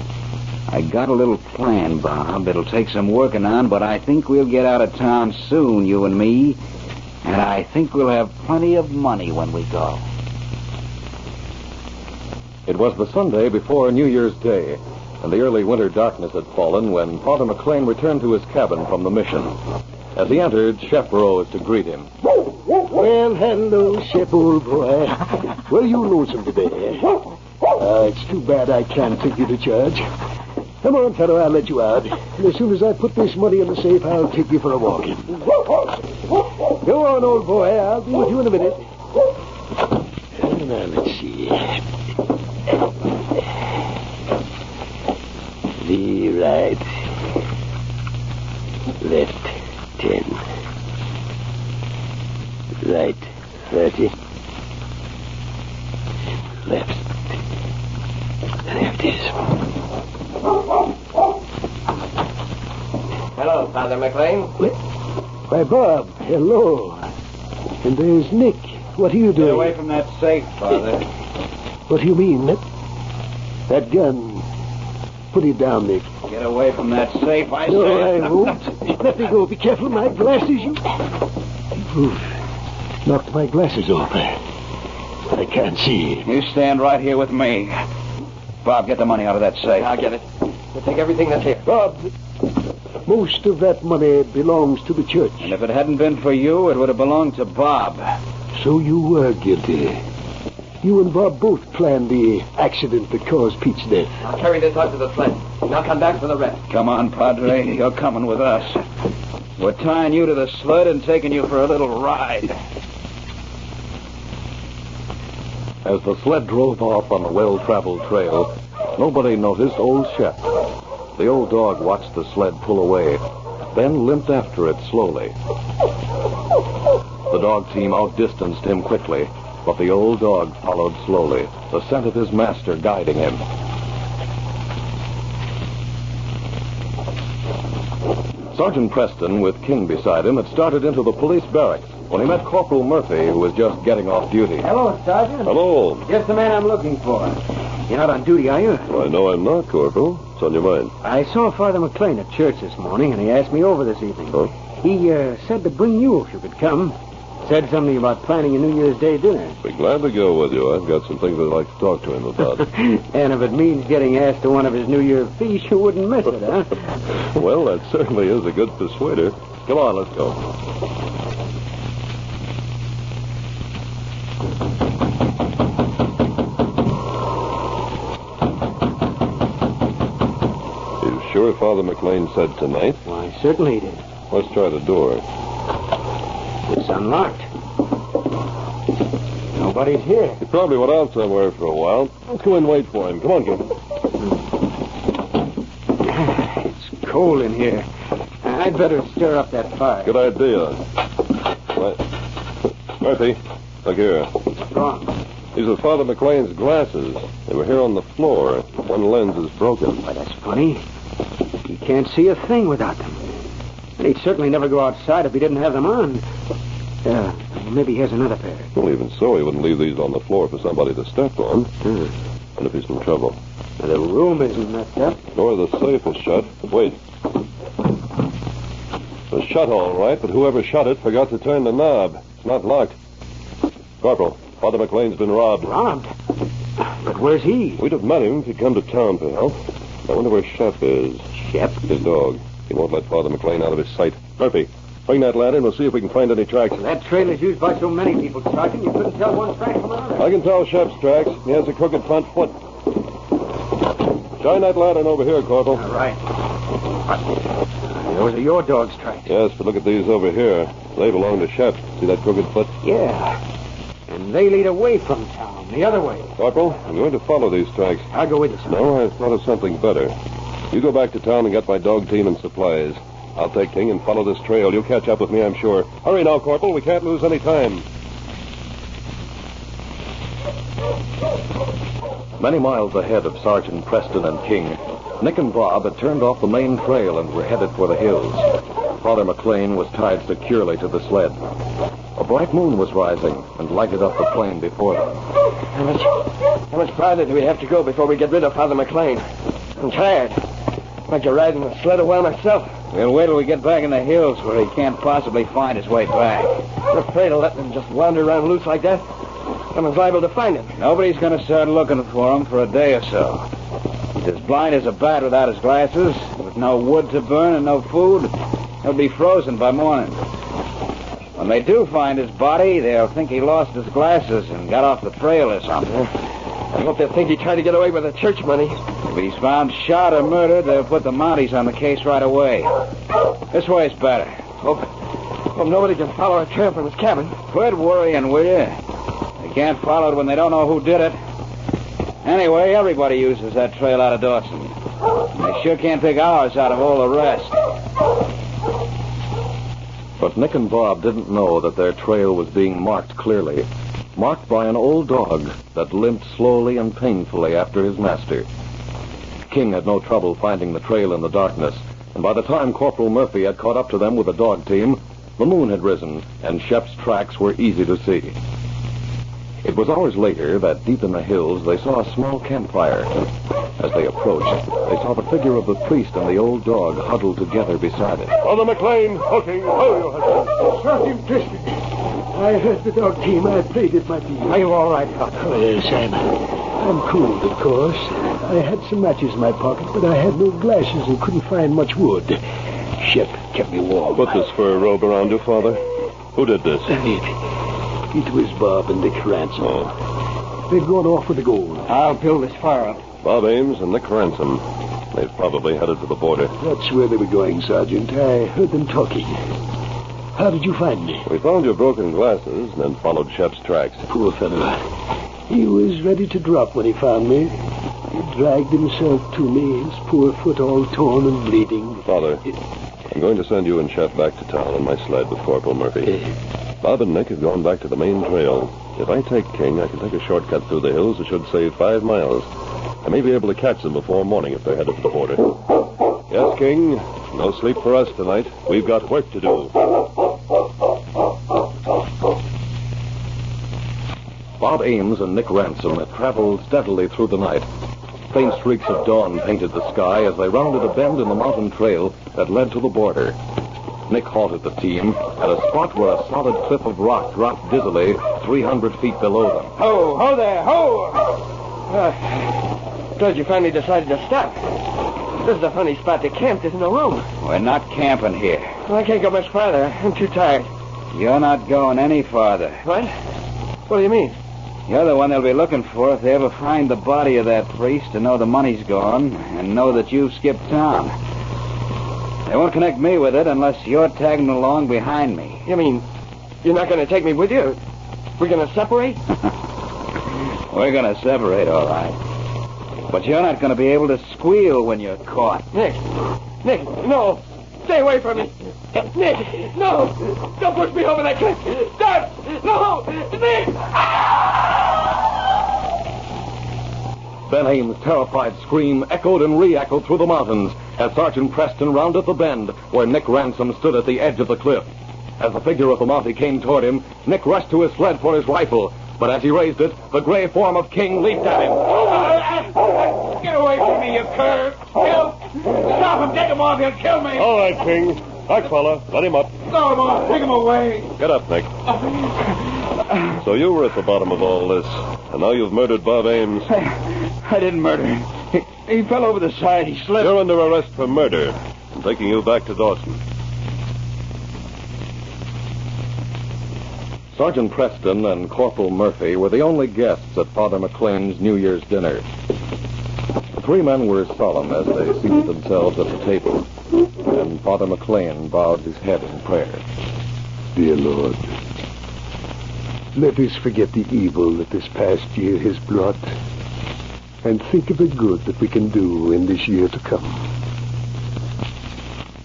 I got a little plan, Bob. It'll take some working on, but I think we'll get out of town soon, you and me. And I think we'll have plenty of money when we go. It was the Sunday before New Year's Day, and the early winter darkness had fallen when Father McLain returned to his cabin from the mission. As he entered, Shep rose to greet him. Well, hello, Shep, old boy. Well, you lonesome today. It's too bad I can't take you to church. Come on, fellow, I'll let you out. And as soon as I put this money in the safe, I'll take you for a walk. Go on, old boy. I'll be with you in a minute. Now, let's see. The right. Left 10. Right 30. Left. There it is. Hello, Father McLain. Why, Bob, hello. And there's Nick. What are you doing? Get away from that safe, Father. What do you mean? That gun. Put it down, Nick. Get away from that safe, I No, say. I won't. Let me go. Be careful, my glasses, you... Oof. Knocked my glasses off. I can't see. You stand right here with me. Bob, get the money out of that safe. I'll get it. We'll take everything that's here. Bob, most of that money belongs to the church. And if it hadn't been for you, it would have belonged to Bob. So you were guilty. You and Bob both planned the accident that caused Pete's death. I'll carry this out to the sled, and I'll come back for the rest. Come on, Padre. You're coming with us. We're tying you to the sled and taking you for a little ride. As the sled drove off on the well-traveled trail, nobody noticed old Shep. The old dog watched the sled pull away, then limped after it slowly. The dog team outdistanced him quickly, but the old dog followed slowly, the scent of his master guiding him. Sergeant Preston, with King beside him, had started into the police barracks when he met Corporal Murphy, who was just getting off duty. Hello, Sergeant. Hello. Just the man I'm looking for. You're not on duty, are you? I know I'm not, Corporal. What's on your mind? I saw Father McLain at church this morning, and he asked me over this evening. Huh? He said to bring you if you could come. Said something about planning a New Year's Day dinner. Be glad to go with you. I've got some things I'd like to talk to him about. And if it means getting asked to one of his New Year feasts, you wouldn't miss it, huh? Well, that certainly is a good persuader. Come on, let's go. You sure Father McLain said tonight? Why, certainly he did. Let's try the door. It's unlocked. Nobody's here. He probably went out somewhere for a while. Let's go and wait for him. Come on, kid. It's cold in here. I'd better stir up that fire. Good idea. Right. Murphy, look here. What's wrong? These are Father McLain's glasses. They were here on the floor. One lens is broken. Why, that's funny. He can't see a thing without them. And he'd certainly never go outside if he didn't have them on. Maybe he has another pair. Well, even so, he wouldn't leave these on the floor for somebody to step on. And if he's in trouble. Now, the room isn't messed up. Or the safe is shut. Wait. It was shut all right, but whoever shut it forgot to turn the knob. It's not locked. Corporal, Father McLain's been robbed. Robbed? But where's he? We'd have met him if he'd come to town for help. I wonder where Shep is. Shep? His dog. He won't let Father McLain out of his sight. Murphy, bring that lad in. We'll see if we can find any tracks. That trail is used by so many people, Sergeant, you couldn't tell one track from another. I can tell Shep's tracks. He has a crooked front foot. Shine that lantern over here, Corporal. All right. Those are your dog's tracks. Yes, but look at these over here. They belong to Shep. See that crooked foot? Yeah. And they lead away from town, the other way. Corporal, I'm going to follow these tracks. I'll go with you, sir. No, I've thought of something better. You go back to town and get my dog team and supplies. I'll take King and follow this trail. You'll catch up with me, I'm sure. Hurry now, Corporal. We can't lose any time. Many miles ahead of Sergeant Preston and King, Nick and Bob had turned off the main trail and were headed for the hills. Father McLain was tied securely to the sled. A bright moon was rising and lighted up the plain before them. How much farther do we have to go before we get rid of Father McLain? I'm tired. I'd like to ride in the sled a while myself. We'll wait till we get back in the hills where he can't possibly find his way back. I'm afraid of letting him just wander around loose like that. Someone's liable to find him. Nobody's going to start looking for him for a day or so. He's as blind as a bat without his glasses, with no wood to burn and no food. He'll be frozen by morning. When they do find his body, they'll think he lost his glasses and got off the trail or something. I hope they'll think he tried to get away with the church money. If he's found shot or murdered, they'll put the Mounties on the case right away. This way's better. Hope nobody can follow our trail from his cabin. Quit worrying, will you? They can't follow it when they don't know who did it. Anyway, everybody uses that trail out of Dawson. They sure can't pick ours out of all the rest. But Nick and Bob didn't know that their trail was being marked clearly. Marked by an old dog that limped slowly and painfully after his master. King had no trouble finding the trail in the darkness, and by the time Corporal Murphy had caught up to them with a dog team, the moon had risen, and Shep's tracks were easy to see. It was hours later that deep in the hills they saw a small campfire. As they approached, they saw the figure of the priest and the old dog huddled together beside it. Father McLain, hooking. How you, husband? Sergeant Preston. I heard the dog team. I prayed it might be you. Are you all right, Doctor? Oh, yes, I'm cooled, of course. I had some matches in my pocket, but I had no glasses and couldn't find much wood. Shep kept me warm. Put this fur robe around you, Father. Who did this? It was Bob and Nick Ransom. Oh. They've gone off with the gold. I'll build this fire up. Bob Ames and Nick Ransom. They've probably headed for the border. That's where they were going, Sergeant. I heard them talking. How did you find me? We found your broken glasses and then followed Shep's tracks. Poor fellow. He was ready to drop when he found me. He dragged himself to me, his poor foot all torn and bleeding. Father, I'm going to send you and Shep back to town on my sled with Corporal Murphy. Bob and Nick have gone back to the main trail. If I take King, I can take a shortcut through the hills that should save 5 miles. I may be able to catch them before morning if they're headed for the border. Yes, King. No sleep for us tonight. We've got work to do. Bob Ames and Nick Ransom had traveled steadily through the night. Faint streaks of dawn painted the sky as they rounded a bend in the mountain trail that led to the border. Nick halted the team at a spot where a solid cliff of rock dropped dizzily 300 feet below them. Ho there, ho! Glad you finally decided to stop. This is a funny spot to camp. There's no room. We're not camping here. Well, I can't go much farther. I'm too tired. You're not going any farther. What? What do you mean? You're the one they'll be looking for if they ever find the body of that priest and know the money's gone and know that you've skipped town. They won't connect me with it unless you're tagging along behind me. You mean you're not going to take me with you? We're going to separate? We're going to separate, all right. But you're not going to be able to squeal when you're caught. Nick, no. Stay away from me. Nick, no. Don't push me over that cliff. Don't. No. Nick. Ben Ames' terrified scream echoed and re-echoed through the mountains as Sergeant Preston rounded the bend where Nick Ransom stood at the edge of the cliff. As the figure of the Mountie came toward him, Nick rushed to his sled for his rifle. But as he raised it, the gray form of King leaped at him. Get away from me, you cur! Stop him! Take him off! He'll kill me! All right, King. Back, fella. Let him up. Throw him off! Take him away! Get up, Nick. So you were at the bottom of all this, and now you've murdered Bob Ames. I didn't murder him. He fell over the side. He slipped. You're under arrest for murder. I'm taking you back to Dawson. Sergeant Preston and Corporal Murphy were the only guests at Father McLain's New Year's dinner. The three men were solemn as they seated themselves at the table, and Father McLain bowed his head in prayer. Dear Lord, let us forget the evil that this past year has brought, and think of the good that we can do in this year to come.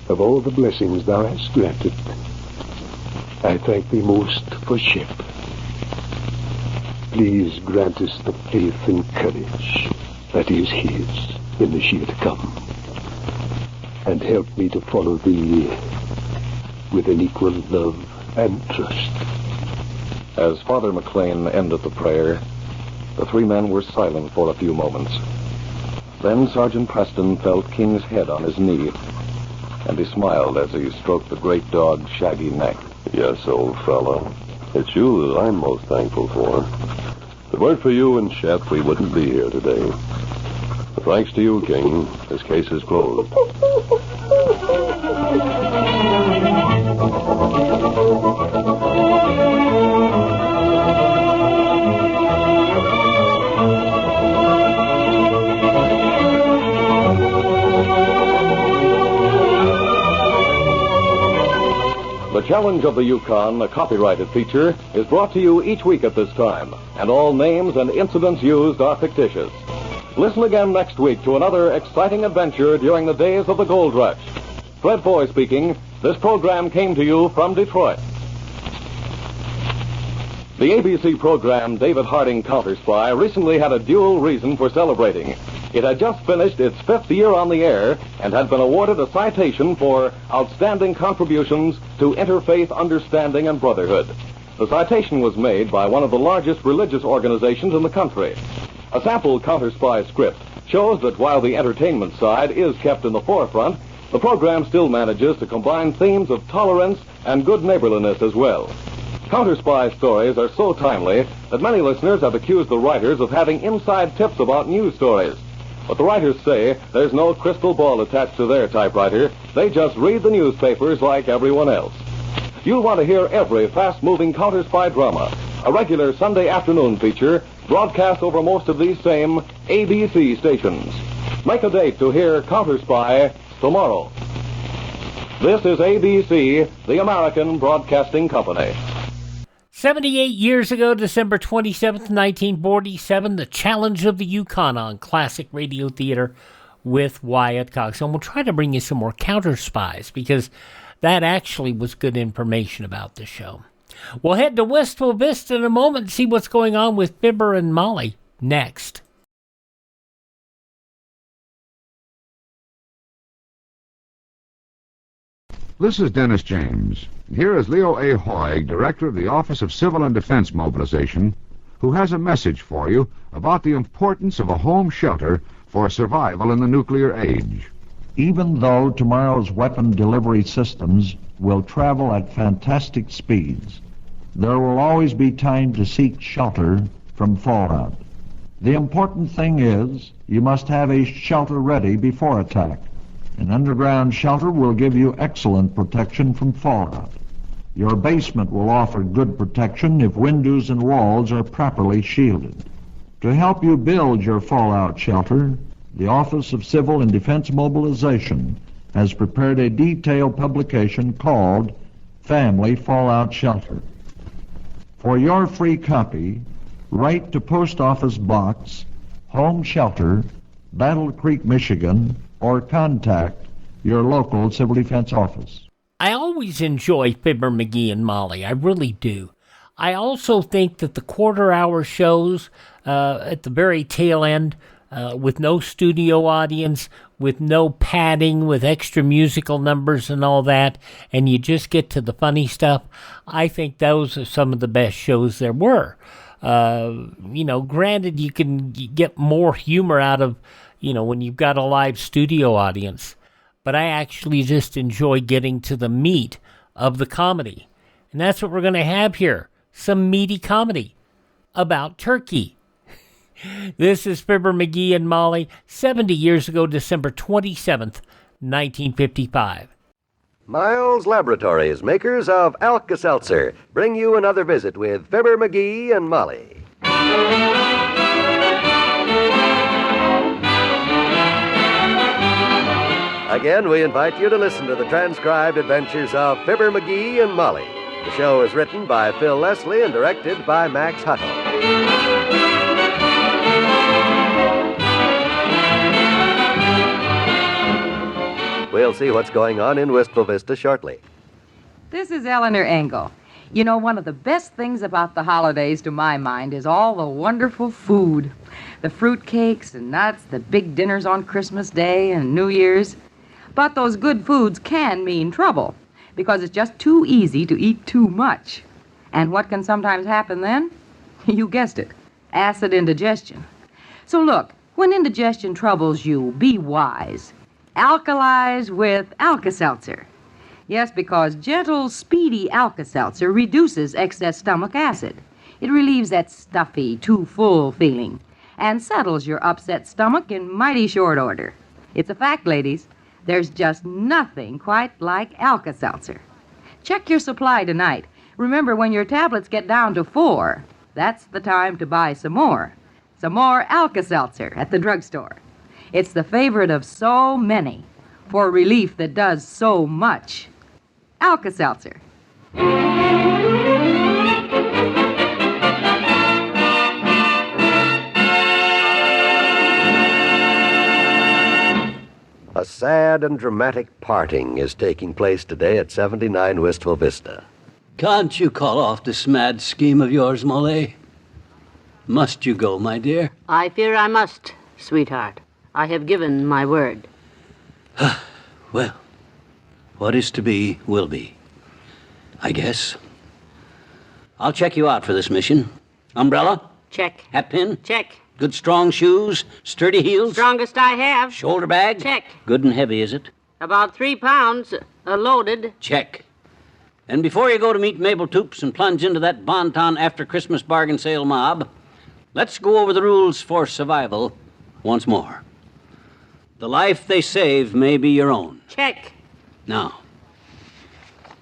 Of all the blessings thou hast granted, I thank thee most for Shep. Please grant us the faith and courage that is his in this year to come, and help me to follow thee with an equal love and trust. As Father McLain ended the prayer, the three men were silent for a few moments. Then Sergeant Preston felt King's head on his knee, and he smiled as he stroked the great dog's shaggy neck. Yes, old fellow. It's you that I'm most thankful for. If it weren't for you and Shep, we wouldn't be here today. But thanks to you, King, this case is closed. The Challenge of the Yukon, a copyrighted feature, is brought to you each week at this time, and all names and incidents used are fictitious. Listen again next week to another exciting adventure during the days of the gold rush. Fred Foy speaking. This program came to you from Detroit. The ABC program David Harding Counter Spy recently had a dual reason for celebrating. It had just finished its 5th year on the air and had been awarded a citation for outstanding contributions to interfaith understanding and brotherhood. The citation was made by one of the largest religious organizations in the country. A sample Counter Spy script shows that while the entertainment side is kept in the forefront, the program still manages to combine themes of tolerance and good neighborliness as well. Counter Spy stories are so timely that many listeners have accused the writers of having inside tips about news stories. But the writers say there's no crystal ball attached to their typewriter. They just read the newspapers like everyone else. You'll want to hear every fast-moving Counter Spy drama, a regular Sunday afternoon feature broadcast over most of these same ABC stations. Make a date to hear Counter Spy tomorrow. This is ABC, the American Broadcasting Company. 78 years ago, December 27th, 1947, the Challenge of the Yukon on Classic Radio Theater with Wyatt Cox. And we'll try to bring you some more Counter Spies, because that actually was good information about the show. We'll head to Wistful Vista in a moment and see what's going on with Fibber and Molly next. This is Dennis James. Here is Leo A. Hoig, Director of the Office of Civil and Defense Mobilization, who has a message for you about the importance of a home shelter for survival in the nuclear age. Even though tomorrow's weapon delivery systems will travel at fantastic speeds, there will always be time to seek shelter from fallout. The important thing is you must have a shelter ready before attack. An underground shelter will give you excellent protection from fallout. Your basement will offer good protection if windows and walls are properly shielded. To help you build your fallout shelter, the Office of Civil and Defense Mobilization has prepared a detailed publication called Family Fallout Shelter. For your free copy, write to Post Office Box, Home Shelter, Battle Creek, Michigan, or contact your local Civil Defense office. I always enjoy Fibber McGee and Molly. I really do. I also think that the quarter-hour shows at the very tail end, with no studio audience, with no padding, with extra musical numbers and all that, and you just get to the funny stuff, I think those are some of the best shows there were. Granted, you can get more humor out of, when you've got a live studio audience, but I actually just enjoy getting to the meat of the comedy. And that's what we're going to have here, some meaty comedy about turkey. This is Fibber McGee and Molly, 70 years ago, December 27th, 1955. Miles Laboratories, makers of Alka-Seltzer, bring you another visit with Fibber McGee and Molly. Again, we invite you to listen to the transcribed adventures of Fibber McGee and Molly. The show is written by Phil Leslie and directed by Max Hutto. We'll see what's going on in Wistful Vista shortly. This is Eleanor Engel. You know, one of the best things about the holidays, to my mind, is all the wonderful food. The fruit cakes and nuts, the big dinners on Christmas Day and New Year's. But those good foods can mean trouble, because it's just too easy to eat too much. And what can sometimes happen then? You guessed it, acid indigestion. So look, when indigestion troubles you, be wise. Alkalize with Alka-Seltzer. Yes, because gentle, speedy Alka-Seltzer reduces excess stomach acid. It relieves that stuffy, too full feeling and settles your upset stomach in mighty short order. It's a fact, ladies. There's just nothing quite like Alka-Seltzer. Check your supply tonight. Remember, when your tablets get down to 4, that's the time to buy some more. Some more Alka-Seltzer at the drugstore. It's the favorite of so many, for relief that does so much. Alka-Seltzer. A sad and dramatic parting is taking place today at 79 Wistful Vista. Can't you call off this mad scheme of yours, Molly? Must you go, my dear? I fear I must, sweetheart. I have given my word. Well, what is to be, will be. I guess. I'll check you out for this mission. Umbrella? Check. Hatpin? Check. Good strong shoes? Sturdy heels? Strongest I have. Shoulder bag? Check. Good and heavy, is it? About 3 pounds, loaded. Check. And before you go to meet Mabel Toops and plunge into that Bonton after Christmas bargain sale mob, let's go over the rules for survival once more. The life they save may be your own. Check. Now,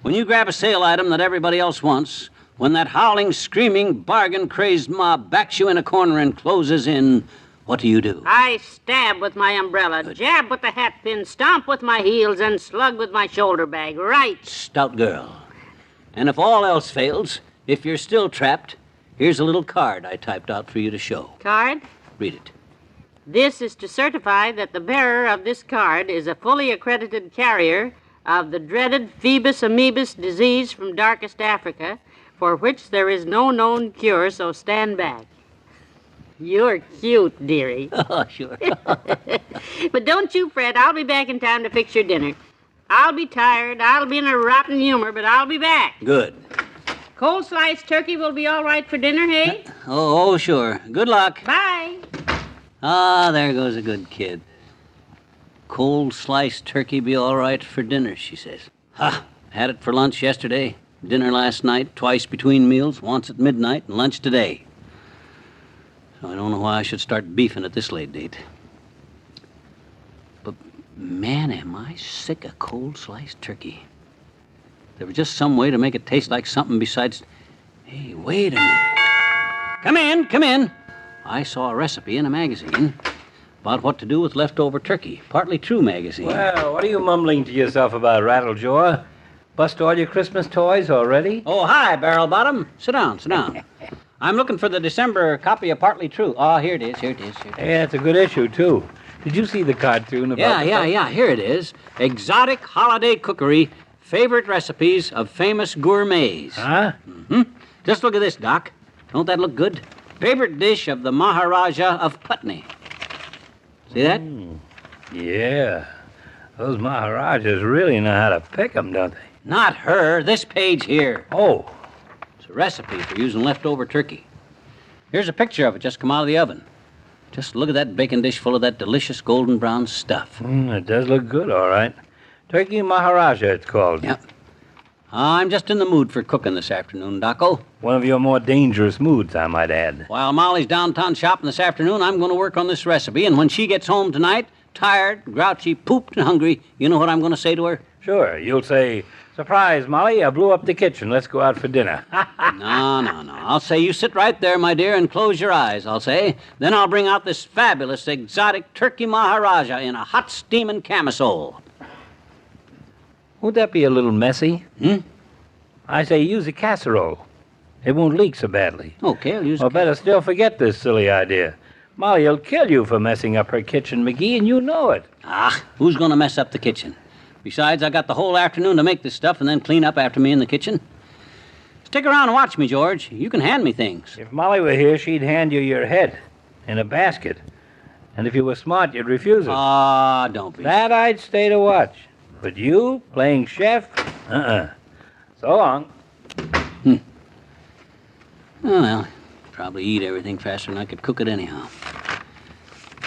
when you grab a sale item that everybody else wants, when that howling, screaming, bargain-crazed mob backs you in a corner and closes in, what do? I stab with my umbrella, jab with the hat pin, stomp with my heels, and slug with my shoulder bag. Right. Stout girl. And if all else fails, if you're still trapped, here's a little card I typed out for you to show. Card? Read it. This is to certify that the bearer of this card is a fully accredited carrier of the dreaded Phoebus amoebus disease from darkest Africa, for which there is no known cure, so stand back. You're cute, dearie. Oh, sure. But don't you fret. I'll be back in time to fix your dinner. I'll be tired. I'll be in a rotten humor, but I'll be back. Good. Cold sliced turkey will be all right for dinner, hey? Oh, sure. Good luck. Bye. Ah, there goes a good kid. Cold sliced turkey be all right for dinner, she says. Ha! Had it for lunch yesterday, dinner last night, twice between meals, once at midnight, and lunch today. So I don't know why I should start beefing at this late date. But, man, am I sick of cold sliced turkey. There was just some way to make it taste like something besides... Hey, wait a minute. Come in. I saw a recipe in a magazine about what to do with leftover turkey. Partly True magazine. Well, what are you mumbling to yourself about, Rattlejaw? Bust all your Christmas toys already? Oh, hi, Barrel Bottom. Sit down. I'm looking for the December copy of Partly True. Oh, here it is. Yeah, it's a good issue, too. Did you see the cartoon about Yeah. Here it is. Exotic holiday cookery. Favorite recipes of famous gourmets. Huh? Mm-hmm. Just look at this, Doc. Don't that look good? Favorite dish of the Maharaja of Putney. See that? Yeah. Those Maharajas really know how to pick 'em, don't they? Not her. This page here. Oh. It's a recipe for using leftover turkey. Here's a picture of it just come out of the oven. Just look at that baking dish full of that delicious golden brown stuff. It does look good, all right. Turkey Maharaja, it's called. Yep. I'm just in the mood for cooking this afternoon, Docco. One of your more dangerous moods, I might add. While Molly's downtown shopping this afternoon, I'm going to work on this recipe, and when she gets home tonight, tired, grouchy, pooped, and hungry, you know what I'm going to say to her? Sure. You'll say, "Surprise, Molly, I blew up the kitchen. Let's go out for dinner." No. I'll say, you sit right there, my dear, and close your eyes, I'll say. Then I'll bring out this fabulous exotic turkey Maharaja in a hot steaming camisole. Won't that be a little messy? I say use a casserole. It won't leak so badly. Okay, I'll use Or better still, forget this silly idea. Molly will kill you for messing up her kitchen, McGee, and you know it. Who's going to mess up the kitchen? Besides, I got the whole afternoon to make this stuff and then clean up after me in the kitchen. Stick around and watch me, George. You can hand me things. If Molly were here, she'd hand you your head in a basket. And if you were smart, you'd refuse it. Don't be. That I'd stay to watch. But you, playing chef? So long. Oh, well, probably eat everything faster than I could cook it anyhow.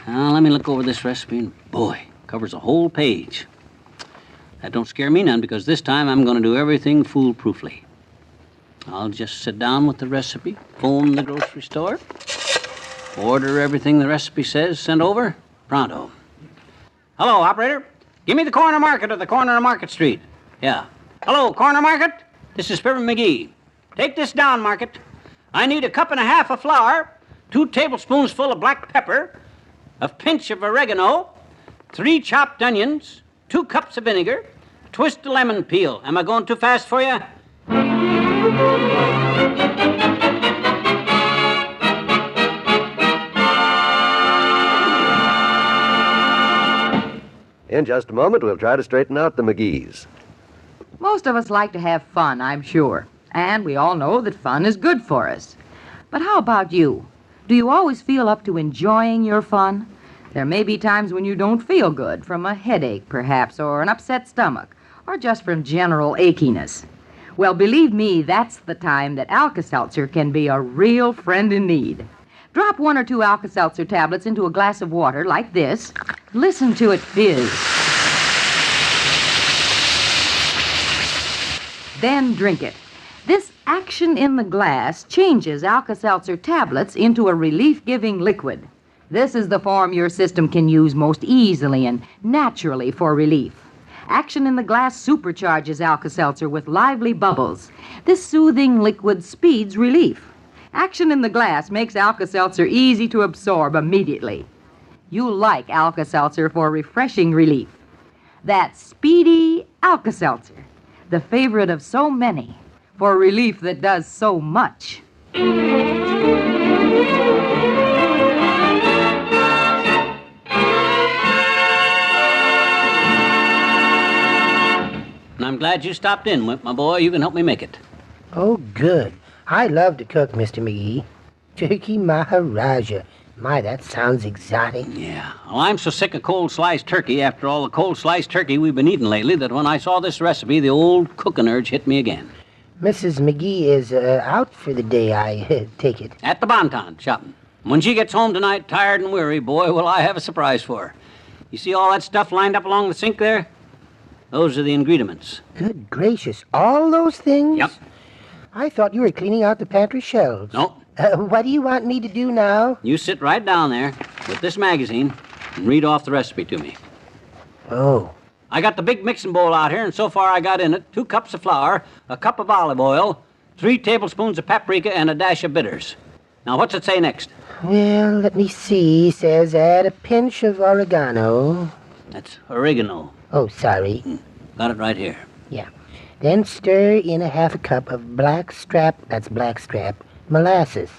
Now, let me look over this recipe, and boy, covers a whole page. That don't scare me none, because this time I'm going to do everything foolproofly. I'll just sit down with the recipe, phone the grocery store, order everything the recipe says, send over, pronto. Hello, operator. Give me the corner market at the corner of Market Street. Yeah. Hello, corner market. This is Fibber McGee. Take this down, Market. I need 1.5 cups of flour, 2 tablespoons full of black pepper, a pinch of oregano, 3 chopped onions, 2 cups of vinegar, a twist of lemon peel. Am I going too fast for you? In just a moment, we'll try to straighten out the McGees. Most of us like to have fun, I'm sure. And we all know that fun is good for us. But how about you? Do you always feel up to enjoying your fun? There may be times when you don't feel good, from a headache, perhaps, or an upset stomach, or just from general achiness. Well, believe me, that's the time that Alka-Seltzer can be a real friend in need. Drop 1 or 2 Alka-Seltzer tablets into a glass of water like this. Listen to it fizz. Then drink it. This action in the glass changes Alka-Seltzer tablets into a relief-giving liquid. This is the form your system can use most easily and naturally for relief. Action in the glass supercharges Alka-Seltzer with lively bubbles. This soothing liquid speeds relief. Action in the glass makes Alka-Seltzer easy to absorb immediately. You'll like Alka-Seltzer for refreshing relief. That's speedy Alka-Seltzer, the favorite of so many, for relief that does so much. And I'm glad you stopped in, Wimp, my boy. You can help me make it. Oh, good. I love to cook, Mr. McGee. Turkey Maharaja. My, that sounds exotic. Yeah. Well, I'm so sick of cold sliced turkey after all the cold sliced turkey we've been eating lately that when I saw this recipe, the old cooking urge hit me again. Mrs. McGee is out for the day, I take it. At the Bonton, shopping. When she gets home tonight, tired and weary, boy, will I have a surprise for her. You see all that stuff lined up along the sink there? Those are the ingredients. Good gracious, all those things? Yep. I thought you were cleaning out the pantry shelves. Nope. What do you want me to do now? You sit right down there with this magazine and read off the recipe to me. Oh. I got the big mixing bowl out here, and so far I got in it 2 cups of flour, a cup of olive oil, 3 tablespoons of paprika, and a dash of bitters. Now, what's it say next? Well, let me see. Says add a pinch of oregano. That's oregano. Oh, sorry. Got it right here. Yeah. Then stir in a half a cup of blackstrap molasses.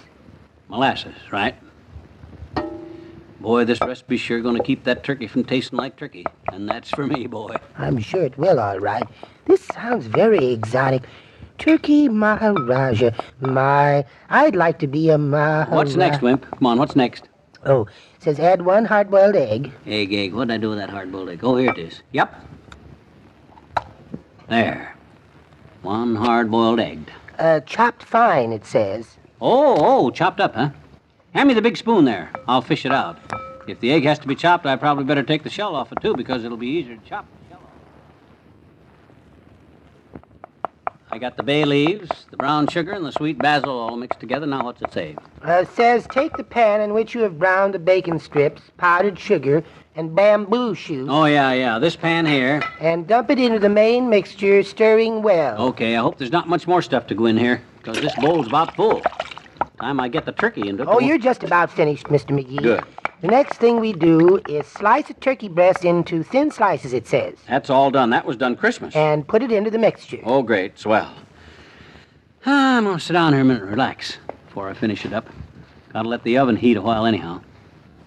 Molasses, right? Boy, this recipe's sure going to keep that turkey from tasting like turkey. And that's for me, boy. I'm sure it will, all right. This sounds very exotic. Turkey Maharaja. I'd like to be a Maharaja. What's next, Wimp? Come on, what's next? Oh, it says add 1 hard-boiled egg. Egg. What'd I do with that hard-boiled egg? Oh, here it is. Yep. There. 1 hard-boiled egg. Chopped fine, it says. Oh, chopped up, huh? Hand me the big spoon there. I'll fish it out. If the egg has to be chopped, I probably better take the shell off it, too, because it'll be easier to chop the shell off. I got the bay leaves, the brown sugar, and the sweet basil all mixed together. Now, what's it say? It says take the pan in which you have browned the bacon strips, powdered sugar, and bamboo shoots. Oh, yeah. This pan here. And dump it into the main mixture, stirring well. Okay, I hope there's not much more stuff to go in here, because this bowl's about full. Time I get the turkey into it. Oh, you're just about finished, Mr. McGee. Good. The next thing we do is slice a turkey breast into thin slices, it says. That's all done. That was done Christmas. And put it into the mixture. Oh, great. Swell. I'm going to sit down here a minute and relax before I finish it up. Gotta let the oven heat a while anyhow.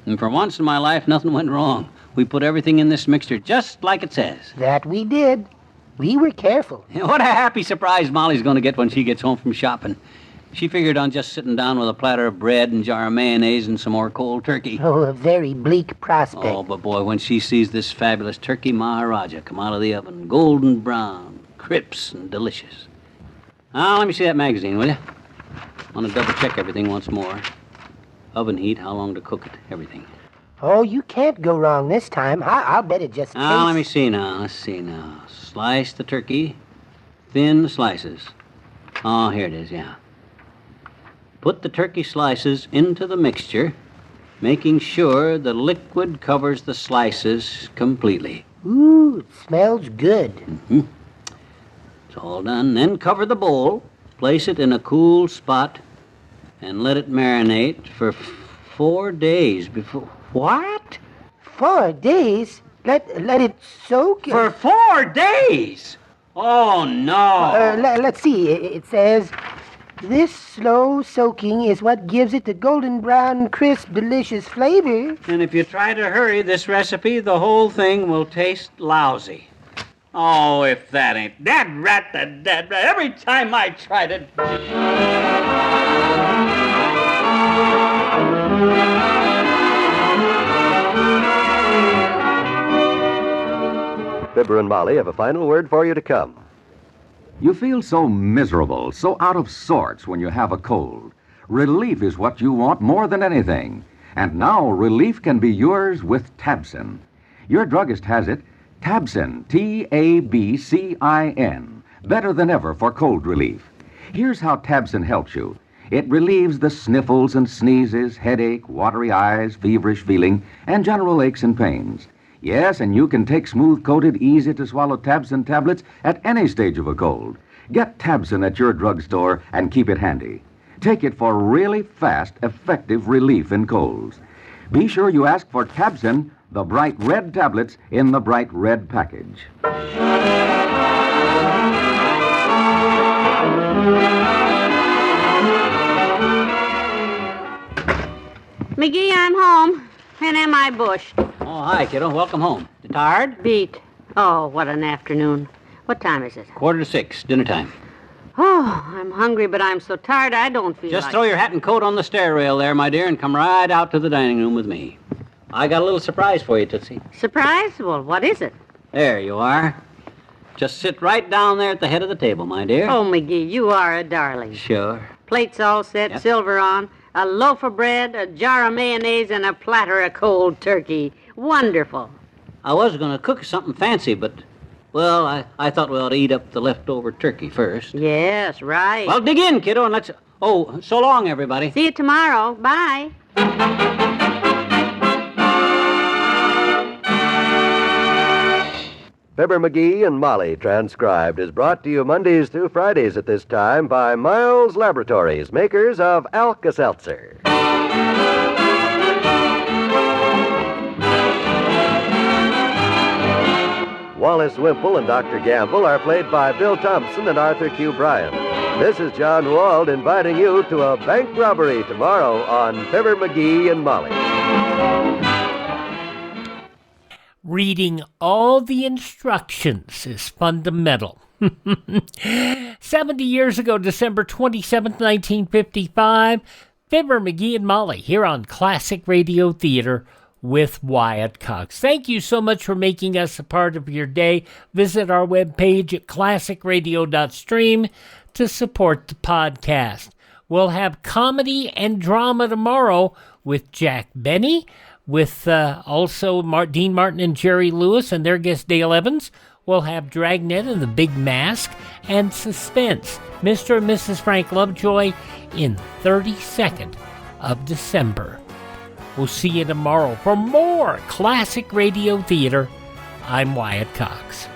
And for once in my life, nothing went wrong. We put everything in this mixture just like it says. That we did. We were careful. What a happy surprise Molly's going to get when she gets home from shopping. She figured on just sitting down with a platter of bread and jar of mayonnaise and some more cold turkey. Oh, a very bleak prospect. Oh, but boy, when she sees this fabulous turkey Maharaja come out of the oven, golden brown, crisp and delicious. Now, let me see that magazine, will you? I want to double-check everything once more. Oven heat, how long to cook it, everything. Oh, you can't go wrong this time. I'll bet it just tastes... Now, let me see now. Let's see now. Slice the turkey. Thin slices. Oh, here it is, yeah. Put the turkey slices into the mixture, making sure the liquid covers the slices completely. Ooh, it smells good. Mm-hmm. It's all done. Then cover the bowl, place it in a cool spot, and let it marinate for 4 days before... What? 4 days? Let it soak? For 4 days? Oh, no. Let's see. It says... This slow soaking is what gives it the golden brown, crisp, delicious flavor. And if you try to hurry this recipe, the whole thing will taste lousy. Oh, if that ain't... That rat. Every time I try to... Fibber and Molly have a final word for you to come. You feel so miserable, so out of sorts when you have a cold. Relief is what you want more than anything. And now relief can be yours with Tabsin. Your druggist has it, Tabsin, T-A-B-C-I-N. Better than ever for cold relief. Here's how Tabsin helps you. It relieves the sniffles and sneezes, headache, watery eyes, feverish feeling, and general aches and pains. Yes, and you can take smooth-coated, easy-to-swallow Tabsin tablets at any stage of a cold. Get Tabsin at your drugstore and keep it handy. Take it for really fast, effective relief in colds. Be sure you ask for Tabsin, the bright red tablets in the bright red package. McGee, I'm home. And am I bushed? Oh, hi, kiddo. Welcome home. You tired? Beat. Oh, what an afternoon. What time is it? 5:45, dinner time. Oh, I'm hungry, but I'm so tired I don't feel Just like... throw your hat and coat on the stair rail there, my dear, and come right out to the dining room with me. I got a little surprise for you, Tootsie. Surprise? Well, what is it? There you are. Just sit right down there at the head of the table, my dear. Oh, McGee, you are a darling. Sure. Plates all set, Yep. silver on, a loaf of bread, a jar of mayonnaise, and a platter of cold turkey. Wonderful. I was going to cook something fancy, but, well, I thought we ought to eat up the leftover turkey first. Yes, right. Well, dig in, kiddo, and let's... Oh, so long, everybody. See you tomorrow. Bye. Fibber McGee and Molly Transcribed is brought to you Mondays through Fridays at this time by Miles Laboratories, makers of Alka-Seltzer. Wallace Wimple and Dr. Gamble are played by Bill Thompson and Arthur Q. Bryan. This is John Wald inviting you to a bank robbery tomorrow on Fibber McGee and Molly. Reading all the instructions is fundamental. 70 years ago, December 27th, 1955, Fibber, McGee, and Molly here on Classic Radio Theater with Wyatt Cox. Thank you so much for making us a part of your day. Visit our webpage at classicradio.stream to support the podcast. We'll have comedy and drama tomorrow with Jack Benny, with also Dean Martin and Jerry Lewis and their guest Dale Evans. We'll have Dragnet and the Big Mask and Suspense, Mr. and Mrs. Frank Lovejoy in 32nd of December. We'll see you tomorrow for more Classic Radio Theater. I'm Wyatt Cox.